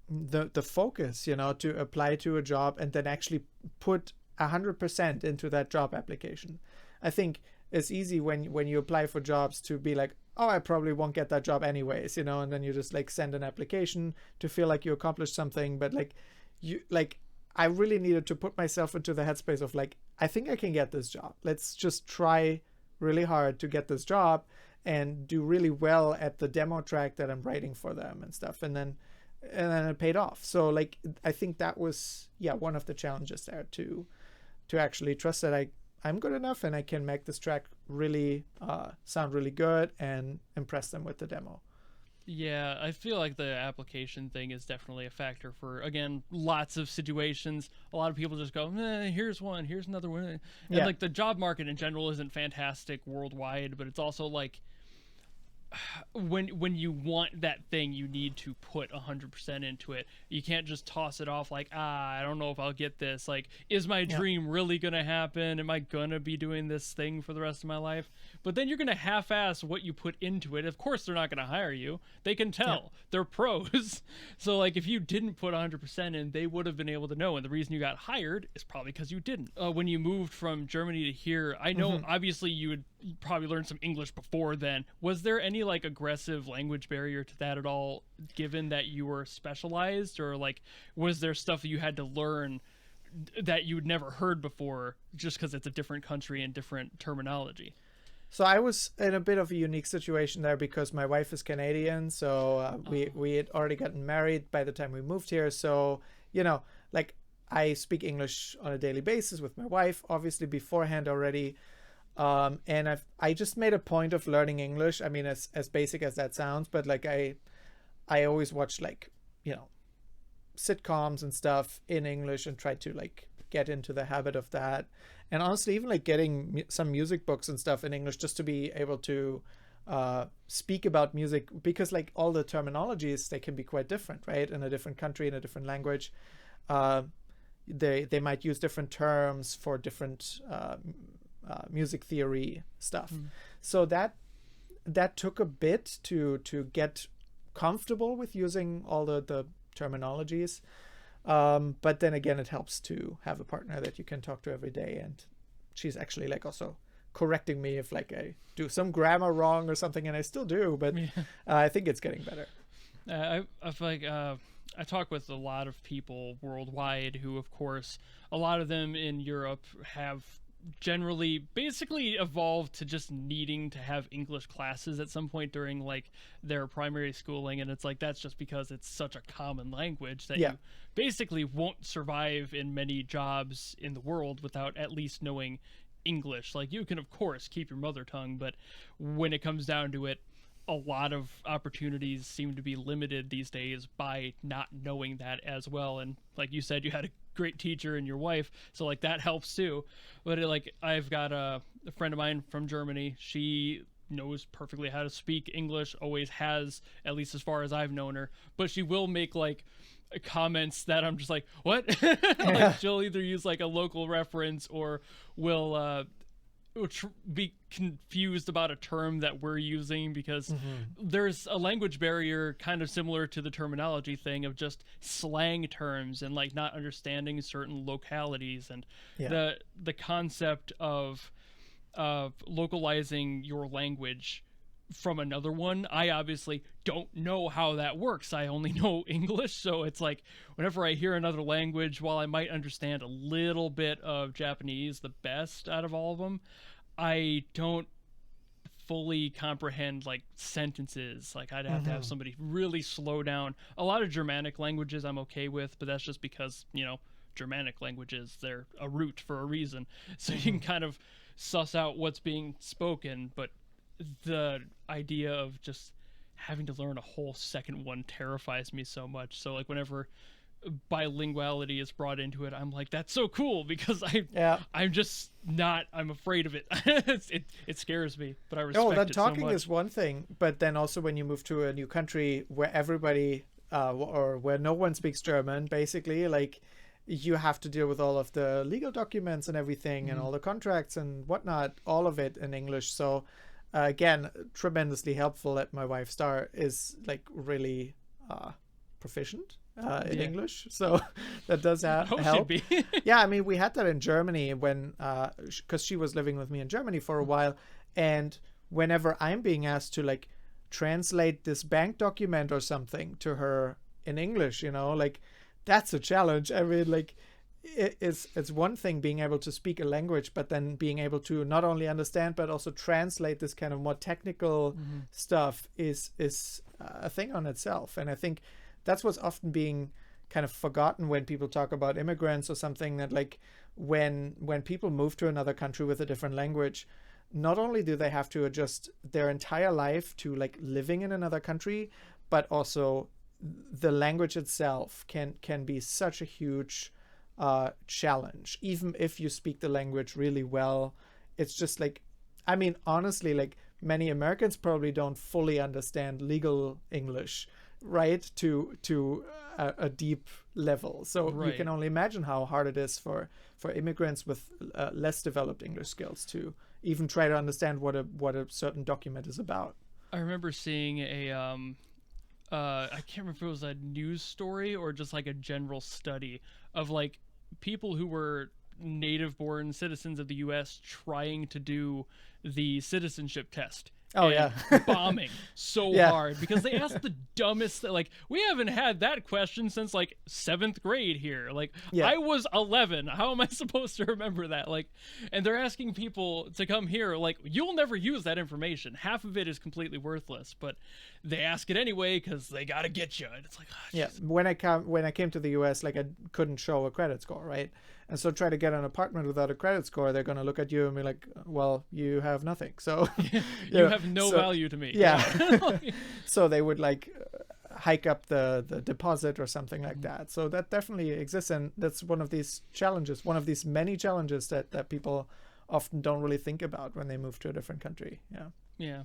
the focus, to apply to a job and then actually put 100% into that job application. I think it's easy when you apply for jobs to be like, oh, I probably won't get that job anyways, and then you just like send an application to feel like you accomplished something. But I really needed to put myself into the headspace of like, I think I can get this job. Let's just try really hard to get this job and do really well at the demo track that I'm writing for them and stuff. And then it paid off. So like, I think that was, one of the challenges there to actually trust that I'm good enough and I can make this track really sound really good and impress them with the demo. Yeah, I feel like the application thing is definitely a factor for, again, lots of situations. A lot of people just go, here's one, here's another one. And like the job market in general isn't fantastic worldwide, but it's also like when you want that thing, you need to put 100% into it. You can't just toss it off like, I don't know if I'll get this. Like, is my dream really gonna happen? Am I gonna be doing this thing for the rest of my life? But then you're gonna half-ass what you put into it. Of course they're not gonna hire you. They can tell. They're pros. So like, if you didn't put 100% in, they would have been able to know. And the reason you got hired is probably because you didn't. When you moved from Germany to here, I know obviously you would probably learn some English before then. Was there any like aggressive language barrier to that at all, given that you were specialized, or like was there stuff that you had to learn that you'd never heard before just because it's a different country and different terminology? So I was in a bit of a unique situation there because my wife is Canadian, so we had already gotten married by the time we moved here. So like I speak English on a daily basis with my wife, obviously beforehand already. And I just made a point of learning English. I mean, as basic as that sounds, but like I always watch like, sitcoms and stuff in English and try to like get into the habit of that. And honestly, even like getting some music books and stuff in English just to be able to speak about music, because like all the terminologies, they can be quite different, right? In a different country, in a different language. They might use different terms for different music theory stuff. So that took a bit to get comfortable with using all the terminologies. But then again, it helps to have a partner that you can talk to every day, and she's actually like also correcting me if like I do some grammar wrong or something, and I still do, but I think it's getting better. I feel like I talk with a lot of people worldwide who, of course, a lot of them in Europe have generally basically evolved to just needing to have English classes at some point during like their primary schooling, and it's like that's just because it's such a common language that you basically won't survive in many jobs in the world without at least knowing English. Like you can of course keep your mother tongue, but when it comes down to it, a lot of opportunities seem to be limited these days by not knowing that as well. And like you said, you had a great teacher and your wife, so like that helps too. But like I've got a friend of mine from Germany. She knows perfectly how to speak English, always has, at least as far as I've known her, but she will make like comments that I'm just like, what? Like she'll either use like a local reference or will be confused about a term that we're using, because there's a language barrier kind of similar to the terminology thing of just slang terms and like not understanding certain localities, and the concept of localizing your language from another one. I obviously don't know how that works. I only know English, so it's like whenever I hear another language, while I might understand a little bit of Japanese, the best out of all of them, I don't fully comprehend like sentences. Like I'd have to have somebody really slow down. A lot of Germanic languages I'm okay with, but that's just because Germanic languages, they're a root for a reason, so you can kind of suss out what's being spoken. But the idea of just having to learn a whole second one terrifies me so much. So like whenever bilinguality is brought into it, I'm like, that's so cool, because I'm just not, I'm afraid of it. It scares me, but I respect that it talking so much. is one thing, but then also when you move to a new country where everybody or where no one speaks German, basically, like, you have to deal with all of the legal documents and everything, and all the contracts and whatnot, all of it in English. So again, tremendously helpful that my wife Star is like really proficient in English, so that does help. Yeah, I mean, we had that in Germany when because she was living with me in Germany for a while, and whenever I'm being asked to like translate this bank document or something to her in English, you know, like, that's a challenge. I mean, like, it's one thing being able to speak a language, but then being able to not only understand but also translate this kind of more technical stuff is a thing on itself. And I think that's what's often being kind of forgotten when people talk about immigrants or something, that like when people move to another country with a different language, not only do they have to adjust their entire life to like living in another country, but also the language itself can be such a huge challenge. Even if you speak the language really well, it's just like, I mean, honestly, like, many Americans probably don't fully understand legal English, right, to a deep level. So you can only imagine how hard it is for immigrants with less developed English skills to even try to understand what a certain document is about. I remember seeing a I can't remember if it was a news story or just like a general study of like people who were native born citizens of the US trying to do the citizenship test. Bombing so hard because they asked the dumbest, like, we haven't had that question since like 7th grade here. Like, I was 11. How am I supposed to remember that? Like, and they're asking people to come here. Like, you'll never use that information. Half of it is completely worthless, but they ask it anyway because they got to get you. And it's like, when I came to the US, like, I couldn't show a credit score, right? And so try to get an apartment without a credit score, they're going to look at you and be like, well, you have nothing. So you have no value to me. Yeah. So they would like hike up the deposit or something like that. So that definitely exists. And that's one of these challenges, one of these many challenges that people often don't really think about when they move to a different country. Yeah.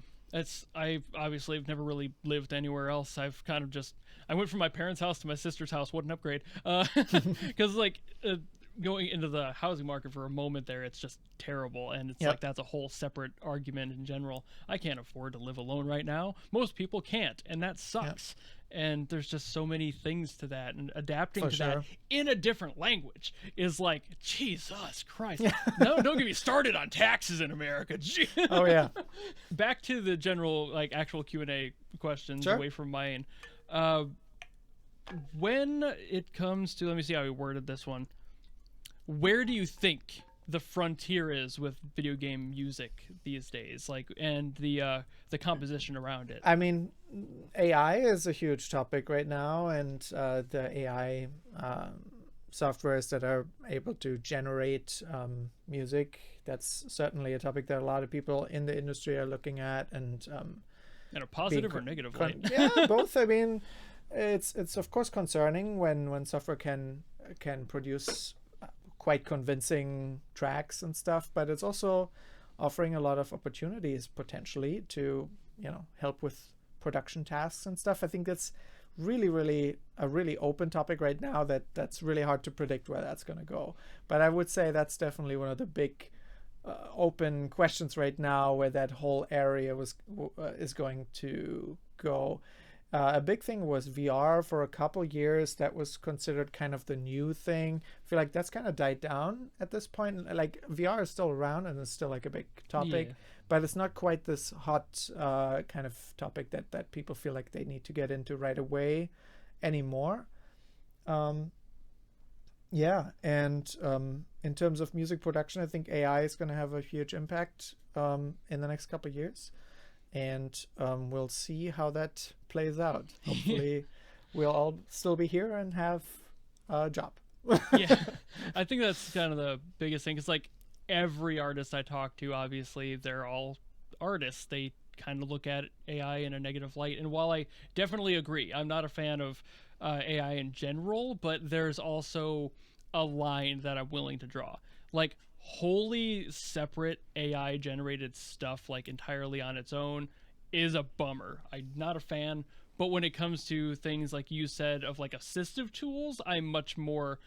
I obviously have never really lived anywhere else. I've kind of just, I went from my parents' house to my sister's house. What an upgrade. Because like, going into the housing market for a moment there, it's just terrible, and it's like, that's a whole separate argument in general. I can't afford to live alone right now. Most people can't, and that sucks. And there's just so many things to that, and adapting to that in a different language is like, Jesus Christ. No, don't get me started on taxes in America. Back to the general, like, actual Q&A questions away from mine. When it comes to, let me see how we worded this one. Where do you think the frontier is with video game music these days, like, and the composition around it? I mean, AI is a huge topic right now, and the AI softwares that are able to generate music, that's certainly a topic that a lot of people in the industry are looking at, and in a positive or negative light? Both. I mean, it's of course concerning when software can produce quite convincing tracks and stuff, but it's also offering a lot of opportunities potentially to, you know, help with production tasks and stuff. I think that's really a really open topic right now that's really hard to predict where that's going to go. But I would say that's definitely one of the big open questions right now, where that whole area is going to go. A big thing was VR for a couple years. That was considered kind of the new thing. I feel like that's kind of died down at this point. Like, VR is still around and it's still like a big topic, but it's not quite this hot kind of topic that people feel like they need to get into right away anymore. And in terms of music production, I think AI is going to have a huge impact in the next couple of years. And we'll see how that plays out. Hopefully we'll all still be here and have a job. I think that's kind of the biggest thing. It's like every artist I talk to, obviously they're all artists. They kind of look at AI in a negative light. And while I definitely agree, I'm not a fan of AI in general, but there's also a line that I'm willing to draw. Like, wholly separate AI generated stuff, like entirely on its own, is a bummer. I'm not a fan. But when it comes to things like you said of like assistive tools, I'm much more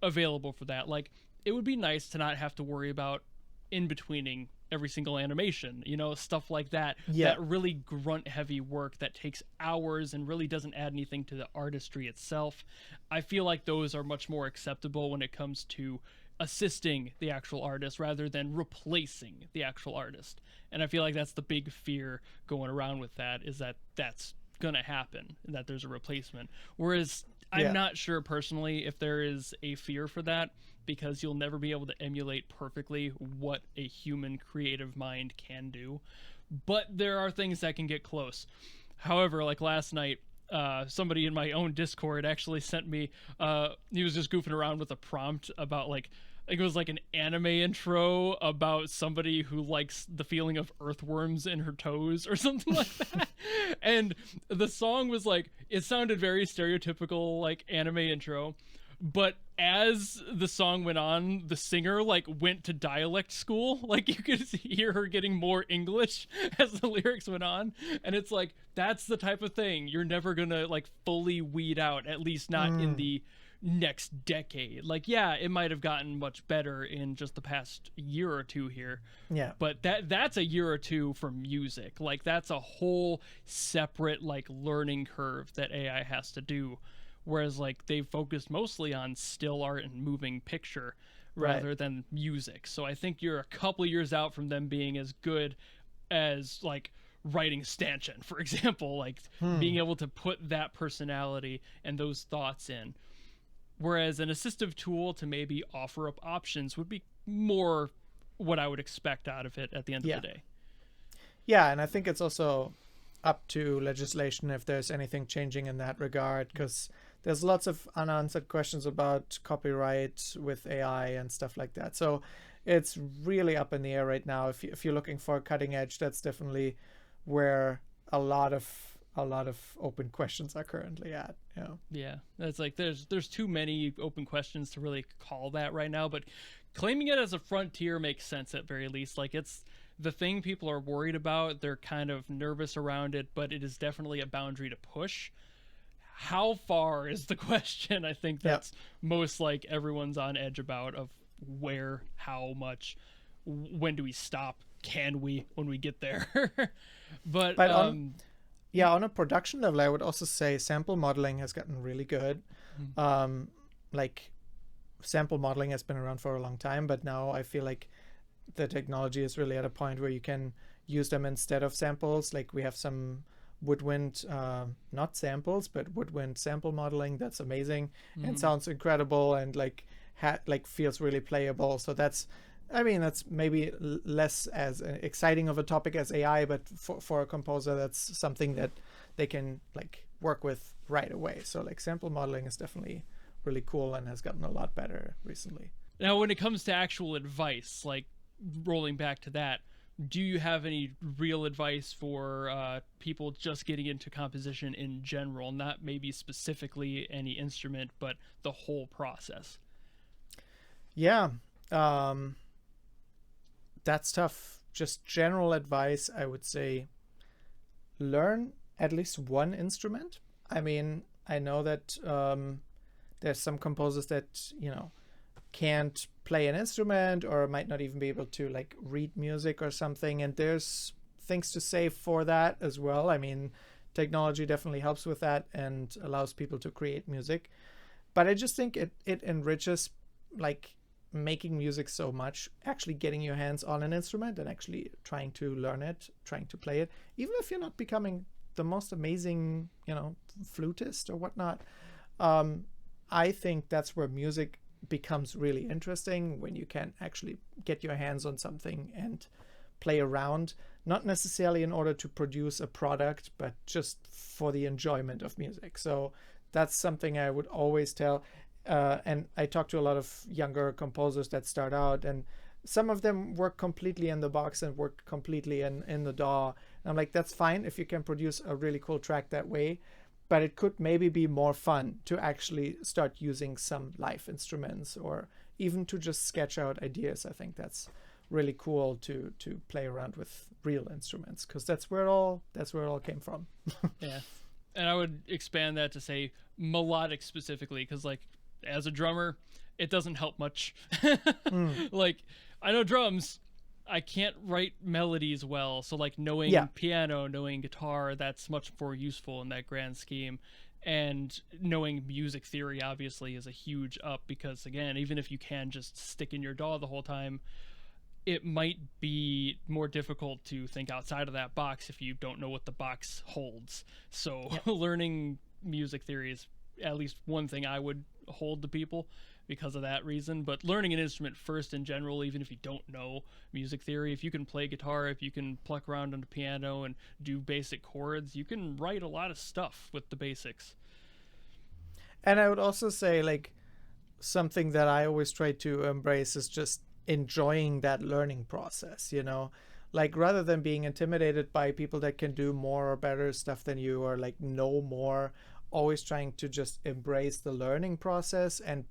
available for that. Like, it would be nice to not have to worry about in betweening every single animation, you know, stuff like that. Yeah. That really grunt heavy work that takes hours and really doesn't add anything to the artistry itself. I feel like those are much more acceptable when it comes to assisting the actual artist rather than replacing the actual artist. And I feel like that's the big fear going around with that, is that that's gonna happen, that there's a replacement. Whereas I'm not sure personally if there is a fear for that, because you'll never be able to emulate perfectly what a human creative mind can do. But there are things that can get close. However, like last night, somebody in my own Discord actually sent me, he was just goofing around with a prompt about like, I think it was like an anime intro about somebody who likes the feeling of earthworms in her toes or something like that. And the song was like, it sounded very stereotypical, like anime intro. But as the song went on, the singer like went to dialect school. Like, you could hear her getting more English as the lyrics went on. And it's like, that's the type of thing you're never gonna like fully weed out, at least not in the next decade. Like, yeah, it might have gotten much better in just the past year or two here. Yeah. But that's a year or two for music. Like, that's a whole separate like learning curve that AI has to do. Whereas like they've focused mostly on still art and moving picture rather than music. So I think you're a couple years out from them being as good as like writing Stanchion, for example, like being able to put that personality and those thoughts in. Whereas an assistive tool to maybe offer up options would be more what I would expect out of it at the end of the day. Yeah, and I think it's also up to legislation if there's anything changing in that regard, because there's lots of unanswered questions about copyright with AI and stuff like that. So it's really up in the air right now. If you're looking for cutting edge, that's definitely where a lot of open questions are currently at. Yeah, that's like there's too many open questions to really call that right now. But claiming it as a frontier makes sense at very least. Like, it's the thing people are worried about. They're kind of nervous around it, but it is definitely a boundary to push. How far is the question? I think that's most like everyone's on edge about, of where, how much, when do we stop? Can we, when we get there? but on a production level, I would also say sample modeling has gotten really good. Like, sample modeling has been around for a long time, but now I feel like the technology is really at a point where you can use them instead of samples. Like, we have some woodwind, not samples, but woodwind sample modeling that's amazing and sounds incredible, and like feels really playable. So that's maybe less as exciting of a topic as AI, but for a composer, that's something that they can like work with right away. So like sample modeling is definitely really cool and has gotten a lot better recently. Now, when it comes to actual advice, like rolling back to that, do you have any real advice for people just getting into composition in general, not maybe specifically any instrument, but the whole process? Yeah, that's tough. Just general advice, I would say learn at least one instrument. I mean, I know that there's some composers that, can't play an instrument or might not even be able to like read music or something, and there's things to say for that as well. I mean, technology definitely helps with that and allows people to create music, but I just think it enriches like making music so much, actually getting your hands on an instrument and actually trying to learn it, trying to play it, even if you're not becoming the most amazing flutist or whatnot. I think that's where music becomes really interesting, when you can actually get your hands on something and play around, not necessarily in order to produce a product, but just for the enjoyment of music. So that's something I would always tell. And I talk to a lot of younger composers that start out, and some of them work completely in the box and work completely in the DAW, I'm like, that's fine if you can produce a really cool track that way, but it could maybe be more fun to actually start using some live instruments or even to just sketch out ideas. I think that's really cool to play around with real instruments, because that's where it all came from. Yeah. And I would expand that to say melodic specifically, because like as a drummer, it doesn't help much. Like I know drums, I can't write melodies well, so like knowing piano, knowing guitar, that's much more useful in that grand scheme. And knowing music theory obviously is a huge up, because again, even if you can just stick in your DAW the whole time, it might be more difficult to think outside of that box if you don't know what the box holds. So learning music theory is at least one thing I would hold to people because of that reason. But learning an instrument first in general, even if you don't know music theory, if you can play guitar, if you can pluck around on the piano and do basic chords, you can write a lot of stuff with the basics. And I would also say, like, something that I always try to embrace is just enjoying that learning process, you know, like rather than being intimidated by people that can do more or better stuff than you, or like know more, always trying to just embrace the learning process and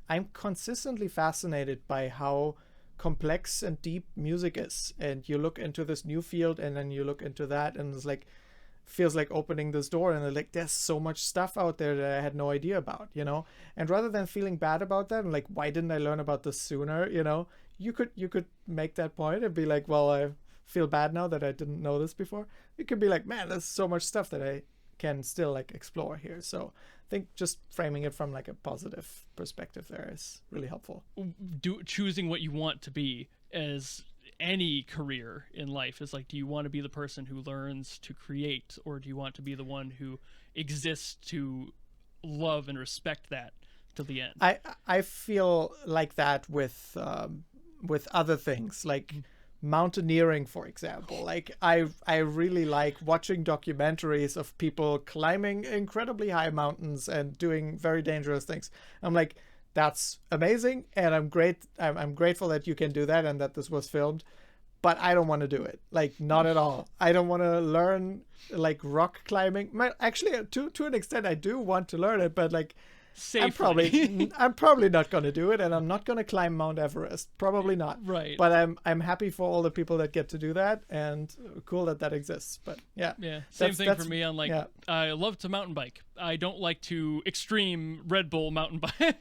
I'm consistently fascinated by how complex and deep music is. And you look into this new field and then you look into that, and it's like, feels like opening this door, and like there's so much stuff out there that I had no idea about, you know. And rather than feeling bad about that and like, why didn't I learn about this sooner, you know, you could make that point and be like, well, I feel bad now that I didn't know this before. You could be like, man, there's so much stuff that I can still like explore here. So I think just framing it from like a positive perspective there is really helpful. Choosing what you want to be as any career in life is like, do you want to be the person who learns to create, or do you want to be the one who exists to love and respect that to the end? I feel like that with other things, like mountaineering, for example. Like I really like watching documentaries of people climbing incredibly high mountains and doing very dangerous things. I'm like, that's amazing, and I'm grateful that you can do that and that this was filmed, but I don't want to do it. Like, not at all. I don't want to learn like rock climbing. Actually, to an extent, I do want to learn it, but like, safely. I'm probably not going to do it, and I'm not going to climb Mount Everest. Probably not. Right. But I'm happy for all the people that get to do that, and cool that exists. But yeah. Same thing for me. On like, I love to mountain bike. I don't like to extreme Red Bull mountain bike.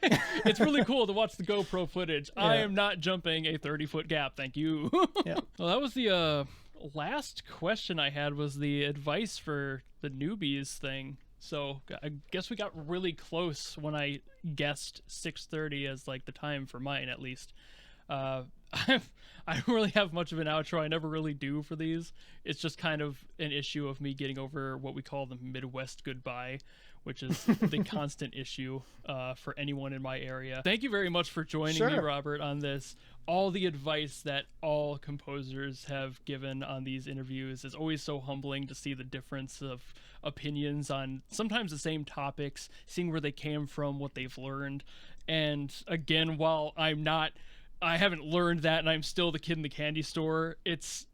It's really cool to watch the GoPro footage. I am not jumping a 30-foot gap. Thank you. Well, that was the last question I had, was the advice for the newbies thing. So I guess we got really close when I guessed 6:30 as like the time for mine, at least. I don't really have much of an outro. I never really do for these. It's just kind of an issue of me getting over what we call the Midwest goodbye, which is the constant issue for anyone in my area. Thank you very much for joining me, Robert, on this. All the advice that all composers have given on these interviews is always so humbling to see the difference of opinions on sometimes the same topics, seeing where they came from, what they've learned. And again, while I haven't learned that and I'm still the kid in the candy store, it's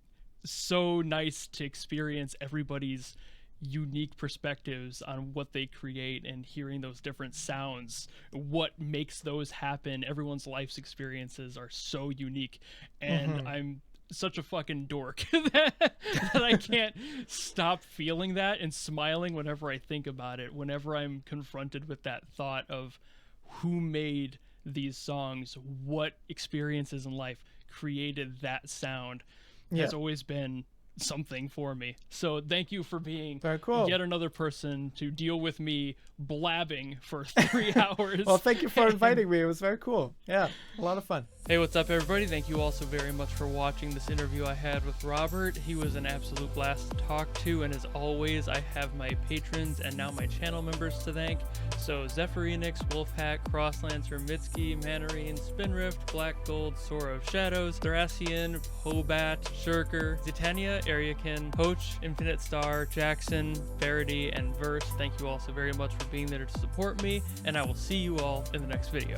so nice to experience everybody's unique perspectives on what they create and hearing those different sounds, what makes those happen. Everyone's life's experiences are so unique, and I'm such a fucking dork that I can't stop feeling that and smiling whenever I think about it, whenever I'm confronted with that thought of who made these songs, what experiences in life created that sound. Has always been something for me. So thank you for being very cool. Yet another person to deal with me blabbing for 3 hours. Well, thank you for inviting me. It was very cool. Yeah, a lot of fun. Hey, what's up, everybody? Thank you also very much for watching this interview I had with Robert. He was an absolute blast to talk to, and as always, I have my patrons and now my channel members to thank. So Zephyrinix, Wolfhack, Crosslancer, Mitski, Manarine, Spinrift, Black Gold, Sora of Shadows, Thracian, Hobat, Shirker, Zitania, Ariakin, Poach, Infinite Star, Jackson, Verity, and Verse. Thank you all so very much for being there to support me, and I will see you all in the next video.